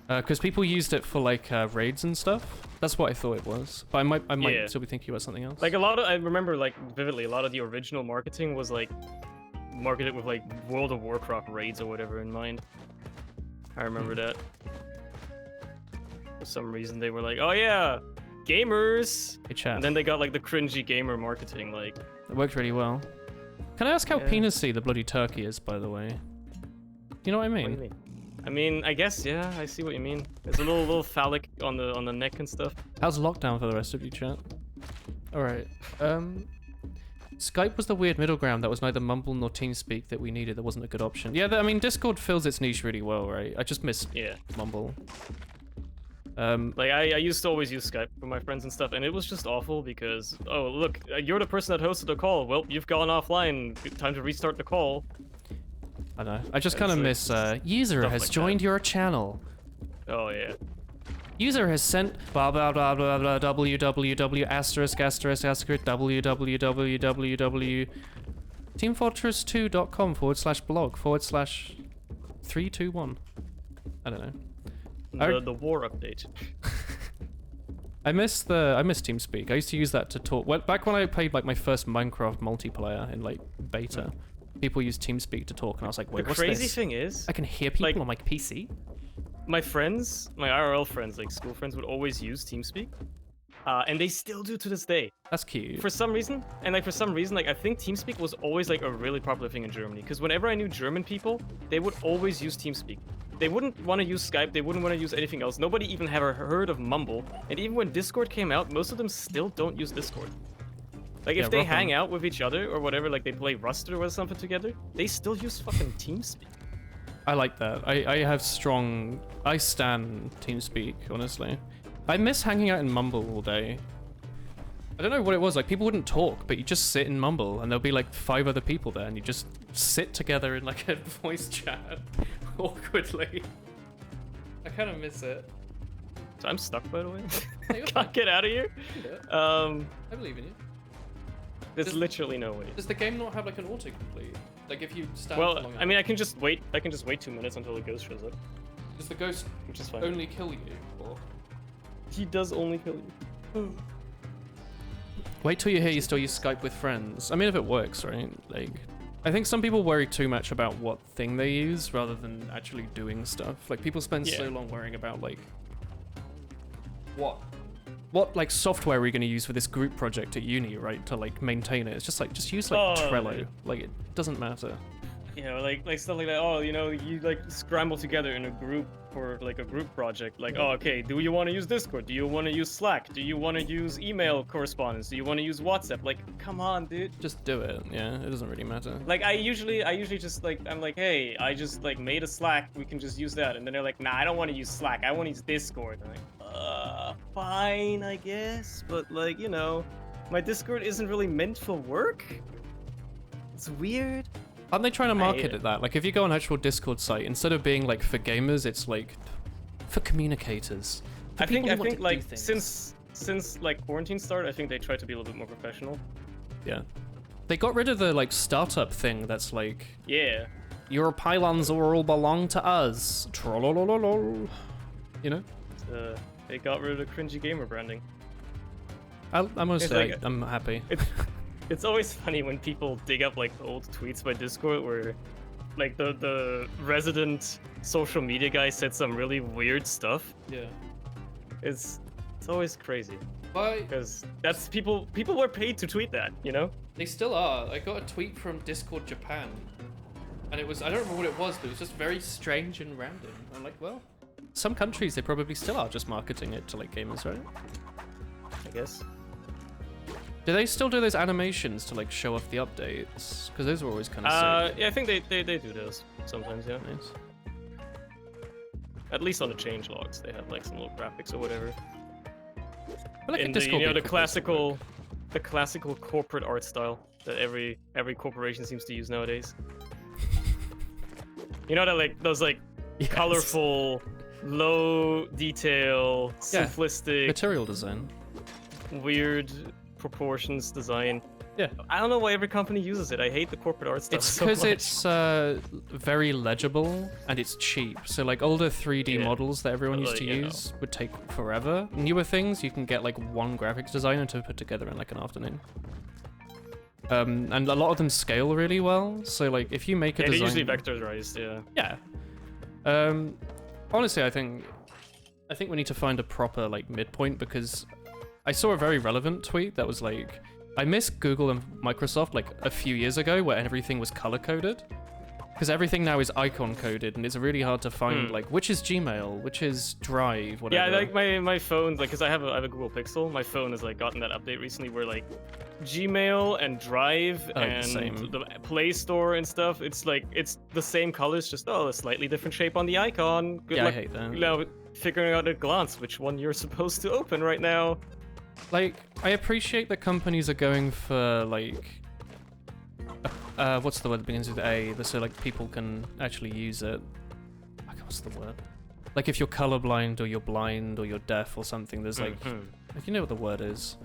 Because people used it for like raids and stuff. That's what I thought it was. But I might still be thinking about something else. Like I remember like vividly, a lot of the original marketing was like marketed with like World of Warcraft raids or whatever in mind. I remember that. For some reason they were like, oh yeah, gamers. Hey, chat. And then they got like the cringy gamer marketing, like. It worked really well. Can I ask how penisy the bloody turkey is, by the way? You know what I mean? What do you mean? I mean, I guess, yeah, I see what you mean. There's a little phallic on the neck and stuff. How's lockdown for the rest of you, chat? Alright. Skype was the weird middle ground that was neither Mumble nor TeamSpeak that we needed. That wasn't a good option. Yeah, I mean, Discord fills its niche really well, right? I just miss Mumble. Like, I used to always use Skype for my friends and stuff, and it was just awful because, oh, look, you're the person that hosted the call. Well, you've gone offline. Time to restart the call. I know. I just kind of miss, user has joined your channel. Oh, yeah. User has sent blah blah blah blah blah www asterisk asterisk asterisk www teamfortress2.com/blog/321. I don't know. The war update. I miss TeamSpeak. I used to use that to talk. Well, back when I played like my first Minecraft multiplayer in like beta, people used TeamSpeak to talk, and I was like, wait, what's this? The crazy thing is, I can hear people on my PC. My friends, my IRL friends, like school friends, would always use TeamSpeak, and they still do to this day. That's cute. For some reason, and like for some reason, like I think TeamSpeak was always like a really popular thing in Germany, because whenever I knew German people, they would always use TeamSpeak. They wouldn't want to use Skype, they wouldn't want to use anything else. Nobody even ever heard of Mumble, and even when Discord came out, most of them still don't use Discord. Like if they hang out with each other or whatever, like they play Rust or something together, they still use fucking TeamSpeak. I like that. I stan TeamSpeak, honestly. I miss hanging out in Mumble all day. I don't know what it was, like people wouldn't talk, but you just sit in Mumble and there'll be like 5 other people there and you just sit together in like a voice chat awkwardly. I kind of miss it. So I'm stuck, by the way. Hey, Can't get out of here. I believe in you. There's literally no way. Does the game not have like an autocomplete? Like if you stand well, long I mean, I can just wait 2 minutes until the ghost shows up. Does the ghost which is fine. only kill you? Or? He does only kill you. Wait till you hear you still use Skype with friends. I mean, if it works, right? Like, I think some people worry too much about what thing they use rather than actually doing stuff. Like, people spend so long worrying about, like, what like software are we going to use for this group project at uni, right? To like maintain it. It's just like, just use like Trello. Yeah. Like, it doesn't matter. You know, like stuff like that. Oh, you know, you like scramble together in a group for like a group project. Like, oh, okay, do you want to use Discord? Do you want to use Slack? Do you want to use email correspondence? Do you want to use WhatsApp? Like, come on, dude. Just do it. Yeah, it doesn't really matter. Like, I usually just like, I'm like, hey, I just like made a Slack. We can just use that. And then they're like, nah, I don't want to use Slack. I want to use Discord. I'm like, fine, I guess. But like, you know, my Discord isn't really meant for work. It's weird. Aren't they trying to market it that? Like, if you go on actual Discord site, instead of being like for gamers, it's like for communicators. For I think like since like quarantine started, I think they tried to be a little bit more professional. Yeah, they got rid of the like startup thing. That's like, yeah, your pylons all belong to us. Trollololol. You know. They got rid of the cringy gamer branding. I'm gonna say like, I'm happy. It's always funny when people dig up like old tweets by Discord where like the resident social media guy said some really weird stuff. Yeah. It's always crazy. Why? Because that's people were paid to tweet that, you know? They still are. I got a tweet from Discord Japan. And it was, I don't remember what it was, but it was just very strange and random. I'm like, well, some countries they probably still are just marketing it to like gamers, right? I guess. Do they still do those animations to like show off the updates? Because those were always kind of sick. Yeah, I think they do those sometimes, yeah. Nice. At least on the change logs, they have like some little graphics or whatever. Like in the, you know, the classical corporate art style that every corporation seems to use nowadays. You know that like those like colorful, low detail, Yeah. simplistic, Material design. weird proportions design. Yeah. I don't know why every company uses it. I hate the corporate art stuff It's so because much. it's very legible and it's cheap. So like older 3D Yeah. models that everyone used to Like, you use would take forever. Newer things you can get like one graphics designer to put together in like an afternoon. And a lot of them scale really well. So like if you make a Yeah, they're design, usually vectorized, yeah. yeah. Honestly, I think we need to find a proper like midpoint because I saw a very relevant tweet that was like, I miss Google and Microsoft like a few years ago where everything was color coded. Because everything now is icon coded and it's really hard to find like which is Gmail, which is Drive, whatever. Yeah, like my phone, like, cause I have a Google Pixel. My phone has like gotten that update recently where like Gmail and Drive and same. the Play Store and stuff. It's like it's the same colors, just a slightly different shape on the icon. Good Yeah, I luck, hate that. you know, figuring out at a glance which one you're supposed to open right now. Like, I appreciate that companies are going for like, what's the word that begins with A? So like people can actually use it. What's the word? Like if you're colorblind or you're blind or you're deaf or something, there's like, like you know what the word is.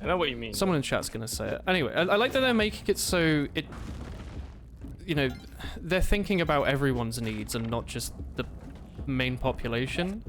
I know what you mean. Someone in chat's gonna say it. Anyway, I like that they're making it so it, you know, they're thinking about everyone's needs and not just the main population.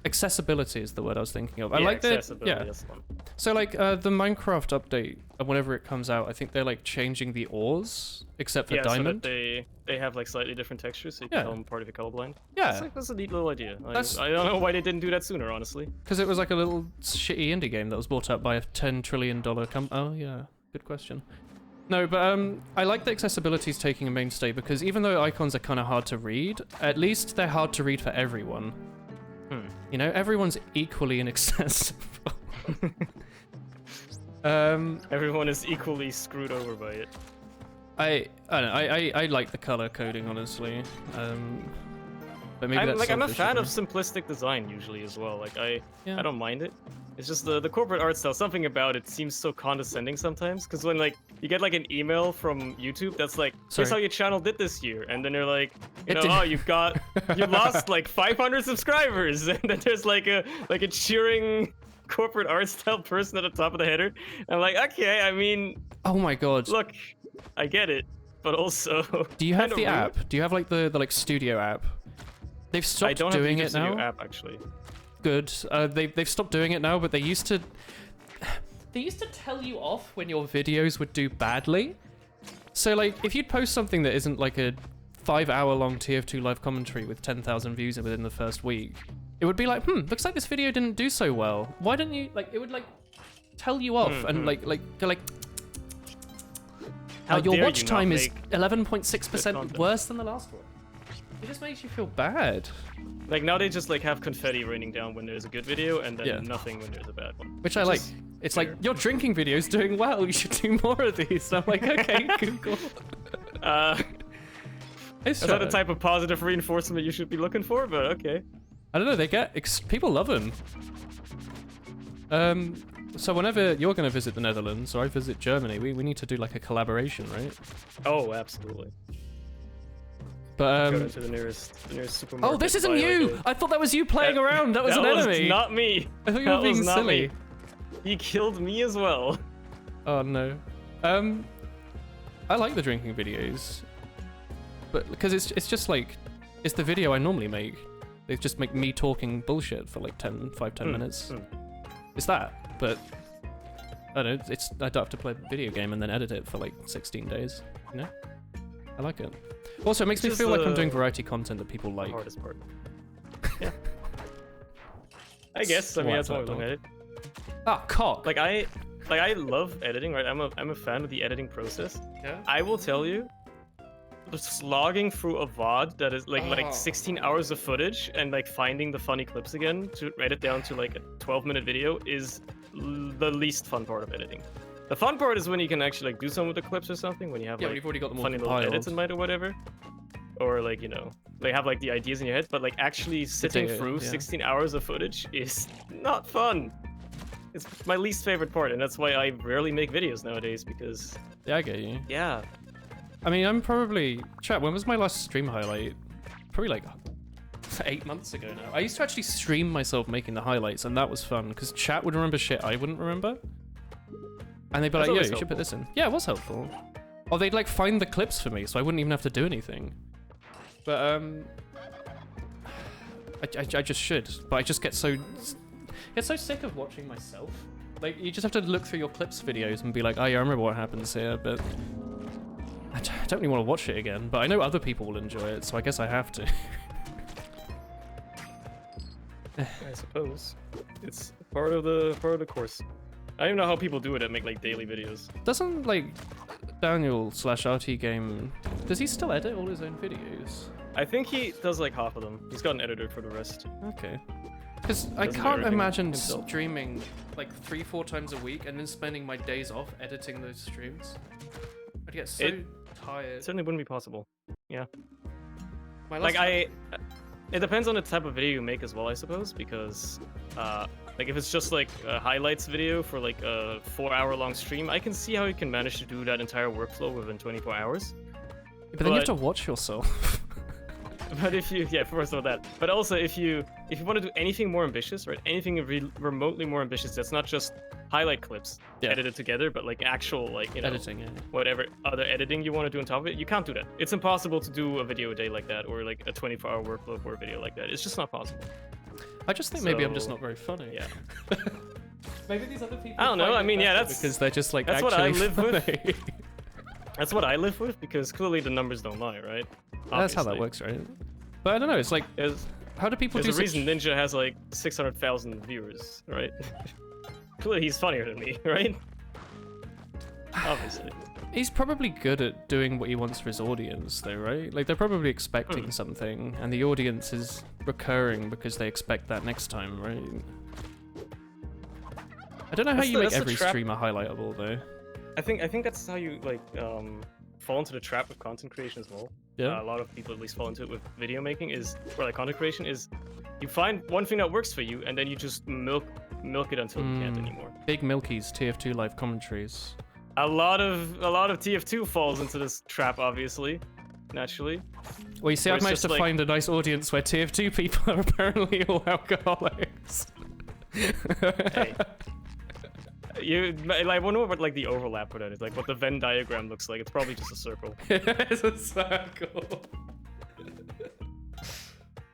Accessibility is the word I was thinking of. I like that. Yeah. That's the one. So like the Minecraft update, whenever it comes out, I think they're like changing the ores, except for Yeah, diamond. so that they have like slightly different textures, so you can tell them part of your colorblind. Yeah, That's a neat little idea. I That's- don't know why they didn't do that sooner, honestly. because it was like a little shitty indie game that was bought up by a $10 trillion Oh yeah, good question. No, but I like that accessibility is taking a mainstay because even though icons are kind of hard to read, at least they're hard to read for everyone. You know, everyone's equally inaccessible. Everyone is equally screwed over by it. I don't know. I like the color coding honestly. But maybe that's I'm a selfish fan me. of simplistic design usually as well. Like I Yeah. don't mind it. It's just the corporate art style. Something about it seems so condescending sometimes. Because when like you get like an email from YouTube that's like, here's how your channel did this year, and then they're like, you know, oh, you lost like 500 subscribers, and then there's like a cheering corporate art style person at the top of the header. I'm like, okay, I mean, Oh my god. look, I get it, but also. Do you have kinda the rude. app? Do you have like the like studio app? They've stopped I don't doing have it the YouTube now. app actually. Good. They've stopped doing it now, but they used to. They used to tell you off when your videos would do badly. So like, if you'd post something that isn't like a 5-hour-long TF2 live commentary with 10,000 views within the first week, it would be like, looks like this video didn't do so well. Why didn't you like? It would like tell you off and go like. How Your dare watch you not time is make 11.6% content. worse than the last one. It just makes you feel bad. Like now they just like have confetti raining down when there's a good video and then Yeah. nothing when there's a bad one. Which I like. is It's like, your drinking video's doing well, you should do more of these. And I'm like, okay, Google. Is that the type of positive reinforcement you should be looking for? But okay. I don't know, they get... people love them. So whenever you're going to visit the Netherlands, or I visit Germany, we need to do like a collaboration, right? Oh, absolutely. But, Go to the nearest supermarket. oh, this isn't buy, like, you! I thought that was you playing around! That was an enemy! Was not me! I thought you That were being was not silly. me. He killed me as well. Oh no. I like the drinking videos, but because it's just like it's the video I normally make. They just make me talking bullshit for like 10 minutes. It's that, but I don't know. I don't have to play a video game and then edit it for like 16 days. You know, I like it. Also, it makes me Just feel like I'm the- doing variety content that people The like. hardest part. Yeah. I guess. I mean, that's Slap one way that to look at it. Ah, cock. Like I love editing, right? I'm a fan of the editing process. Yeah. I will tell you, slogging through a VOD that is like Oh. 16 hours of footage and like finding the funny clips again to edit down to like a 12-minute video is the least fun part of editing. The fun part is when you can actually like do something with the clips or something, when you have Yeah, like we've already got them all funny little compiled. edits in mind or whatever. Or like, you know, they have like the ideas in your head, but like actually sitting data, through yeah. 16 hours of footage is not fun. It's my least favorite part, and that's why I rarely make videos nowadays, because Yeah, I get you. yeah, I mean, I'm probably... Chat, when was my last stream highlight? Probably like 8 months ago now. I used to actually stream myself making the highlights, and that was fun, because chat would remember shit I wouldn't remember. And they'd be like, yo, you should put this in. Yeah, it was helpful. Or they'd like find the clips for me, so I wouldn't even have to do anything. But, I just should. But I just get so sick of watching myself. Like, you just have to look through your clips videos and be like, oh yeah, I remember what happens here, but... I don't really want to watch it again, but I know other people will enjoy it, so I guess I have to. I suppose. It's part of the course. I don't even know how people do it that make like daily videos. Doesn't like Daniel/RT Game, does he still edit all his own videos? I think he does like half of them. He's got an editor for the rest. Okay. Because I can't imagine streaming like 3-4 times a week and then spending my days off editing those streams. I'd get so tired. It certainly wouldn't be possible. Yeah. It depends on the type of video you make as well, I suppose, because like if it's just like a highlights video for like a 4-hour-long stream, I can see how you can manage to do that entire workflow within 24 hours. But then you have to watch yourself. But if you, first of all that. But also, if you want to do anything more ambitious, right? Anything remotely more ambitious, that's not just highlight clips edited together, but like actual, like, you know, editing, whatever other editing you want to do on top of it, you can't do that. It's impossible to do a video a day like that, or like a 24-hour workflow for a video like that. It's just not possible. I just think maybe I'm just not very funny. Yeah. Maybe these other people. I don't know. I mean, yeah, that's because they're just like that's actually what I live funny. with. That's what I live with, because clearly the numbers don't lie, right? That's how that works, right? But I don't know. It's like, how do people do? There's a reason Ninja has like 600,000 viewers, right? Clearly he's funnier than me, right? Obviously. He's probably good at doing what he wants for his audience, though, right? Like, they're probably expecting something, and the audience is recurring because they expect that next time, right? I don't know how you make every streamer highlightable, though. I think that's how you like fall into the trap of content creation as well. Yeah. A lot of people at least fall into it with video making, or like content creation, is you find one thing that works for you and then you just milk it until you can't anymore. Big Milky's TF2 live commentaries. A lot of TF2 falls into this trap, obviously, naturally. Well, you see, I've managed to find a nice audience where TF2 people are apparently all alcoholics. Hey. I wonder what like the overlap for that is, like what the Venn diagram looks like. It's probably just a circle. It's a circle.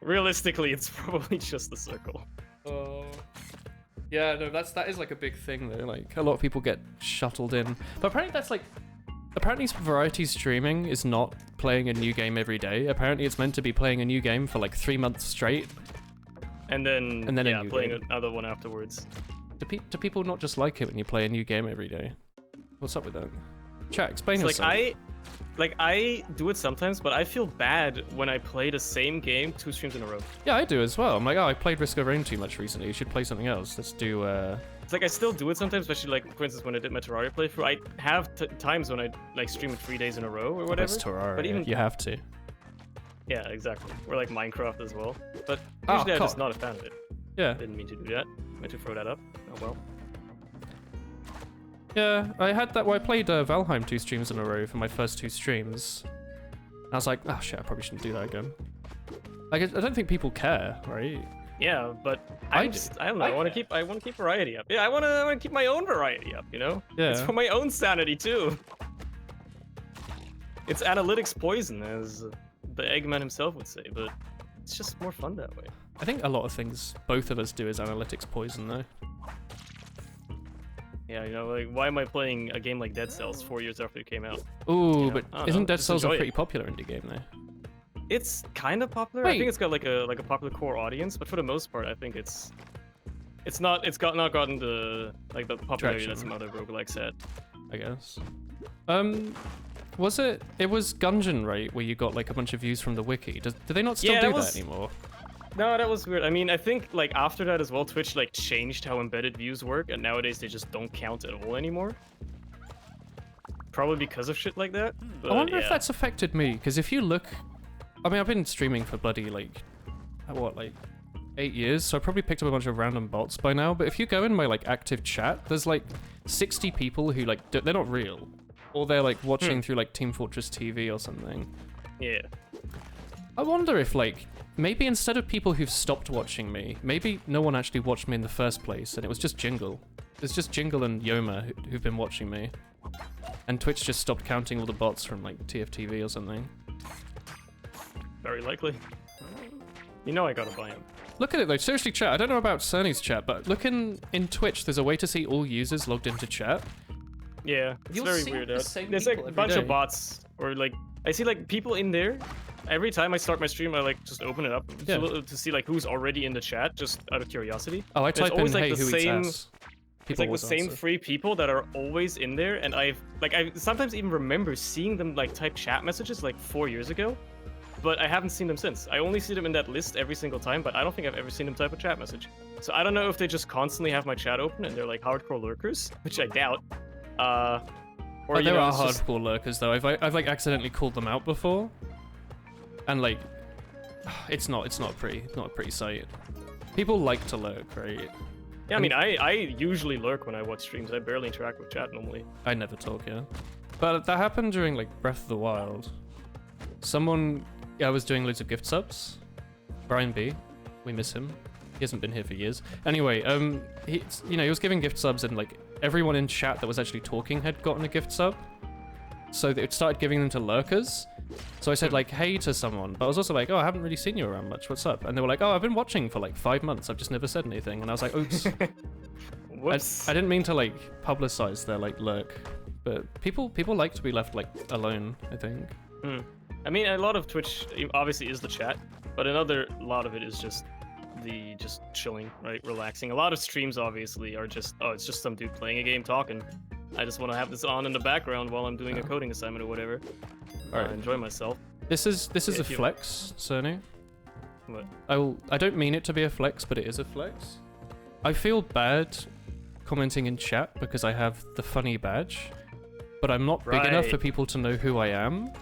Realistically, it's probably just a circle. Oh. Yeah, no, that is like a big thing though. Like a lot of people get shuttled in, but apparently that's like, apparently variety streaming is not playing a new game every day. Apparently it's meant to be playing a new game for like 3 months straight, and then yeah, playing another one afterwards. Do people not just like it when you play a new game every day? What's up with that? Chat, explain yourself. Like I do it sometimes, but I feel bad when I play the same game 2 streams in a row. Yeah, I do as well. I'm like, oh, I played Risk of Rain too much recently. You should play something else. Let's do. It's like I still do it sometimes, especially like for instance when I did my Terraria playthrough. I have times when I like stream it 3 days in a row or whatever. That's Terraria. But even you have to. Yeah, exactly. Or like Minecraft as well. But usually I'm just not a fan of it. Yeah. Didn't mean to do that. Meant to throw that up. Oh well. Yeah, I had that. Well, I played Valheim 2 streams in a row for my first 2 streams. I was like, oh shit, I probably shouldn't do that again. Like, I don't think people care, right? Yeah, but I don't know. I want to keep variety up. Yeah, I want to keep my own variety up. You know? Yeah. It's for my own sanity too. It's analytics poison, as the Eggman himself would say, but it's just more fun that way. I think a lot of things both of us do is analytics poison, though. Yeah, you know, like, why am I playing a game like Dead Cells 4 years after it came out? Ooh, you know? but isn't Dead Cells a pretty popular indie game, though? It's kind of popular. Wait. I think it's got like a popular core audience, but for the most part, I think it's not gotten the like the popularity that some other roguelikes had. I guess. It was Gungeon, right, where you got like a bunch of views from the wiki? Do they not still do that anymore? No, that was weird. I mean, I think like after that as well, Twitch like changed how embedded views work, and nowadays they just don't count at all anymore. Probably because of shit like that. But, I wonder if that's affected me, because if you look, I mean, I've been streaming for bloody like, what, like 8 years, so I probably picked up a bunch of random bots by now. But if you go in my like active chat, there's like 60 people who like they're not real. Or they're like watching through like Team Fortress TV or something. Yeah. I wonder if like, maybe instead of people who've stopped watching me, maybe no one actually watched me in the first place and it was just Jingle. It's just Jingle and Yoma who've been watching me. And Twitch just stopped counting all the bots from like TFTV or something. Very likely. You know I gotta buy him. Look at it though, seriously chat, I don't know about Cerny's chat, but look in Twitch, there's a way to see all users logged into chat. Yeah, it's You'll very see weird. the There's like a bunch of bots, or like, I see like people in there. Every time I start my stream, I like just open it up to see like who's already in the chat, just out of curiosity. Oh, I type in, always, like, hey, the who same, eats ass? It's like the same 3 people that are always in there, and I sometimes even remember seeing them like type chat messages like 4 years ago, but I haven't seen them since. I only see them in that list every single time, but I don't think I've ever seen them type a chat message. So I don't know if they just constantly have my chat open and they're like hardcore lurkers, which I doubt. Or Oh, there are just... hardcore lurkers though. I've like accidentally called them out before, and like, it's not a pretty sight. People like to lurk, right? Yeah, I mean, I usually lurk when I watch streams. I barely interact with chat normally. I never talk, yeah. But that happened during like Breath of the Wild. Someone, I was doing loads of gift subs. Brian B, we miss him. He hasn't been here for years. Anyway, he was giving gift subs and like everyone in chat that was actually talking had gotten a gift sub. So it started giving them to lurkers. So I said like, hey to someone, but I was also like, oh, I haven't really seen you around much, what's up? And they were like, oh, I've been watching for like 5 months, I've just never said anything. And I was like, oops. Whoops. I didn't mean to like publicize their like lurk, but people like to be left like alone, I think. I mean, a lot of Twitch obviously is the chat, but a lot of it is just chilling, right? Relaxing. A lot of streams obviously are just, oh, it's just some dude playing a game talking. I just want to have this on in the background while I'm doing a coding assignment or whatever. All right, enjoy myself. This is a flex, Cerny. What? I don't mean it to be a flex, but it is a flex. I feel bad commenting in chat because I have the funny badge, but I'm not big enough for people to know who I am.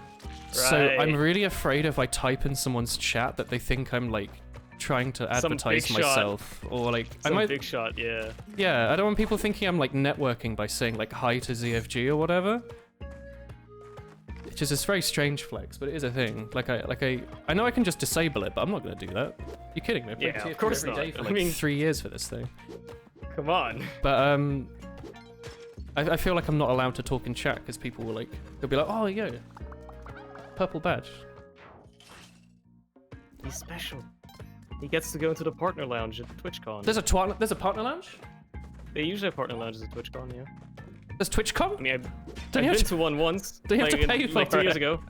So I'm really afraid if I type in someone's chat that they think I'm like trying to advertise myself or like big shot, yeah. Yeah, I don't want people thinking I'm like networking by saying like hi to ZFG or whatever. Which is this very strange flex, but it is a thing. Like I know I can just disable it, but I'm not gonna do that. You're kidding me? I played of course every day not. for like 3 years for this thing. Come on. But I feel like I'm not allowed to talk in chat because people will like, they'll be like, oh yeah, purple badge. He's special. He gets to go into the partner lounge at TwitchCon. There's a partner lounge? They usually have partner lounges at TwitchCon, yeah. There's TwitchCon? I mean, I've been to one once. Do you have to pay for like 2 years it? ago.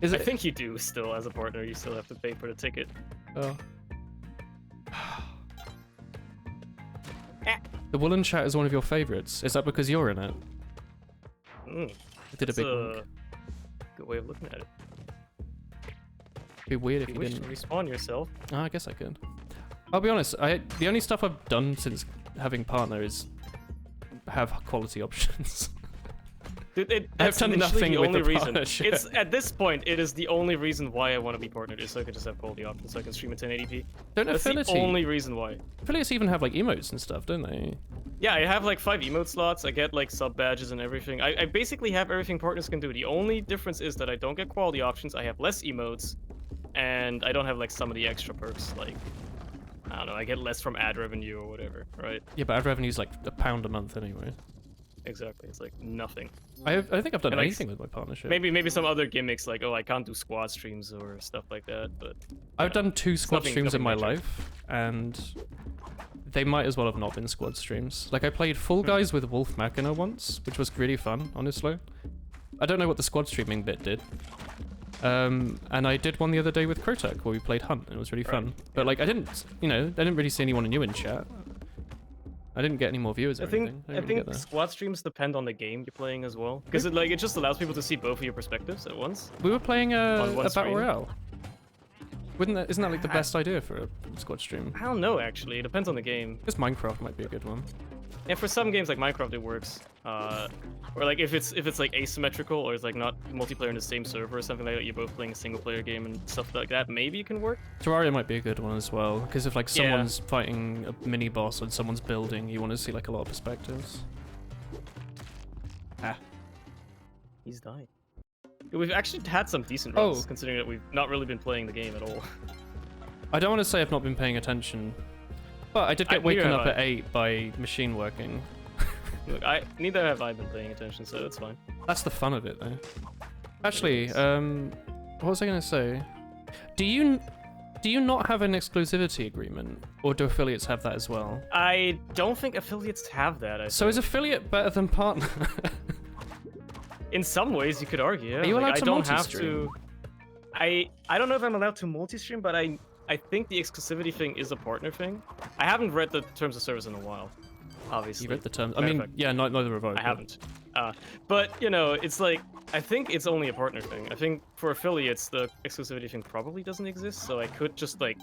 I think you do still as a partner. You still have to pay for the ticket. Oh. The Woolen chat is one of your favorites. Is that because you're in it? I did a big one. Good way of looking at it. It'd be weird if you you wish didn't. to respawn yourself. Oh, I guess I could. I'll be honest, the only stuff I've done since having partner is have quality options. Dude, I've done nothing the with only the reason. partnership. It's at this point, it is the only reason why I want to be partnered is so I can just have quality options, so I can stream at 1080p. That's Affinity. the only reason why. Affiliates even have like emotes and stuff, don't they? Yeah, I have like 5 emote slots. I get like sub badges and everything. I basically have everything partners can do. The only difference is that I don't get quality options. I have less emotes, and I don't have like some of the extra perks. Like, I don't know, I get less from ad revenue or whatever, right? Yeah, but ad revenue's like £1 a month anyway. Exactly, it's like nothing. I think I've done And, like, anything with my partnership. Maybe some other gimmicks like, oh, I can't do squad streams or stuff like that, but I've done 2 squad nothing- streams in my nothing major. life, and they might as well have not been squad streams. Like I played Fall Guys with Wolf Machina once, which was really fun, honestly. I don't know what the squad streaming bit did. And I did one the other day with Krotek where we played Hunt, and it was really fun. But like I didn't really see anyone new in chat. I didn't get any more viewers or anything. I think squad streams depend on the game you're playing as well, because it just allows people to see both of your perspectives at once. We were playing a battle stream. royale. Isn't that like the best idea for a squad stream? I don't know actually. It depends on the game. Just Minecraft might be a good one. And for some games like Minecraft, it works. Or like if it's like asymmetrical or it's like not multiplayer in the same server or something like that, you're both playing a single player game and stuff like that, maybe it can work. Terraria might be a good one as well, because if like someone's fighting a mini boss and someone's building, you want to see like a lot of perspectives. Ah. He's dying. We've actually had some decent runs, considering that we've not really been playing the game at all. I don't want to say I've not been paying attention, but I did get waken up at 8 by machine working. Look, neither have I been paying attention, so it's fine. That's the fun of it, though. Actually, what was I going to say? Do you not have an exclusivity agreement, or do affiliates have that as well? I don't think affiliates have that. So is affiliate better than partner? In some ways, you could argue. Yeah. Are you allowed to I don't have multi-stream? to. I don't know if I'm allowed to multi-stream, but I think the exclusivity thing is a partner thing. I haven't read the terms of service in a while, obviously. You read the terms? I mean, yeah, neither have I. I haven't. But you know, it's like I think it's only a partner thing. I think for affiliates, the exclusivity thing probably doesn't exist. So I could just like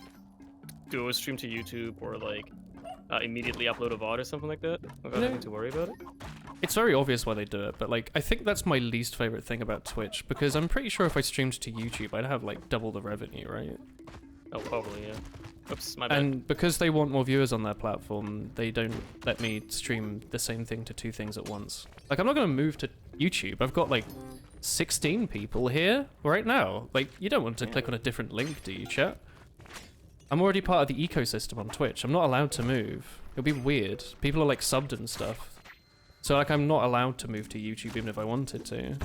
do a stream to YouTube or like immediately upload a VOD or something like that without having to worry about it. It's very obvious why they do it, but like I think that's my least favorite thing about Twitch, because I'm pretty sure if I streamed to YouTube, I'd have like double the revenue, right? Oh, probably, yeah. Oops, my bad. And because they want more viewers on their platform, they don't let me stream the same thing to 2 things at once. Like, I'm not going to move to YouTube. I've got like 16 people here right now. Like, you don't want to click on a different link, do you, chat? I'm already part of the ecosystem on Twitch. I'm not allowed to move. It'll be weird. People are like subbed and stuff. So like I'm not allowed to move to YouTube even if I wanted to.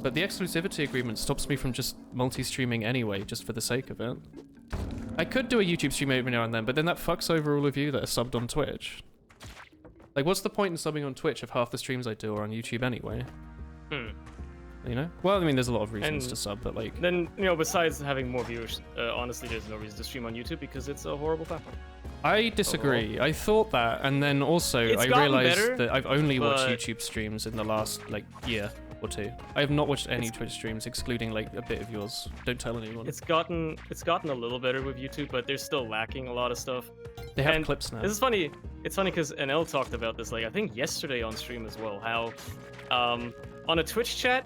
But the exclusivity agreement stops me from just multi-streaming anyway, just for the sake of it. I could do a YouTube stream every now and then, but then that fucks over all of you that are subbed on Twitch. Like, what's the point in subbing on Twitch if half the streams I do are on YouTube anyway? You know? Well, I mean, there's a lot of reasons to sub, but like... Then, you know, besides having more viewers, honestly, there's no reason to stream on YouTube because it's a horrible platform. I disagree. Overall. I thought that, and then also I realized that I've only watched YouTube streams in the last, like, year or 2. I have not watched any Twitch streams, excluding, like, a bit of yours. Don't tell anyone. It's gotten a little better with YouTube, but they're still lacking a lot of stuff. They have clips now. This is funny. It's funny because NL talked about this, like, I think yesterday on stream as well, how, on a Twitch chat,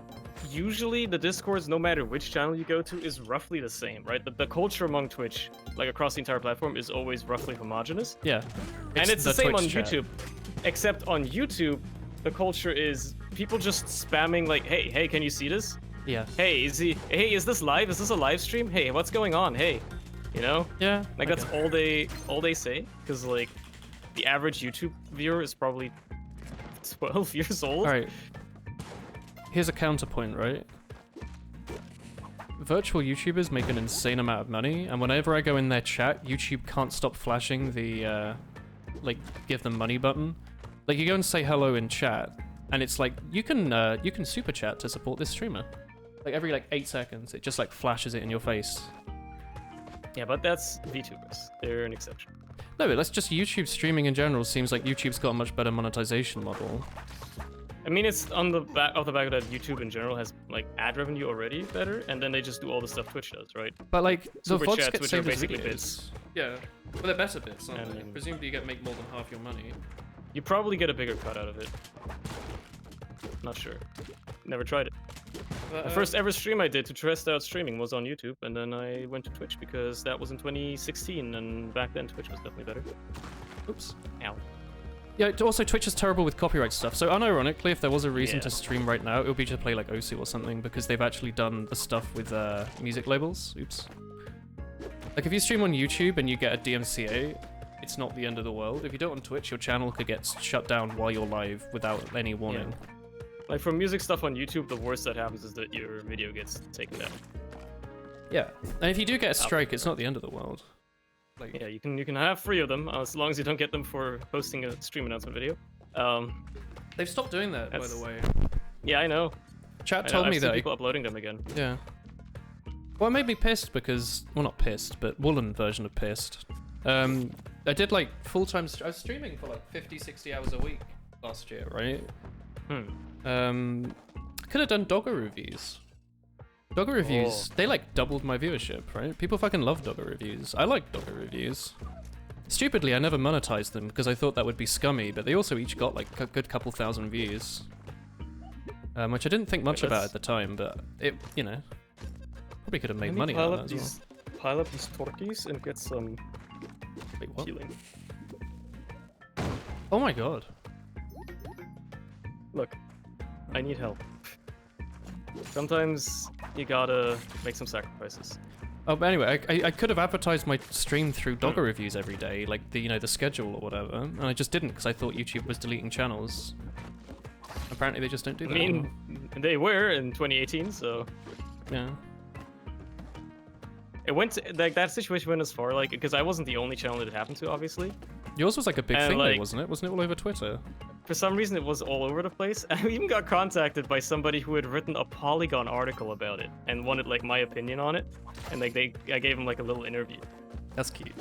usually the Discords, no matter which channel you go to, is roughly the same, right? The culture among Twitch, like across the entire platform, is always roughly homogenous. Yeah. And it's the same on YouTube. Except on YouTube, the culture is people just spamming like, hey, can you see this? Yeah. Hey, is this live? Is this a live stream? Hey, what's going on? Hey. You know? Yeah. Like that's all they say. Because like the average YouTube viewer is probably 12 years old. Alright. Here's a counterpoint, right? Virtual YouTubers make an insane amount of money, and whenever I go in their chat, YouTube can't stop flashing the, like, give them money button. Like, you go and say hello in chat, and it's like, you can super chat to support this streamer. Like, every, like, 8 seconds, it just, like, flashes it in your face. Yeah, but that's VTubers. They're an exception. No, but that's just YouTube streaming in general. Seems like YouTube's got a much better monetization model. I mean, it's on the back of that YouTube in general has like ad revenue already better, and then they just do all the stuff Twitch does, right? But like the Super VODs chats, get which saved are as basically videos. bits. Yeah, well they're better bits, aren't they? Presumably you make more than half your money. You probably get a bigger cut out of it. Not sure. Never tried it. The first ever stream I did to test out streaming was on YouTube, and then I went to Twitch because that was in 2016, and back then Twitch was definitely better. Oops. Ow. Yeah, also Twitch is terrible with copyright stuff, so unironically, if there was a reason to stream right now, it would be to play like Osu or something, because they've actually done the stuff with music labels. Oops. Like if you stream on YouTube and you get a DMCA, it's not the end of the world. If you do it on Twitch, your channel could get shut down while you're live without any warning. Yeah. Like for music stuff on YouTube, the worst that happens is that your video gets taken down. Yeah, and if you do get a strike, it's not the end of the world. Like, yeah, you can have 3 of them as long as you don't get them for posting a stream announcement video. They've stopped doing that, by the way. Yeah, I know. Chat told me that. People uploading them again. Yeah. Well, it made me pissed because, well, not pissed, but Woolen version of pissed. I did like full-time. I was streaming for like 50, 60 hours a week last year, right? Could have done Dogger reviews. Dogger reviews, they like doubled my viewership, right? People fucking love Dogger reviews. I like Dogger reviews. Stupidly, I never monetized them because I thought that would be scummy, but they also each got like a good couple thousand views. Which I didn't think much about at the time, but it, you know, probably could have made money out of that as well. Pile up these turkeys and get some healing. Oh my god. Look. I need help. Sometimes you gotta make some sacrifices. Oh, but anyway, I could have advertised my stream through Dogger reviews every day, like the the schedule or whatever, and I just didn't because I thought YouTube was deleting channels. Apparently, they just don't do that. I mean, they were in 2018, so yeah. It went like that situation went as far because I wasn't the only channel that it happened to, obviously. Yours was like a big And, thing, like, though, wasn't it? Wasn't it all over Twitter? For some reason, it was all over the place. I even got contacted by somebody who had written a Polygon article about it and wanted like my opinion on it, and like I gave him like a little interview. That's cute.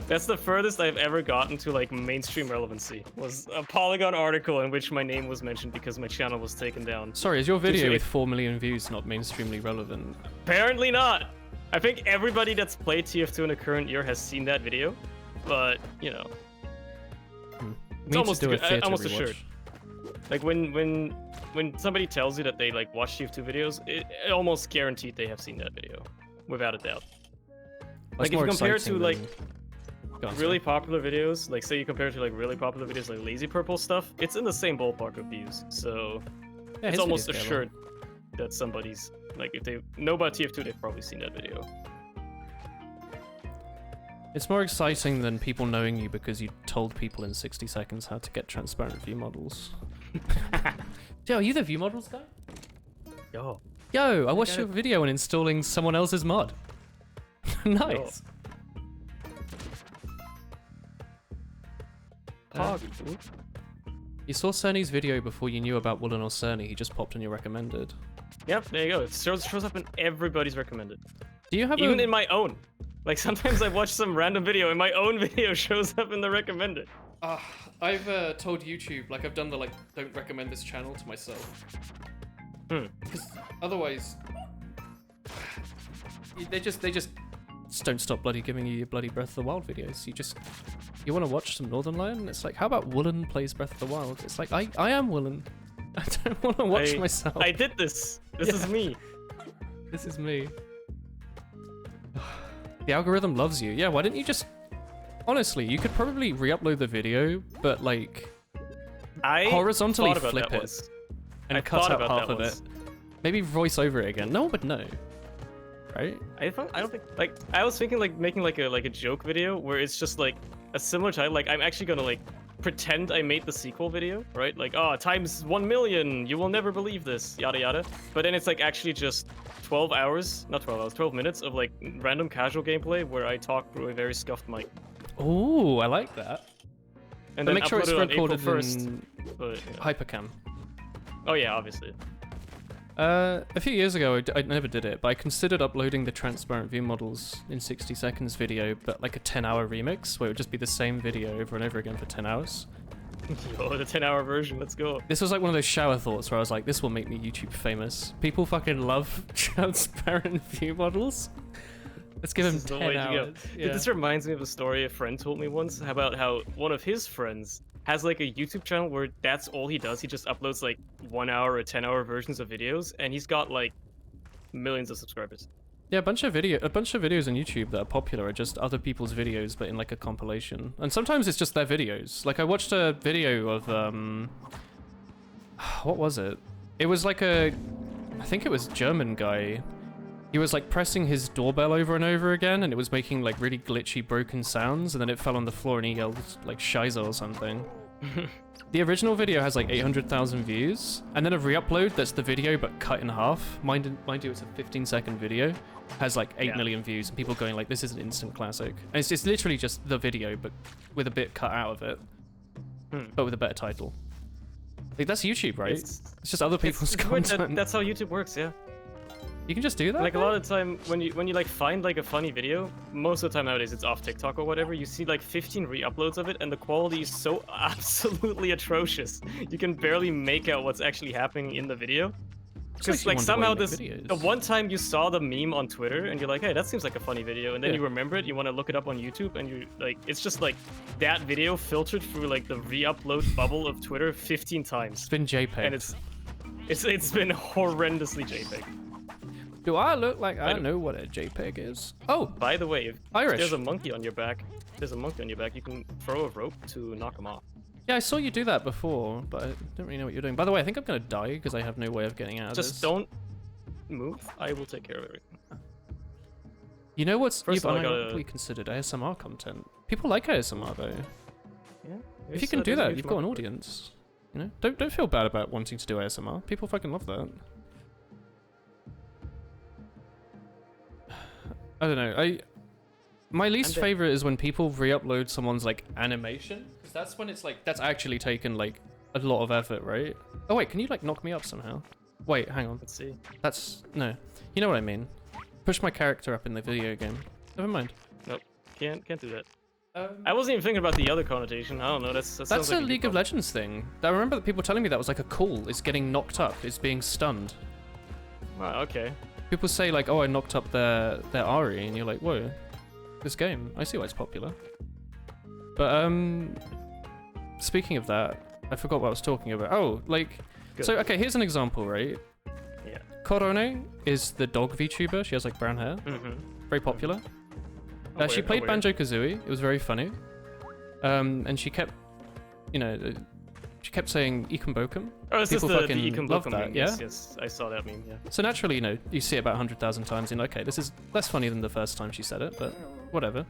That's the furthest I've ever gotten to like mainstream relevancy. Was a Polygon article in which my name was mentioned because my channel was taken down. Sorry, is your video with 4 million views not mainstreamly relevant? Apparently not. I think everybody that's played TF2 in the current year has seen that video, but you know. It's almost assured. Like when somebody tells you that they like watch TF2 videos, it almost guaranteed they have seen that video, without a doubt. Like if you compare it to like really popular videos, like say you compare it to like really popular videos like Lazy Purple stuff, it's in the same ballpark of views. So yeah, it's almost assured that somebody's like if they know about TF2, they've probably seen that video. It's more exciting than people knowing you because you told people in 60 seconds how to get transparent view models. Yo, are you the view models guy? Yo, I watched your video on installing someone else's mod. Nice. Pog. You saw Cerny's video before you knew about Woolen or Cerny. He just popped on your recommended. Yep, there you go. It shows up in everybody's recommended. Do you have even in my own? Like sometimes I watch some random video and my own video shows up in the recommended. I've told YouTube, like I've done the like don't recommend this channel to myself. Because otherwise, they just don't stop bloody giving you your bloody Breath of the Wild videos. You want to watch some Northern Lion? It's like, how about Woolen plays Breath of the Wild? It's like I am Woolen. I don't want to watch myself. I did this. This is me. This is me. The algorithm loves you. Yeah, why didn't you just... Honestly, you could probably re-upload the video, but like... horizontally flip it. And cut out half of it. Maybe voice over it again. No one would know. Right? I don't think... Like, I was thinking like making like a joke video where it's just like a similar title. Like, I'm actually gonna like pretend I made the sequel video, right? Like, times 1 million, you will never believe this, yada yada. But then it's like actually just 12 minutes of like random casual gameplay where I talk through a very scuffed mic. Oh, I like that. And but then make sure it's recorded in but, Hypercam. Oh yeah, obviously. A few years ago, I never did it, but I considered uploading the transparent view models in 60 seconds video, but like a 10-hour remix, where it would just be the same video over and over again for 10 hours. Yo, the 10-hour version, let's go. This was like one of those shower thoughts where I was like, this will make me YouTube famous. People fucking love transparent view models. Let's give them 10 hours. Yeah. This reminds me of a story a friend told me once about how one of his friends has like a YouTube channel where that's all he does. He just uploads like 1 hour or 10-hour versions of videos, and he's got like millions of subscribers. Yeah, a bunch of videos on YouTube that are popular are just other people's videos, but in like a compilation. And sometimes it's just their videos. Like I watched a video of what was it? It was like I think it was a German guy. He was like pressing his doorbell over and over again, and it was making like really glitchy, broken sounds, and then it fell on the floor and he yelled like Scheiße or something. The original video has like 800,000 views, and then a re-upload that's the video but cut in half. Mind you, it's a 15-second video, has like 8 million views, and people going like, this is an instant classic. And it's literally just the video, but with a bit cut out of it, but with a better title. Like, that's YouTube, right? It's just other people's content. That's how YouTube works, yeah. You can just do that? Like a lot of the time when you like find like a funny video, most of the time nowadays it's off TikTok or whatever, you see like 15 re-uploads of it and the quality is so absolutely atrocious. You can barely make out what's actually happening in the video. Because like somehow the one time you saw the meme on Twitter and you're like, hey, that seems like a funny video, and then you remember it, you want to look it up on YouTube, and you like, it's just like that video filtered through like the re-upload bubble of Twitter 15 times. It's been JPEG. And it's been horrendously JPEG. Do I look like I know what a JPEG is? Oh, by the way, if Irish. there's a monkey on your back, you can throw a rope to knock him off. Yeah, I saw you do that before, but I didn't really know what you're doing. By the way, I think I'm gonna die because I have no way of getting out of this. Just don't move. I will take care of everything. You know what's First of all, I unironically considered ASMR content? People like ASMR though. Yeah. If you can do that, you've got an audience. You know, don't feel bad about wanting to do ASMR. People fucking love that. I don't know. My least favorite is when people re-upload someone's like animation, because that's when it's like that's actually taken like a lot of effort, right? Oh wait, can you like knock me up somehow? Wait, hang on. Let's see. That's no. You know what I mean? Push my character up in the video game. Never mind. Nope. Can't do that. I wasn't even thinking about the other connotation. I don't know. That's a League of Legends thing. I remember that people telling me that was like a call. It's getting knocked up. It's being stunned. Oh, okay. People say like, "Oh, I knocked up their Ari," and you're like, "Whoa, this game. I see why it's popular." But speaking of that, I forgot what I was talking about. Oh, like, Good. So okay, here's an example, right? Yeah. Korone is the dog VTuber. She has like brown hair. Mm-hmm. Very popular. She Weird, played Banjo-Kazooie. It was very funny. And she kept, you know, she kept saying Ikum Bokum. Oh, is this People the fucking Ikum love Bokum that, meme? yeah? Yes, I saw that meme, yeah. So naturally, you know, you see it about 100,000 times and you're like, okay, this is less funny than the first time she said it, but whatever.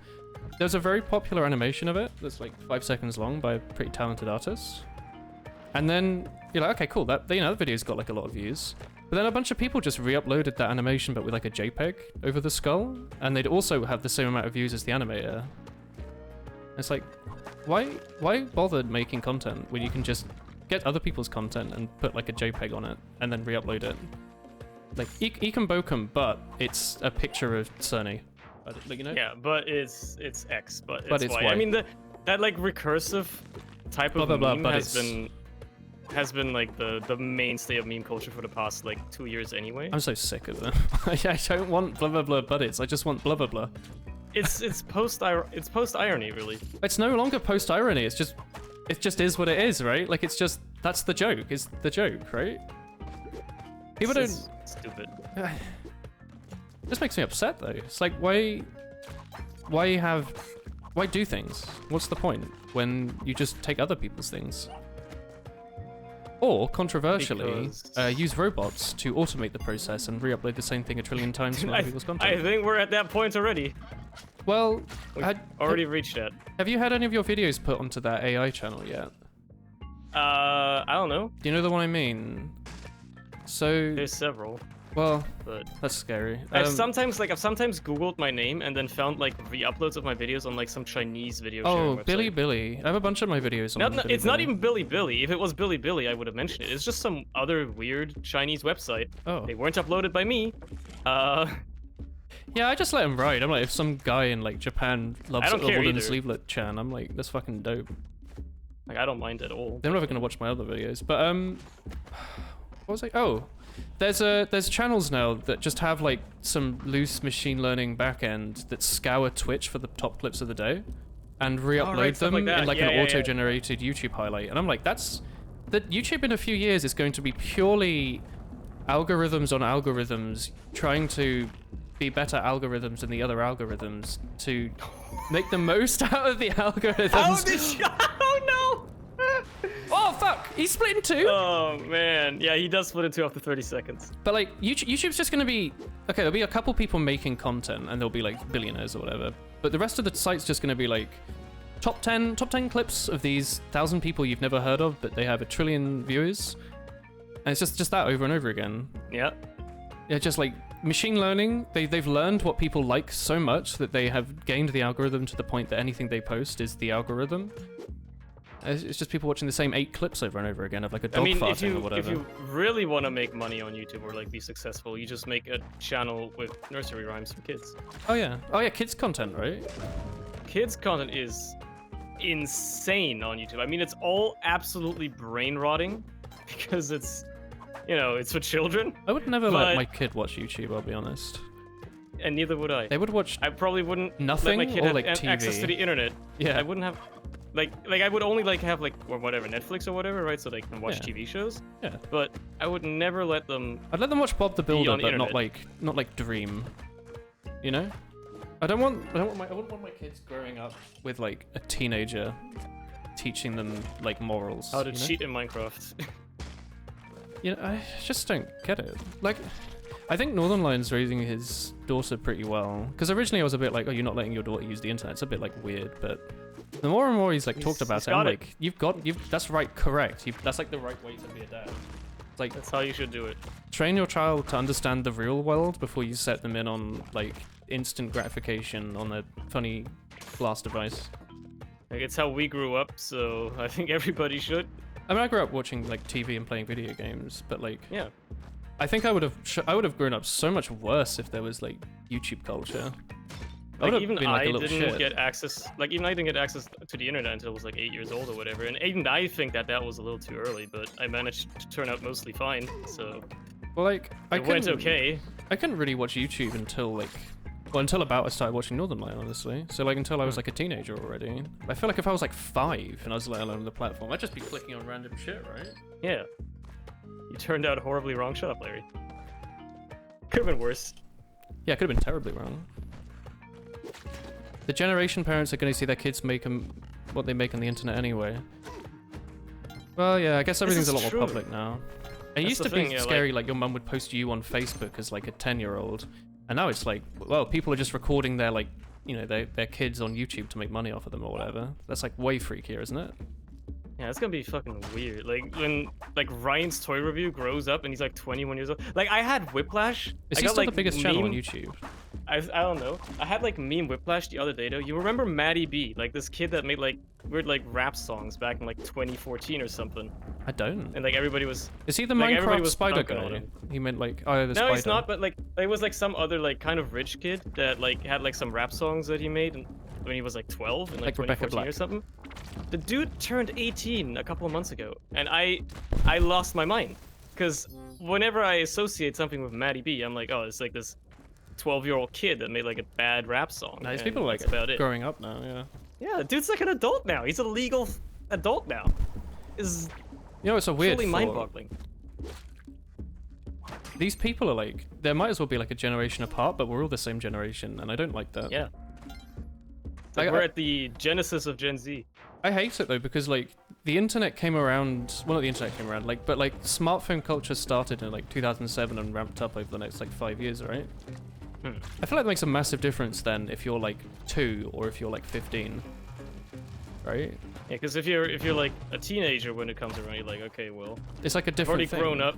There's a very popular animation of it that's like 5 seconds long by a pretty talented artist. And then you're like, okay, cool, that, you know, that video's got like a lot of views. But then a bunch of people just re-uploaded that animation but with like a JPEG over the skull, and they'd also have the same amount of views as the animator. It's like, why bother making content when you can just get other people's content and put like a JPEG on it and then re-upload it? Like Ikum Bokum, but it's a picture of Cerny. Like, you know? Yeah, but it's X, but it's Y. I mean, that like recursive type of meme has been like the mainstay of meme culture for the past like 2 years anyway. I'm so sick of them. I don't want blah blah blah buttits. I just want blah blah blah. It's post irony really. It's no longer post irony. It just is what it is, right? Like it's just that's the joke. Is the joke, right? People don't. Stupid. This makes me upset though. It's like why do things? What's the point when you just take other people's things? Or, controversially, use robots to automate the process and re-upload the same thing a trillion times from other people's content. I think we're at that point already. Well, We've already reached that. Have you had any of your videos put onto that AI channel yet? I don't know. Do you know the one I mean? So... There's several. Well, but that's scary. I've sometimes Googled my name and then found like re-uploads of my videos on like some Chinese video sharing website. Billy. I have a bunch of my videos on Billy. It's not even Billy. If it was Billy, I would have mentioned it. It's just some other weird Chinese website. Oh. They weren't uploaded by me. Yeah, I just let him ride. I'm like, if some guy in like Japan loves the Wooden Sleevelet Chan, I'm like, that's fucking dope. Like, I don't mind at all. They're never gonna watch my other videos. But what was I? Oh. There's channels now that just have like some loose machine learning backend that scour Twitch for the top clips of the day and re-upload them in like an auto-generated YouTube highlight. And I'm like, that YouTube in a few years is going to be purely algorithms on algorithms trying to be better algorithms than the other algorithms to make the most out of the algorithms. Oh no! Oh fuck! He's split in two. Oh man, yeah, he does split in two after 30 seconds. But like, YouTube's just gonna be okay. There'll be a couple people making content, and they'll be like billionaires or whatever. But the rest of the site's just gonna be like top 10 clips of these 1,000 people you've never heard of, but they have 1 trillion viewers, and it's just that over and over again. Yeah. Yeah, just like machine learning. They've learned what people like so much that they have gained the algorithm to the point that anything they post is the algorithm. It's just people watching the same 8 clips over and over again of like a dog farting or whatever. If you really want to make money on YouTube or like be successful, you just make a channel with nursery rhymes for kids. Oh yeah, kids content, right? Kids content is insane on YouTube. I mean, it's all absolutely brain rotting because it's, you know, it's for children. I would never let my kid watch YouTube, I'll be honest. And neither would I. They would watch. I probably wouldn't nothing let my kid or have like TV. access to the internet. Yeah. I wouldn't have. Like I would only like have like or whatever Netflix or whatever, right? So they can watch TV shows. Yeah. But I would never let them. I'd let them watch Bob the Builder, but internet. not like Dream. You know? I wouldn't want my kids growing up with like a teenager teaching them like morals. How to you know? cheat in Minecraft. You know, I just don't get it. Like, I think Northern Lion's raising his daughter pretty well. Because originally I was a bit like, oh, you're not letting your daughter use the internet. It's a bit like weird, but the more and more he's like talked about it, I'm like, that's right, correct. That's like the right way to be a dad. It's like, that's how you should do it. Train your child to understand the real world before you set them in on like instant gratification on a funny glass device. Like, it's how we grew up, so I think everybody should. I mean, I grew up watching like TV and playing video games, but like, yeah, I think I would have grown up so much worse if there was like YouTube culture. Like, even I didn't get access. Like, even I didn't get access to the internet until I was like 8 years old or whatever. And even I think that was a little too early, but I managed to turn out mostly fine. So, well, like, it went okay. I couldn't really watch YouTube until like, well, until about I started watching Northern Light, honestly. So like until I was like a teenager already. I feel like if I was like 5 and I was let alone on the platform, I'd just be clicking on random shit, right? Yeah. You turned out horribly wrong. Shut up, Larry. Could have been worse. Yeah, it could have been terribly wrong. The generation parents are going to see their kids make what they make on the internet anyway. Well, yeah, I guess everything's a lot more public now. It used to be scary, like your mum would post you on Facebook as like a 10-year-old, and now it's like, well, people are just recording their like, you know, their kids on YouTube to make money off of them or whatever. That's like way freakier, isn't it? Yeah, it's gonna be fucking weird. Like when like Ryan's toy review grows up and he's like 21 years old. Like I had Whiplash. Is he still the biggest channel on YouTube? I don't know. I had like meme Whiplash the other day though. You remember Maddie B? Like this kid that made like weird like rap songs back in like 2014 or something. I don't. And like everybody was. Is he the like, Minecraft spider guy? He meant like, oh, the spider. No, he's not. But like it was like some other like kind of rich kid that like had like some rap songs that he made when he was like 12 and like 2014 or something. The dude turned 18 a couple of months ago, and I lost my mind because whenever I associate something with Maddie B, I'm like, oh, it's like this 12-year-old kid that made like a bad rap song. Nah, these people are like about growing up now, yeah. Yeah, the dude's like an adult now. He's a legal adult now. Is you know, it's a weird truly mind-boggling. These people are like, there might as well be like a generation apart, but we're all the same generation, and I don't like that. Yeah. Like we're at the genesis of Gen Z. I hate it though, because like the internet came around, well not the internet came around, like, but like smartphone culture started in like 2007 and ramped up over the next like 5 years, right? I feel like it makes a massive difference then if you're like 2 or if you're like 15, right? Yeah, because if you're like a teenager when it comes around, you're like, okay, well, it's like a different I've already grown up.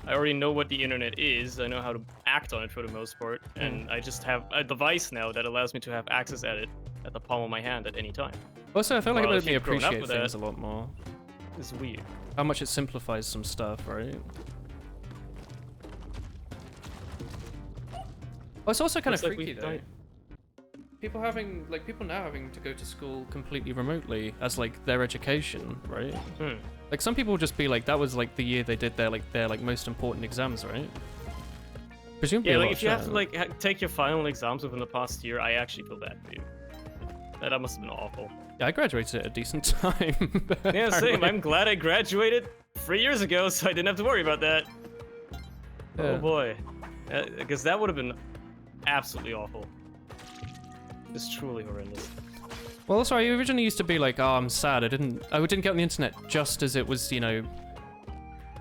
I already know what the internet is. I know how to act on it for the most part, and I just have a device now that allows me to have access at it at the palm of my hand at any time. Also, I feel like it made me appreciate things a lot more. It's weird. How much it simplifies some stuff, right? Well, it's also kind of freaky though. People now having to go to school completely remotely as like their education, right? Like some people will just be like, that was like the year they did their most important exams, right? Presumably yeah, like if you have to like take your final exams within the past year, I actually feel bad for you. That must have been awful. Yeah, I graduated at a decent time. Yeah, same. I'm glad I graduated 3 years ago, so I didn't have to worry about that. Yeah. Oh boy, because that would have been absolutely awful. It's truly horrendous. Well, sorry, you originally used to be like, oh, I'm sad. I didn't get on the internet just as it was, you know,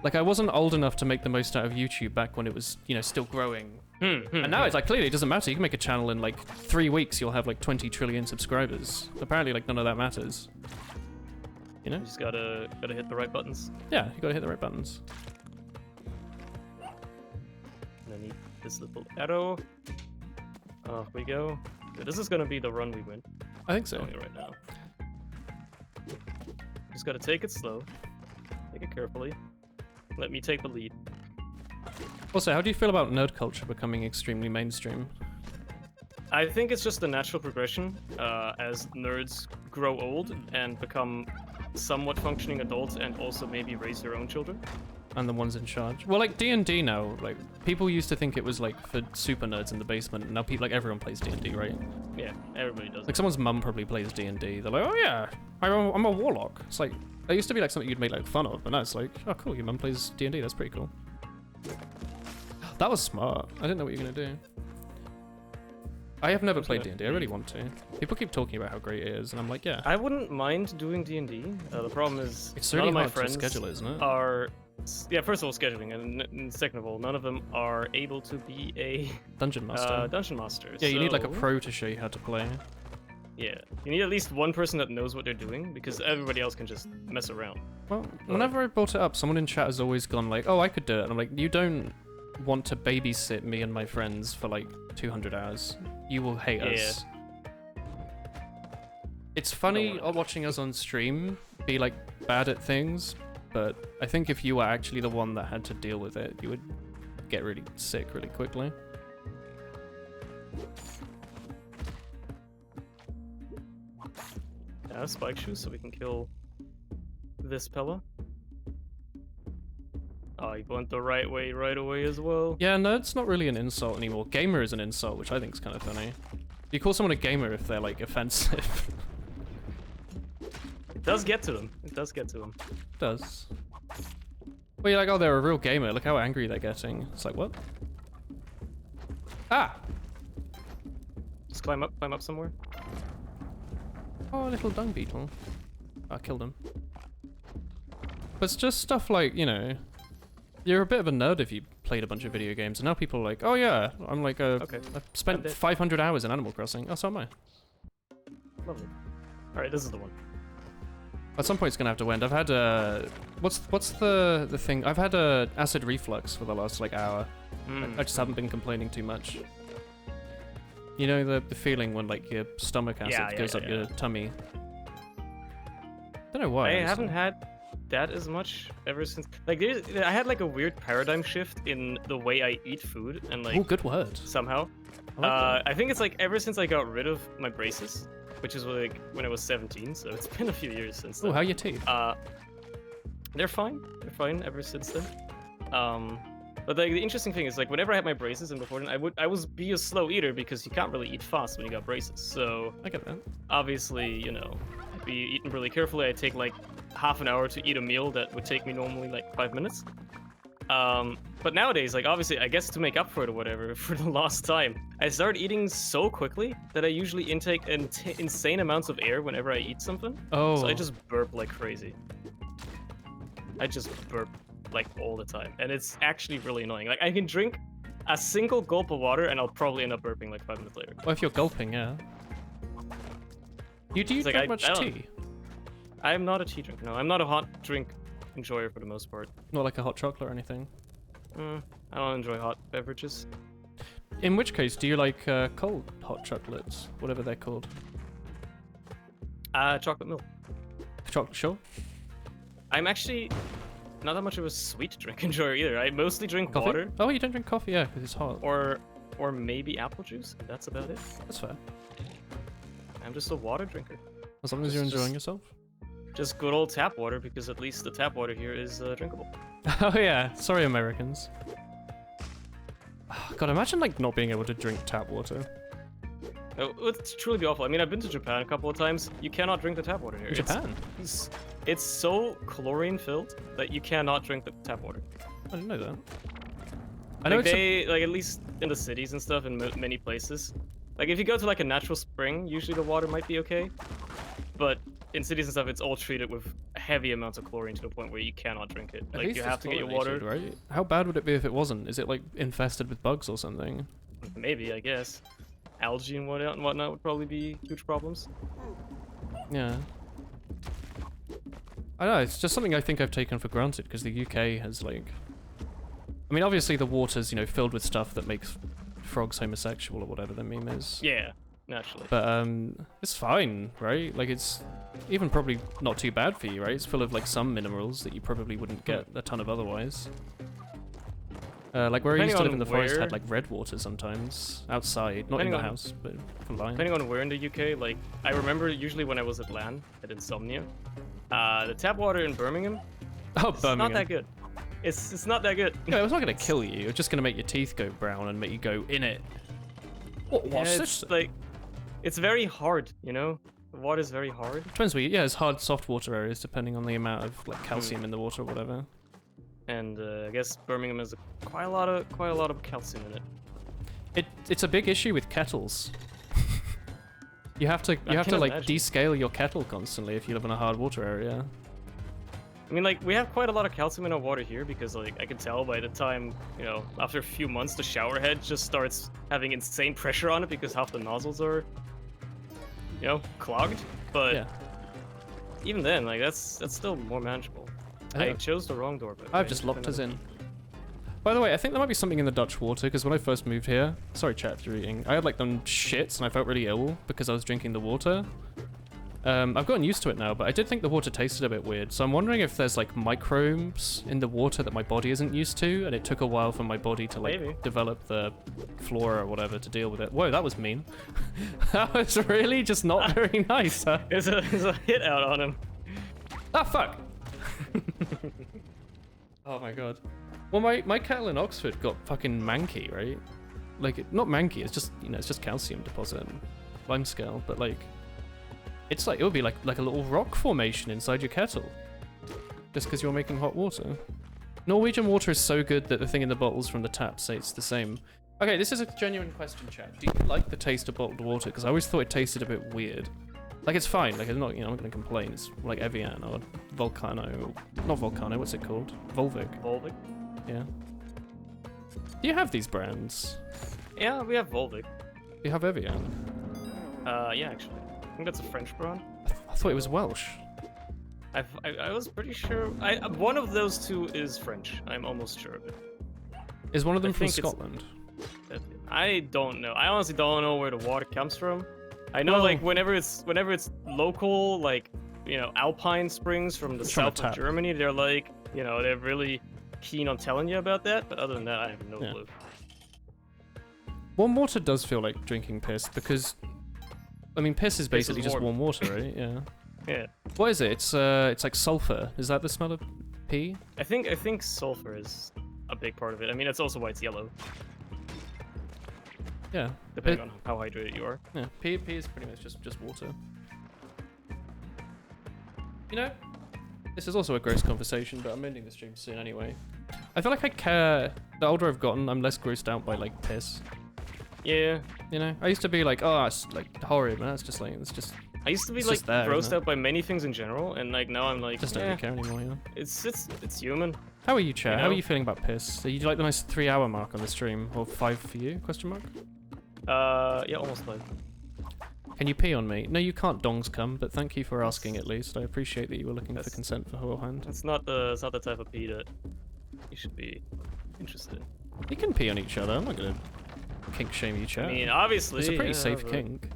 like I wasn't old enough to make the most out of YouTube back when it was, you know, still growing. And now it's like, clearly it doesn't matter. You can make a channel in like 3 weeks, you'll have like 20 trillion subscribers. Apparently, like none of that matters. You know? You just gotta hit the right buttons. Yeah, you gotta hit the right buttons. And I need this little arrow. Off we go. So this is gonna be the run we win. I think so. Right now. Just gotta take it slow. Take it carefully. Let me take the lead. Also, how do you feel about nerd culture becoming extremely mainstream? I think it's just a natural progression as nerds grow old and become somewhat functioning adults and also maybe raise their own children. And the ones in charge. Well, like D&D now, like people used to think it was like for super nerds in the basement. Now people, like everyone plays D&D, right? Yeah, everybody does. Like someone's mum probably plays D&D. They're like, oh yeah, I'm a warlock. It's like, it used to be like something you'd make like fun of, but now it's like, oh cool, your mum plays D&D. That's pretty cool. That was smart. I didn't know what you were gonna do. I have never played D&D. I really want to. People keep talking about how great it is, and I'm like, yeah. I wouldn't mind doing D&D. The problem is It's none really of my hard to friends schedule it, isn't it? are. Yeah, first of all, scheduling, and second of all, none of them are able to be a Dungeon Master. dungeon master. Yeah, you need like a so- pro to show you how to play. Yeah, you need at least one person that knows what they're doing because everybody else can just mess around. Well, whenever I brought it up, someone in chat has always gone like, oh, I could do it. And I'm like, you don't want to babysit me and my friends for like 200 hours. You will hate us. It's funny watching us on stream be like bad at things, but I think if you were actually the one that had to deal with it, you would get really sick really quickly. Yeah, spike shoes so we can kill this Pella. Oh, you went the right way right away as well. Yeah, no, it's not really an insult anymore. Gamer is an insult, which I think is kind of funny. You call someone a gamer if they're like offensive. It does get to them. It does get to them. It does. Well, you're like, oh, they're a real gamer. Look how angry they're getting. It's like, what? Ah! Just climb up somewhere. Oh, a little dung beetle. I killed him. But it's just stuff like, you know, you're a bit of a nerd if you played a bunch of video games, and now people are like, oh yeah, I'm like Okay. I've spent 500 hours in Animal Crossing. Oh, so am I. Lovely. Alright, this is the one. At some point it's gonna have to end. I've had what's the thing? I've had acid reflux for the last like hour. I just haven't been complaining too much. You know the feeling when like your stomach acid goes up your tummy. Don't know why. I haven't had that as much ever since. Like I had like a weird paradigm shift in the way I eat food and like. Oh, good word. Somehow. I think it's like ever since I got rid of my braces, which is like when I was 17, so it's been a few years since then. Oh, how are your teeth? They're fine. They're fine ever since then. But like the interesting thing is like whenever I had my braces and before then I was be a slow eater because you can't really eat fast when you got braces. So I get that. Obviously, you know, I'd be eating really carefully. I'd take like half an hour to eat a meal that would take me normally like 5 minutes. But nowadays, like obviously, I guess to make up for it or whatever, for the lost time, I started eating so quickly that I usually intake insane amounts of air whenever I eat something. Oh. So I just burp like crazy. I just burp like all the time, and it's actually really annoying. Like I can drink a single gulp of water, and I'll probably end up burping like 5 minutes later. Well, if you're gulping, yeah. Do you It's like, drink much I don't- tea? I'm not a tea drinker. No, I'm not a hot drink enjoyer for the most part. Not like a hot chocolate or anything. I don't enjoy hot beverages. In which case, do you like cold hot chocolates, whatever they're called? Chocolate milk. Chocolate, sure. I'm actually not that much of a sweet drink enjoyer either. I mostly drink Coffee? water Oh, you don't drink coffee? Yeah, because it's hot. or maybe apple juice. And that's about it. That's fair. I'm just a water drinker. As long as you're enjoying yourself. Just good old tap water because at least the tap water here is drinkable. Oh yeah, sorry Americans. God, imagine like not being able to drink tap water. No, it's truly be awful. I mean, I've been to Japan a couple of times. You cannot drink the tap water here. Japan? It's so chlorine filled that you cannot drink the tap water. I didn't know that. I know Like it's like at least in the cities and stuff in many places. Like if you go to like a natural spring, usually the water might be okay. But in cities and stuff, it's all treated with heavy amounts of chlorine to the point where you cannot drink it. At Like least you it's have to get your water. chlorinated, right? How bad would it be if it wasn't? Is it like infested with bugs or something? Maybe, I guess. Algae and whatnot would probably be huge problems. Yeah. I know, it's just something I think I've taken for granted because the UK has like... I mean, obviously the water's, you know, filled with stuff that makes frogs homosexual or whatever the meme is. Yeah, naturally. But it's fine, right? Like it's even probably not too bad for you, right? It's full of like some minerals that you probably wouldn't get a ton of otherwise. Like where I used to live in the forest had like red water sometimes outside, not in the house, but for line. Depending on where in the UK, like I remember usually when I was at LAN at Insomnia, the tap water in Birmingham, Oh, it's Birmingham. not that good. It's not that good. Yeah, it's not gonna kill you. It's just gonna make your teeth go brown and make you go in it. What's Yeah, this? it's like it's very hard, you know. The water's very hard. Depends where you, yeah, it's hard, soft water areas depending on the amount of like calcium in the water or whatever. And I guess Birmingham has quite a lot of calcium in it. It's a big issue with kettles. You have to like imagine. descale your kettle constantly if you live in a hard water area. I mean, like, we have quite a lot of calcium in our water here because, like, I can tell by the time, you know, after a few months, the shower head just starts having insane pressure on it because half the nozzles are, you know, clogged. But Yeah. even then, like, that's still more manageable. I chose the wrong door, but I've just locked us in. By the way, I think there might be something in the Dutch water, because when I first moved here... Sorry, chat, if you're eating. I had, like, them shits, and I felt really ill because I was drinking the water. I've gotten used to it now, but I did think the water tasted a bit weird, so I'm wondering if there's, like, microbes in the water that my body isn't used to, and it took a while for my body to, like, Maybe. develop the flora or whatever to deal with it. Whoa, that was mean. That was really just not very nice, huh? There's a hit out on him. Ah, fuck! Oh my god. Well, my kettle in Oxford got fucking manky, right? Like, not manky, it's just, you know, it's just calcium deposit and limescale, but like, it's like, it would be like a little rock formation inside your kettle. Just because you're making hot water. Norwegian water is so good that the thing in the bottles from the tap say it's the same. Okay, this is a genuine question, chat. Do you like the taste of bottled water? Because I always thought it tasted a bit weird. Like, it's fine, like, I'm not, you know, I'm not gonna complain. It's like Evian or Volcano, not Volcano, what's it called? Volvic. Volvic? Yeah. Do you have these brands? Yeah, we have Volvic. Do you have Evian? Yeah, actually. I think that's a French brand. I thought it was Welsh. I was pretty sure. One of those two is French. I'm almost sure of it. Is one of them I from think it's- Scotland? I don't know. I honestly don't know where the water comes from. I know, Well- like, whenever it's local, like, you know, Alpine Springs from the It's from a south of tap. Germany, they're like, you know, they're really keen on telling you about that. But other than that, I have no Yeah. clue. Warm water does feel like drinking piss because, I mean, piss is basically just warm water, right? Yeah. Yeah. What is it? It's like sulfur. Is that the smell of pee? I think sulfur is a big part of it. I mean, it's also why it's yellow, Yeah. depending on how hydrated you are. Yeah. Pee is pretty much just water. You know, this is also a gross conversation, but I'm ending the stream soon anyway. I feel like I care. The older I've gotten, I'm less grossed out by like piss. Yeah. You know, I used to be like, oh, it's like horrid, but that's just like, it's just I used to be It's like just there, grossed isn't it? out by many things in general, and like now I'm like, just don't eh, really care anymore. You know. it's human. How are you, chat? You How are know? you feeling about piss? So you like the nice 3-hour mark on the stream, or 5 for you? Question mark. Yeah, almost like. Can you pee on me? No, you can't. Dongs come, but thank you for asking at least. I appreciate that you were looking for That's- consent for beforehand. It's not the type of pee that you should be interested in. You can pee on each other. I'm not gonna kink shame you, chat. I mean, obviously, it's a pretty yeah, safe but kink.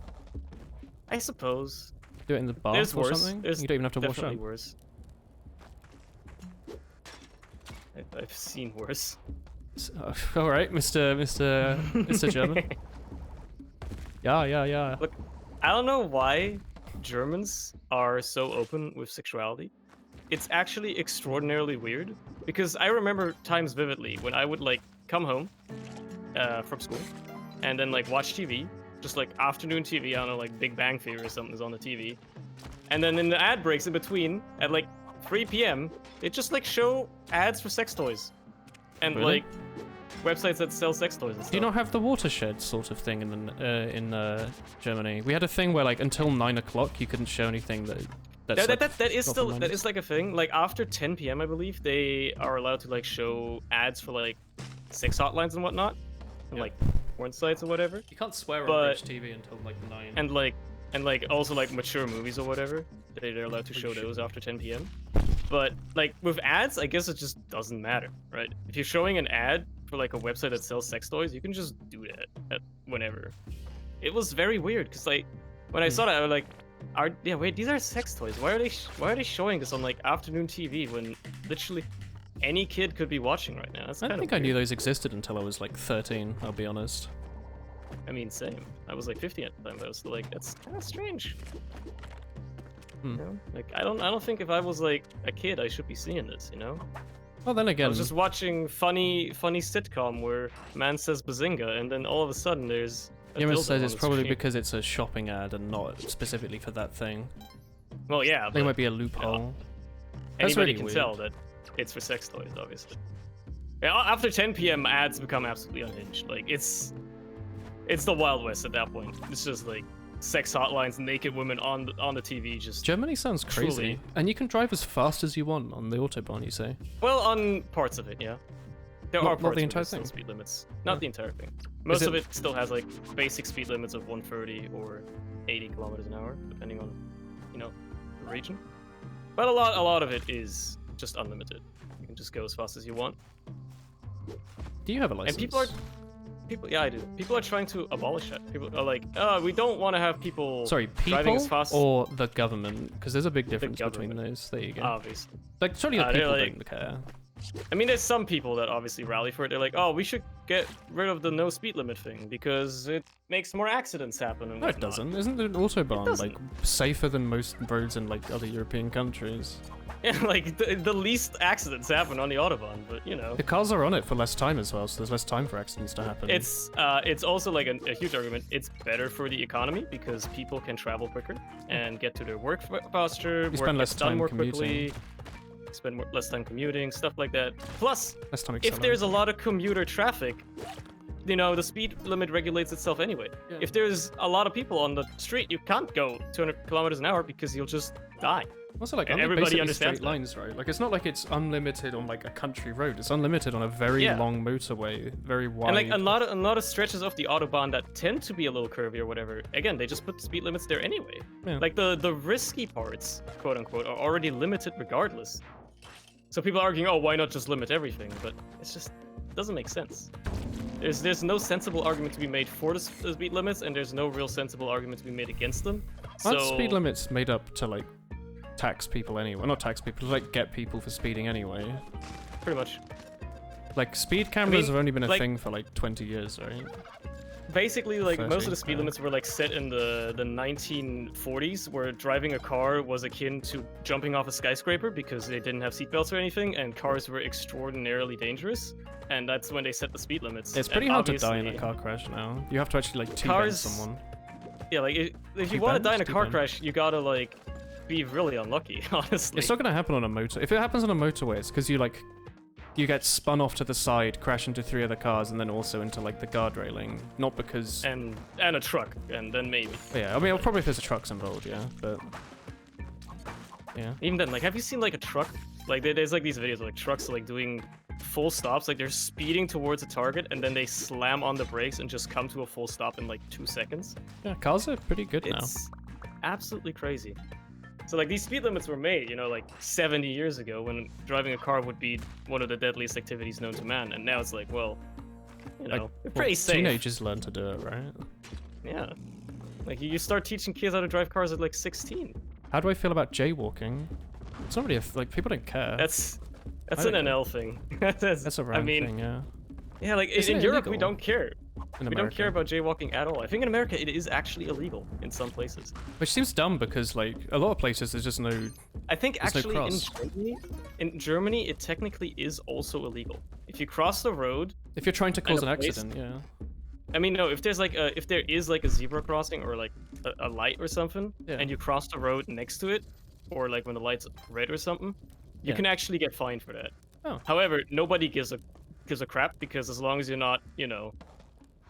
I suppose. Do it in the bath There's or worse. something. There's You don't even have to wash definitely up. worse. I've seen worse. All right, Mr. German. Yeah. Look, I don't know why Germans are so open with sexuality. It's actually extraordinarily weird because I remember times vividly when I would like come home from school and then like watch TV, just like afternoon TV. I don't know, like Big Bang Theory or something is on the TV, and then in the ad breaks in between at like 3 p.m. it just like show ads for sex toys and Really? like websites that sell sex toys and stuff. Do you not have the watershed sort of thing in Germany? We had a thing where like until 9 o'clock you couldn't show anything that. That is not still from that is like a thing. Like after 10 p.m. I believe they are allowed to like show ads for like sex hotlines and whatnot, and Yeah. like porn sites or whatever, You can't swear But- on British TV until like 9. and like also like mature movies or whatever. They're allowed to show Holy those after 10 p.m. But like with ads, I guess it just doesn't matter, right? If you're showing an ad for like a website that sells sex toys, you can just do that at whenever. It was very weird because like when I saw that, I was like, wait, these are sex toys. Why are they showing this on like afternoon TV when literally any kid could be watching right now? That's I don't kinda think I knew weird. those existed until I was like 13. I'll be honest. I mean, same. I was like 15 at the time, but I was still like, that's kind of strange. Hmm. You know? Like I don't think if I was like a kid, I should be seeing this. You know? Well, then I again, was just watching funny sitcom where man says bazinga, and then all of a sudden there's. A Yuma dildo says on it's the probably screen. because it's a shopping ad and not specifically for that thing. Well, yeah, There but might be a loophole. That's anybody really can weird. tell that it's for sex toys, obviously. Yeah, after 10 p.m., ads become absolutely unhinged. Like it's the Wild West at that point. It's just like sex hotlines, naked women on the TV. Just Germany sounds crazy. Truly. And you can drive as fast as you want on the autobahn, you say? well, on parts of it, yeah. There Not are the parts where entire there's still thing? speed limits. Not Oh. the entire thing. Most it- of it still has like basic speed limits of 130 or 80 kilometers an hour, depending on, you know, the region. But a lot of it is just unlimited. You can just go as fast as you want. Do you have a license? And yeah, I do. People are trying to abolish it. People are like, we don't want to have people Sorry, driving as people fast. or the government? Because there's a big difference between government. those. There you go. Obviously. Like, surely the they're people like- don't care. I mean, there's some people that obviously rally for it. They're like, oh, we should get rid of the no speed limit thing because it makes more accidents happen and No, it whatnot. doesn't. Isn't the autobahn doesn't. like safer than most roads in like other European countries? Yeah, like the least accidents happen on the autobahn, but you know. The cars are on it for less time as well, so there's less time for accidents to happen. It's also like a huge argument. It's better for the economy because people can travel quicker and get to their work faster. You Work spend less gets done time more commuting. quickly. Spend less time commuting, stuff like that. Plus, less time if accelerating. there's a lot of commuter traffic, you know, the speed limit regulates itself anyway. Yeah. If there's a lot of people on the street, you can't go 200 kilometers an hour because you'll just die. Also, like, and aren't they everybody basically understands straight that. lines, right? Like, it's not like it's unlimited on like a country road. It's unlimited on a very Yeah. long motorway, very wide. And like a lot of stretches of the autobahn that tend to be a little curvy or whatever, again, they just put speed limits there anyway. Yeah. Like the risky parts, quote unquote, are already limited regardless. So people are arguing, oh, why not just limit everything? But it's just it doesn't make sense. There's no sensible argument to be made for the speed limits, and there's no real sensible argument to be made against them. Aren't So speed limits made up to like tax people anyway? Not tax people, to like get people for speeding anyway. pretty much. Like, speed cameras have only been a like- thing for like 20 years, right? Basically, like most 30, of the speed yeah. limits were like set in the 1940s, where driving a car was akin to jumping off a skyscraper because they didn't have seatbelts or anything, and cars were extraordinarily dangerous. And that's when they set the speed limits. It's pretty And hard to die in a obviously- car crash now. You have to actually like two-bend Cars- someone. Yeah, like if you Two want to bends? die in a Two car bends. crash, you gotta like be really unlucky, honestly. It's not gonna happen on a motor. If it happens on a motorway, it's because you get spun off to the side, crash into 3 other cars, and then also into like the guard railing. Not because. and a truck, and then maybe. Yeah, I mean, probably if there's a trucks involved, yeah, but. Yeah. Even then, like, have you seen like a truck? Like, there's like these videos of like trucks like doing full stops, like they're speeding towards a target, and then they slam on the brakes and just come to a full stop in like 2 seconds. Yeah, cars are pretty good now. It's absolutely crazy. So like these speed limits were made, you know, like 70 years ago when driving a car would be one of the deadliest activities known to man, and now it's like, well, you know, Like, they're well, pretty safe. Teenagers learn to do it, right? Yeah. Like you start teaching kids how to drive cars at like 16. How do I feel about jaywalking? It's not really like people don't care. That's I an don't NL thing. That's a random I mean, thing, yeah. yeah, like Isn't in it Europe we illegal? don't care. In We don't care America. about jaywalking at all. I think in America it is actually illegal in some places. Which seems dumb because like a lot of places there's just no. I think There's no actually cross. in Germany it technically is also illegal. If you cross the road, If you're trying to cause a an place- accident, yeah. I mean no, if there is like a zebra crossing or like a light or something, Yeah. and you cross the road next to it, or like when the light's red or something, you Yeah. can actually get fined for that. Oh. However, nobody gives a crap because as long as you're not, you know,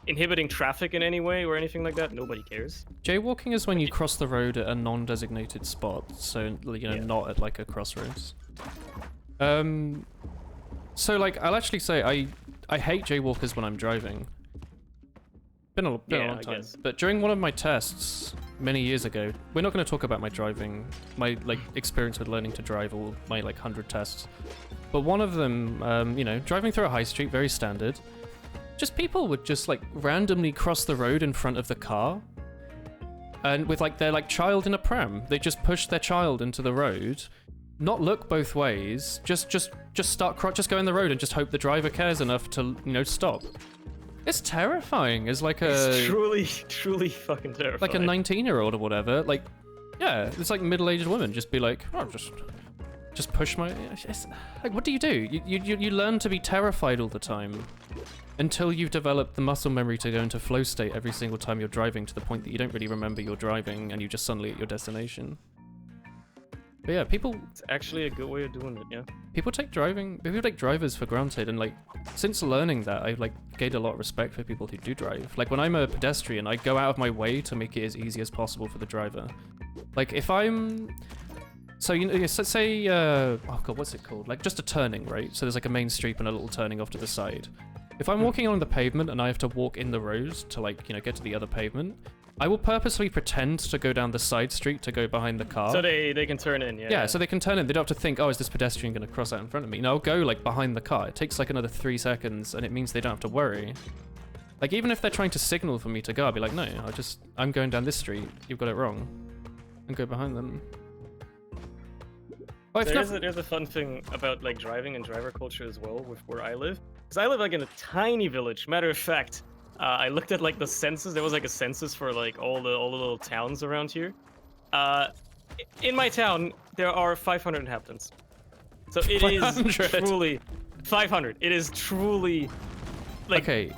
inhibiting traffic in any way or anything like that, nobody cares. Jaywalking is when you cross the road at a non-designated spot, so you know, Yeah. not at like a crossroads. So like I'll actually say I hate jaywalkers when I'm driving. Been a Yeah, long I time. guess. But during one of my tests many years ago, we're not going to talk about my driving, my like experience with learning to drive, or my like 100 tests. But one of them, you know, driving through a high street, very standard. Just people would just like randomly cross the road in front of the car, and with like their like child in a pram, they just push their child into the road, not look both ways, just just go in the road and just hope the driver cares enough to, you know, stop. It's terrifying. It's like It's a truly fucking terrifying. like a 19-year-old or whatever. Like, yeah, it's like middle-aged women just be like, oh, just push my. It's, like, what do? You learn to be terrified all the time until you've developed the muscle memory to go into flow state every single time you're driving, to the point that you don't really remember you're driving and you just suddenly at your destination. But yeah, people It's actually a good way of doing it, yeah. people take drivers for granted, and like since learning that, I've like gained a lot of respect for people who do drive. Like when I'm a pedestrian, I go out of my way to make it as easy as possible for the driver. Like if I'm so say oh god, what's it called? Like just a turning, right? So there's like a main street and a little turning off to the side. If I'm walking on the pavement and I have to walk in the road to like, get to the other pavement, I will purposely pretend to go down the side street to go behind the car. So they can turn in, yeah. Yeah, so they can turn in. They don't have to think, oh, is this pedestrian going to cross out in front of me? No, I'll go like behind the car. It takes like another 3 seconds, and it means they don't have to worry. Like even if they're trying to signal for me to go, I'll be like, no, I'm going down this street. You've got it wrong. And go behind them. Oh, there's a fun thing about like driving and driver culture as well with where I live. Because I live like in a tiny village. Matter of fact, I looked at like the census. There was like a census for like all the little towns around here. In my town, there are 500 inhabitants. So it is truly 500. It is truly like okay.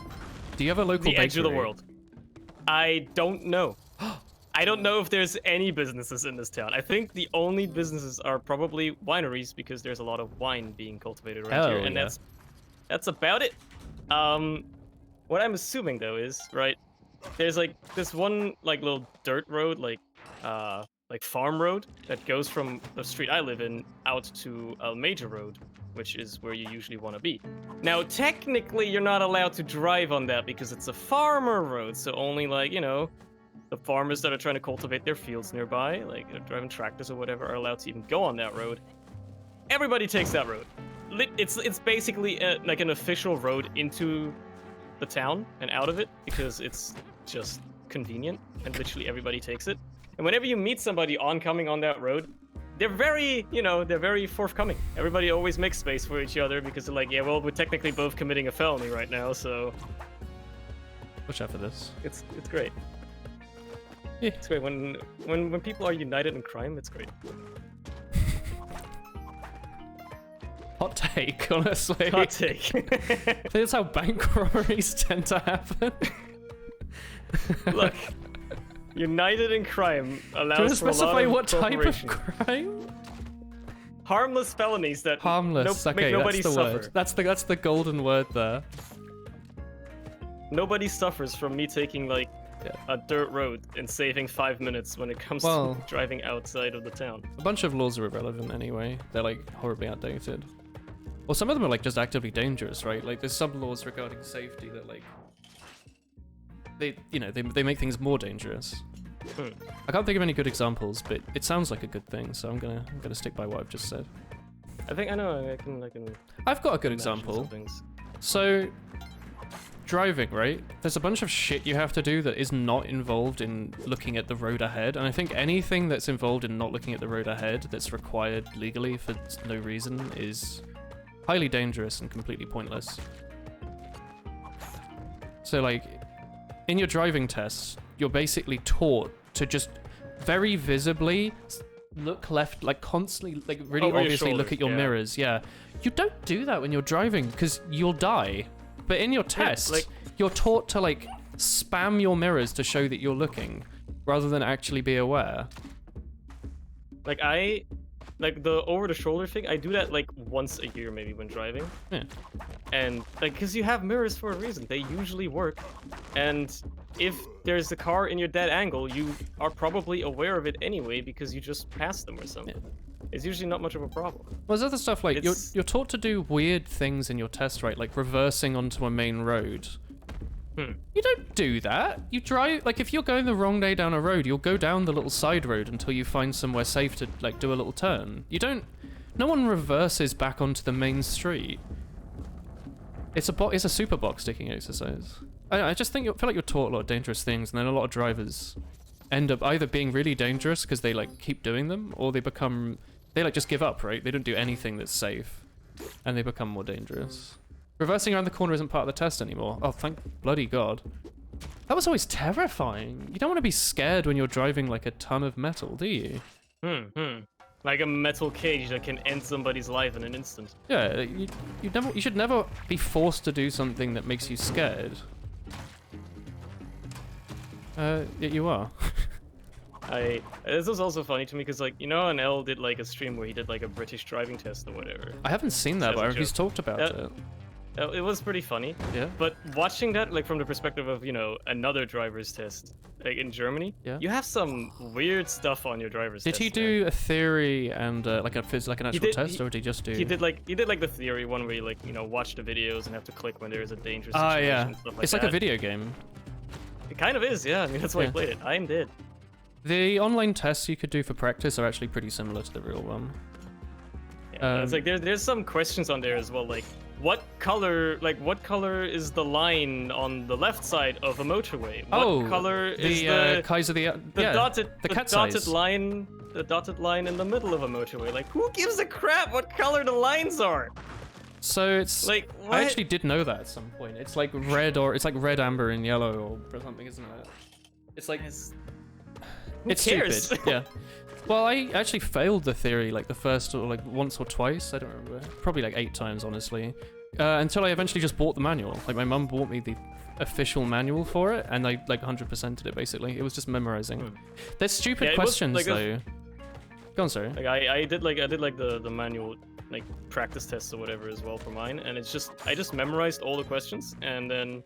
Do you have a local the bakery? edge of the world? I don't know. I don't know if there's any businesses in this town. I think the only businesses are probably wineries because there's a lot of wine being cultivated around here, and that's about it. What I'm assuming though is, right, there's like this one like little dirt road, like farm road that goes from the street I live in out to a major road, which is where you usually want to be. Now, technically, you're not allowed to drive on that because it's a farmer road, so only like, the farmers that are trying to cultivate their fields nearby, like driving tractors or whatever, are allowed to even go on that road. Everybody takes that road. It's basically like an official road into the town and out of it because it's just convenient and literally everybody takes it. And whenever you meet somebody oncoming on that road, they're very, they're very forthcoming. Everybody always makes space for each other because they're like, yeah, well, we're technically both committing a felony right now, so watch out for this. It's great. Yeah. It's great when people are united in crime. It's great. Hot take, honestly. Hot take. That's how bank robberies tend to happen. Look, united in crime allows do you for a lot specify of what type of crime? Harmless felonies that harmless. Okay, make nobody that's the suffer. word. That's the golden word there. Nobody suffers from me taking like a dirt road and saving 5 minutes when it comes to driving outside of the town. A bunch of laws are irrelevant anyway. They're like horribly outdated. Well, some of them are like just actively dangerous, right? Like there's some laws regarding safety that like they make things more dangerous. I can't think of any good examples, but it sounds like a good thing, so I'm gonna stick by what I've just said. I think I know. I can. I've got a good example. So, driving, right? There's a bunch of shit you have to do that is not involved in looking at the road ahead, and I think anything that's involved in not looking at the road ahead that's required legally for no reason is highly dangerous and completely pointless. So like, in your driving tests, you're basically taught to just very visibly look left, like constantly, like really obviously look at your mirrors. Yeah, you don't do that when you're driving because you'll die. But in your test, you're taught to like spam your mirrors to show that you're looking, rather than actually be aware. Like the over-the-shoulder thing, I do that like once a year maybe when driving. Yeah. And like, because you have mirrors for a reason. They usually work. And if there's a car in your dead angle, you are probably aware of it anyway because you just passed them or something. Yeah. It's usually not much of a problem. Well, there's other stuff like you're taught to do weird things in your test, right? Like reversing onto a main road. You don't do that. You drive, like if you're going the wrong way down a road, you'll go down the little side road until you find somewhere safe to like do a little turn. You don't, no one reverses back onto the main street. It's a super box sticking exercise. I just feel like you're taught a lot of dangerous things, and then a lot of drivers end up either being really dangerous because they like keep doing them, or they like just give up, right? They don't do anything that's safe, and they become more dangerous. Reversing around the corner isn't part of the test anymore. Oh, thank bloody God. That was always terrifying. You don't want to be scared when you're driving like a ton of metal, do you? Like a metal cage that can end somebody's life in an instant. Yeah, you should never be forced to do something that makes you scared. You are. This was also funny to me because like and L did like a stream where he did like a British driving test or whatever. I haven't seen that, but he's talked about it. It was pretty funny. Yeah. But watching that like from the perspective of another driver's test like in Germany, you have some weird stuff on your driver's test. Did he do a theory and like an actual test, or did he just do? He did like the theory one where you like watch the videos and have to click when there is a dangerous situation. Yeah. Stuff like it's that. like a video game. It kind of is, yeah. I mean that's why I played it. I did. The online tests you could do for practice are actually pretty similar to the real one. Yeah, it's like there's some questions on there as well, like what color is the line on the left side of a motorway? What color is the Kaiser the dotted line in the middle of a motorway? Like who gives a crap what color the lines are? So it's like what? I actually did know that at some point. It's like red red, amber, and yellow or something, isn't it? It's like it's cares? stupid. Yeah. Well, I actually failed the theory like the first or like once or twice. I don't remember. Probably like 8 times, honestly. Until I eventually just bought the manual. Like my mum bought me the official manual for it, and I like 100%ed it basically. It was just memorizing. There's stupid questions like though. Go on, sorry. Like I did the manual like practice tests or whatever as well for mine, and it's just I just memorized all the questions, and then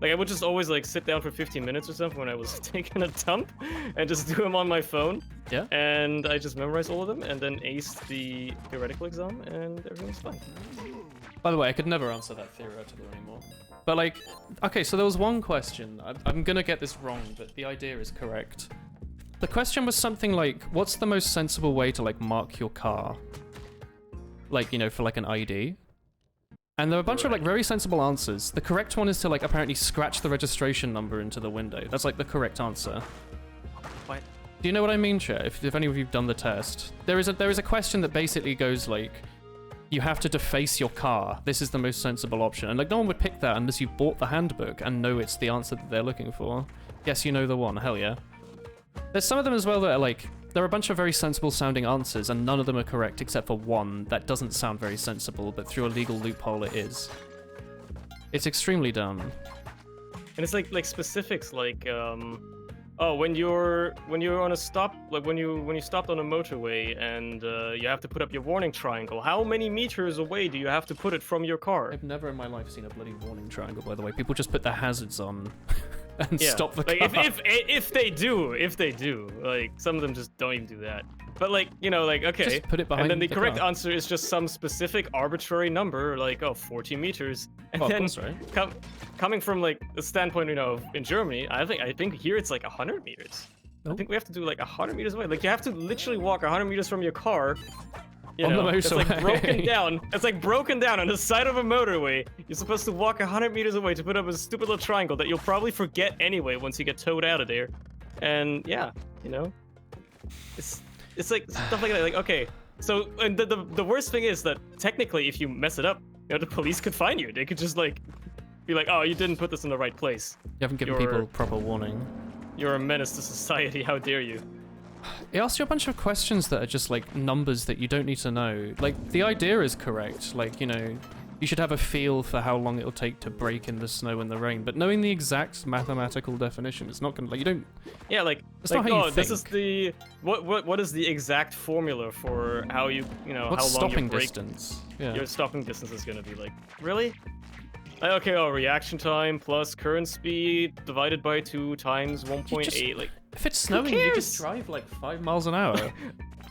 like I would just always like sit down for 15 minutes or something when I was taking a dump and just do them on my phone. Yeah. And I just memorized all of them and then aced the theoretical exam and everything was fine. By the way, I could never answer that theoretical anymore. But like, okay, so there was one question. I'm gonna get this wrong, but the idea is correct. The question was something like, what's the most sensible way to like mark your car? Like, for like an ID? And there are a bunch of like very sensible answers. The correct one is to like apparently scratch the registration number into the window. That's like the correct answer. What? Do you know what I mean, Chet? If any of you've done the test, there is a question that basically goes like, you have to deface your car. This is the most sensible option. And like no one would pick that unless you bought the handbook and know it's the answer that they're looking for. Yes, you know the one. Hell yeah. There's some of them as well that are like, there are a bunch of very sensible sounding answers and none of them are correct except for one that doesn't sound very sensible, but through a legal loophole it is. It's extremely dumb. And it's like specifics like oh, when you're on a stop, like when you stopped on a motorway and you have to put up your warning triangle, how many meters away do you have to put it from your car? I've never in my life seen a bloody warning triangle, by the way. People just put their hazards on and stop the car. If they do, like some of them just don't even do that. But like, like, okay. Just put it behind and then the correct car. answer is just some specific arbitrary number, like 40 meters. And then of course, right? Coming from like the standpoint, in Germany, I think here it's like 100 meters. Nope. I think we have to do like 100 meters away. Like you have to literally walk 100 meters from your car. On the motorway. It's like broken down. It's like broken down on the side of a motorway. You're supposed to walk 100 meters away to put up a stupid little triangle that you'll probably forget anyway once you get towed out of there. And yeah, it's like stuff like that. Like, okay, so and the worst thing is that technically, if you mess it up, the police could find you. They could just like be like, oh, you didn't put this in the right place. You haven't given people proper warning. You're a menace to society. How dare you? It asks you a bunch of questions that are just like numbers that you don't need to know. Like the idea is correct. Like, you should have a feel for how long it'll take to brake in the snow and the rain, but knowing the exact mathematical definition is not gonna, like, you don't... Yeah, like, that's not how you think. This is the... What is the exact formula for how you, What's how long stopping your brake... distance? Yeah. Your stopping distance is gonna be like, really? Okay, reaction time plus current speed divided by 2 times 1.8, like... If it's snowing, you just drive like 5 miles an hour.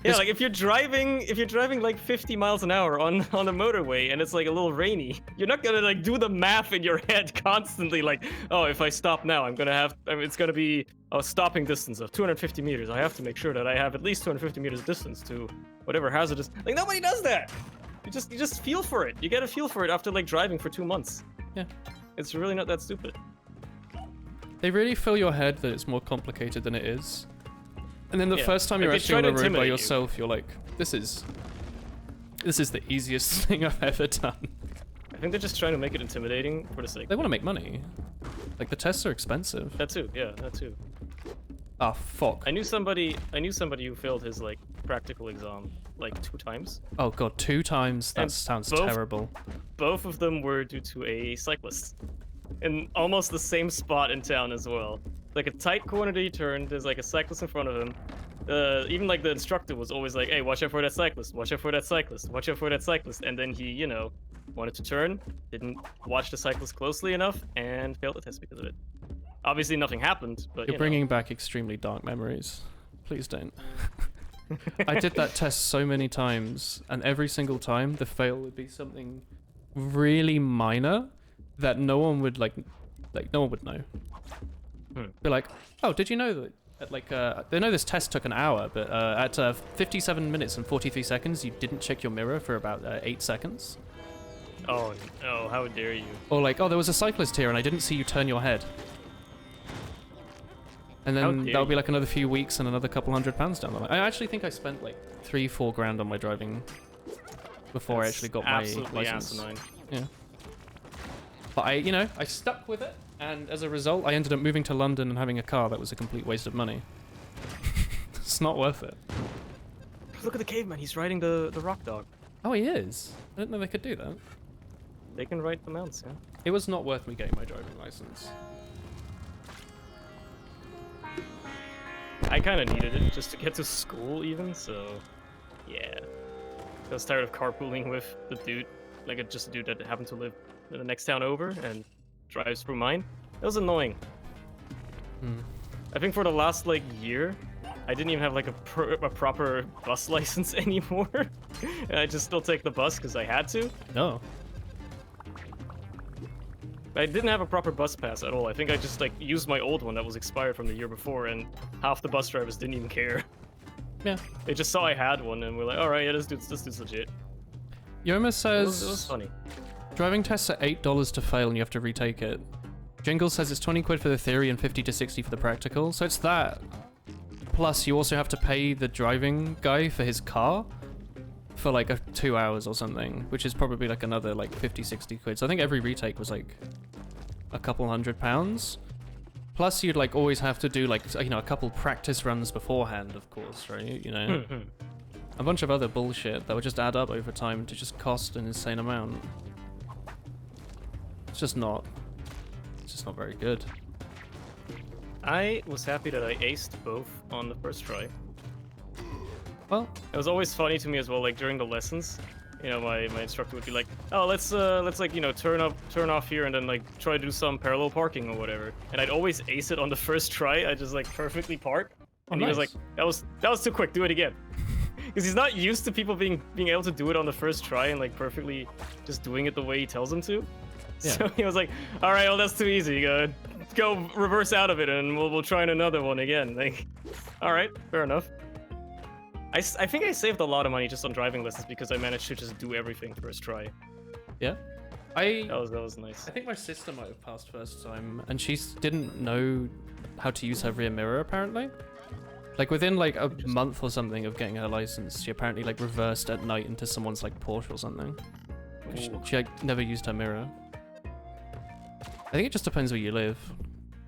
Yeah, like if you're driving like 50 miles an hour on a motorway and it's like a little rainy, you're not gonna like do the math in your head constantly like, oh, if I stop now, it's gonna be a stopping distance of 250 meters. I have to make sure that I have at least 250 meters distance to whatever hazardous. Like nobody does that. You just feel for it. You get a feel for it after like driving for 2 months. Yeah. It's really not that stupid. They really fill your head that it's more complicated than it is. And then the first time you're actually on the road by yourself, you're like, this is the easiest thing I've ever done. I think they're just trying to make it intimidating for the sake. They want to make money. Like the tests are expensive. That too, yeah, that too. Ah, fuck. I knew somebody who failed his like practical exam like 2 times. Oh god, 2 times? That sounds terrible. Both of them were due to a cyclist. In almost the same spot in town as well. like a tight corner that he turned. There's like a cyclist in front of him. Even like the instructor was always like, "Hey, watch out for that cyclist! Watch out for that cyclist! Watch out for that cyclist!" And then he, you know, wanted to turn, didn't watch the cyclist closely enough, and failed the test because of it. Obviously, nothing happened, but You're bringing back extremely dark memories. Please don't. I did that test so many times, and every single time the fail would be something really minor that no one would like no one would know. Be like, oh, did you know that at like they know this test took an hour, but at 57 minutes and 43 seconds you didn't check your mirror for about 8 seconds? Oh no, how dare you. Or like, oh, there was a cyclist here and I didn't see you turn your head. And then that'll be like another few weeks and another couple £100 down the line. I actually think I spent like 3-4 grand on my driving before I actually got my license. Asinine. Yeah. But I stuck with it, and as a result, I ended up moving to London and having a car that was a complete waste of money. It's not worth it. Look at the caveman, he's riding the rock dog. Oh, he is? I didn't know they could do that. They can ride the mounts, yeah. It was not worth me getting my driving license. I kind of needed it just to get to school even, so yeah. I was tired of carpooling with the dude, like just a dude that happened to live in the next town over and drives through mine. It was annoying. I think for the last like year, I didn't even have like a proper bus license anymore. And I just still take the bus because I had to. No. I didn't have a proper bus pass at all. I think I just like used my old one that was expired from the year before, and half the bus drivers didn't even care. Yeah. They just saw I had one and were like, all right, yeah, this dude's legit. Yoma says it was funny. Driving tests are $8 to fail and you have to retake it. Jingle says it's 20 quid for the theory and 50 to 60 for the practical. So it's that. Plus you also have to pay the driving guy for his car for like 2 hours or something, which is probably like another like 50, 60 quid. So I think every retake was like a couple £100. Plus you'd like always have to do like, a couple practice runs beforehand, of course, right? A bunch of other bullshit that would just add up over time to just cost an insane amount. It's just not very good. I was happy that I aced both on the first try. Well, it was always funny to me as well, like during the lessons, my instructor would be like, oh, let's like, turn off here and then like try to do some parallel parking or whatever. And I'd always ace it on the first try. I just like perfectly park. And he was like, that was too quick, do it again. Because he's not used to people being able to do it on the first try and like perfectly just doing it the way he tells them to. Yeah. So he was like, all right, well, that's too easy. Go reverse out of it and we'll try another one again. Like, all right, fair enough. I think I saved a lot of money just on driving lessons because I managed to just do everything first try. Yeah. That was nice. I think my sister might have passed first time and she didn't know how to use her rear mirror apparently. Like within like a month or something of getting her license, she apparently like reversed at night into someone's like Porsche or something. She like never used her mirror. I think it just depends where you live.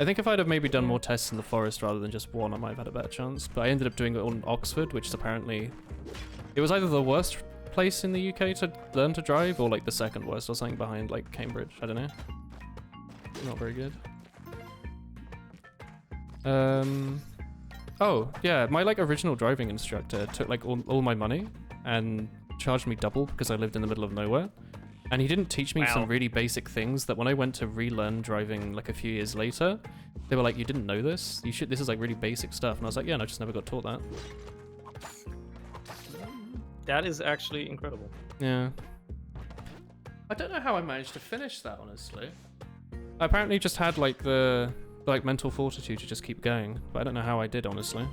I think if I'd have maybe done more tests in the forest rather than just one, I might have had a better chance. But I ended up doing it all in Oxford, which is apparently... It was either the worst place in the UK to learn to drive, or like the second worst, or something behind like Cambridge. I don't know. Not very good. Oh, yeah, my like original driving instructor took like all my money and charged me double because I lived in the middle of nowhere. And he didn't teach me some really basic things that when I went to relearn driving like a few years later, they were like, you didn't know this? This is like really basic stuff. And I was like, yeah, no, I just never got taught that. That is actually incredible. Yeah. I don't know how I managed to finish that, honestly. I apparently just had like the mental fortitude to just keep going, but I don't know how I did, honestly.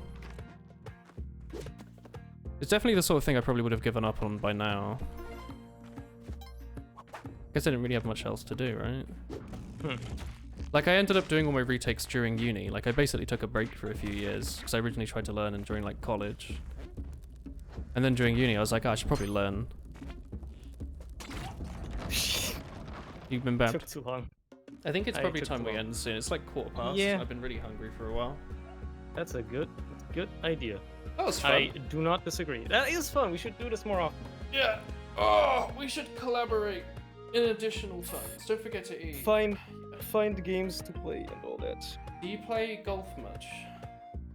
It's definitely the sort of thing I probably would have given up on by now. I guess I didn't really have much else to do, right? Like, I ended up doing all my retakes during uni. Like, I basically took a break for a few years, because I originally tried to learn during, like, college. And then during uni, I was like, oh, I should probably learn. You've been back. Took too long. I think it's probably time we end soon. It's like 1:15. Yeah. I've been really hungry for a while. That's a good idea. That was fun. I do not disagree. That is fun. We should do this more often. Yeah. Oh, we should collaborate. in additional times. Don't forget to eat. Find games to play and all that. Do you play golf much?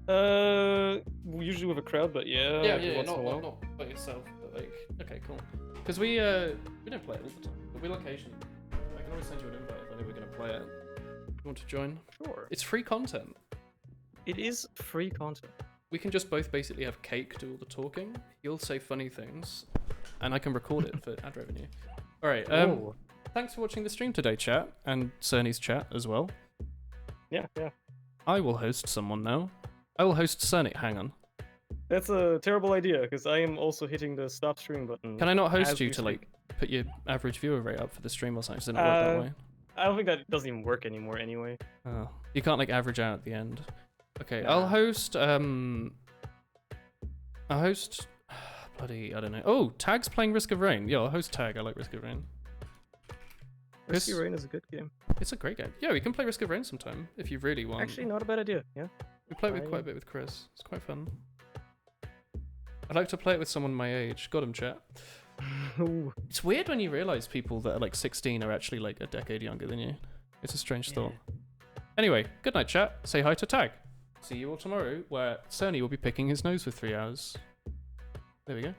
Usually with a crowd, but yeah. Yeah, not by yourself, but like, okay, cool. Because we don't play it all the time, but we'll occasionally. I can always send you an invite if I think we're gonna play it. You want to join? Sure. It's free content. It is free content. We can just both basically have Cake do all the talking. He'll say funny things, and I can record it for ad revenue. All right. Thanks for watching the stream today, chat, and Cerny's chat as well. Yeah. I will host someone now. I will host Cerny. Hang on. That's a terrible idea because I am also hitting the stop stream button. Can I not host you to like put your average viewer rate up for the stream or something? Does it not work that way? I don't think that doesn't even work anymore anyway. Oh, you can't like average out at the end. Okay, Nah. I'll host. Bloody, I don't know. Oh, Tag's playing Risk of Rain. Yeah, I'll host Tag. I like Risk of Rain. Risky Rain is a good game. It's a great game. Yeah, we can play Risk of Rain sometime if you really want. Actually, not a bad idea. Yeah. We play it with quite a bit with Chris. It's quite fun. I'd like to play it with someone my age. Got him, chat. It's weird when you realize people that are like 16 are actually like a decade younger than you. It's a strange thought. Anyway, good night, chat. Say hi to Tag. See you all tomorrow, where Cerny will be picking his nose for 3 hours. There we go.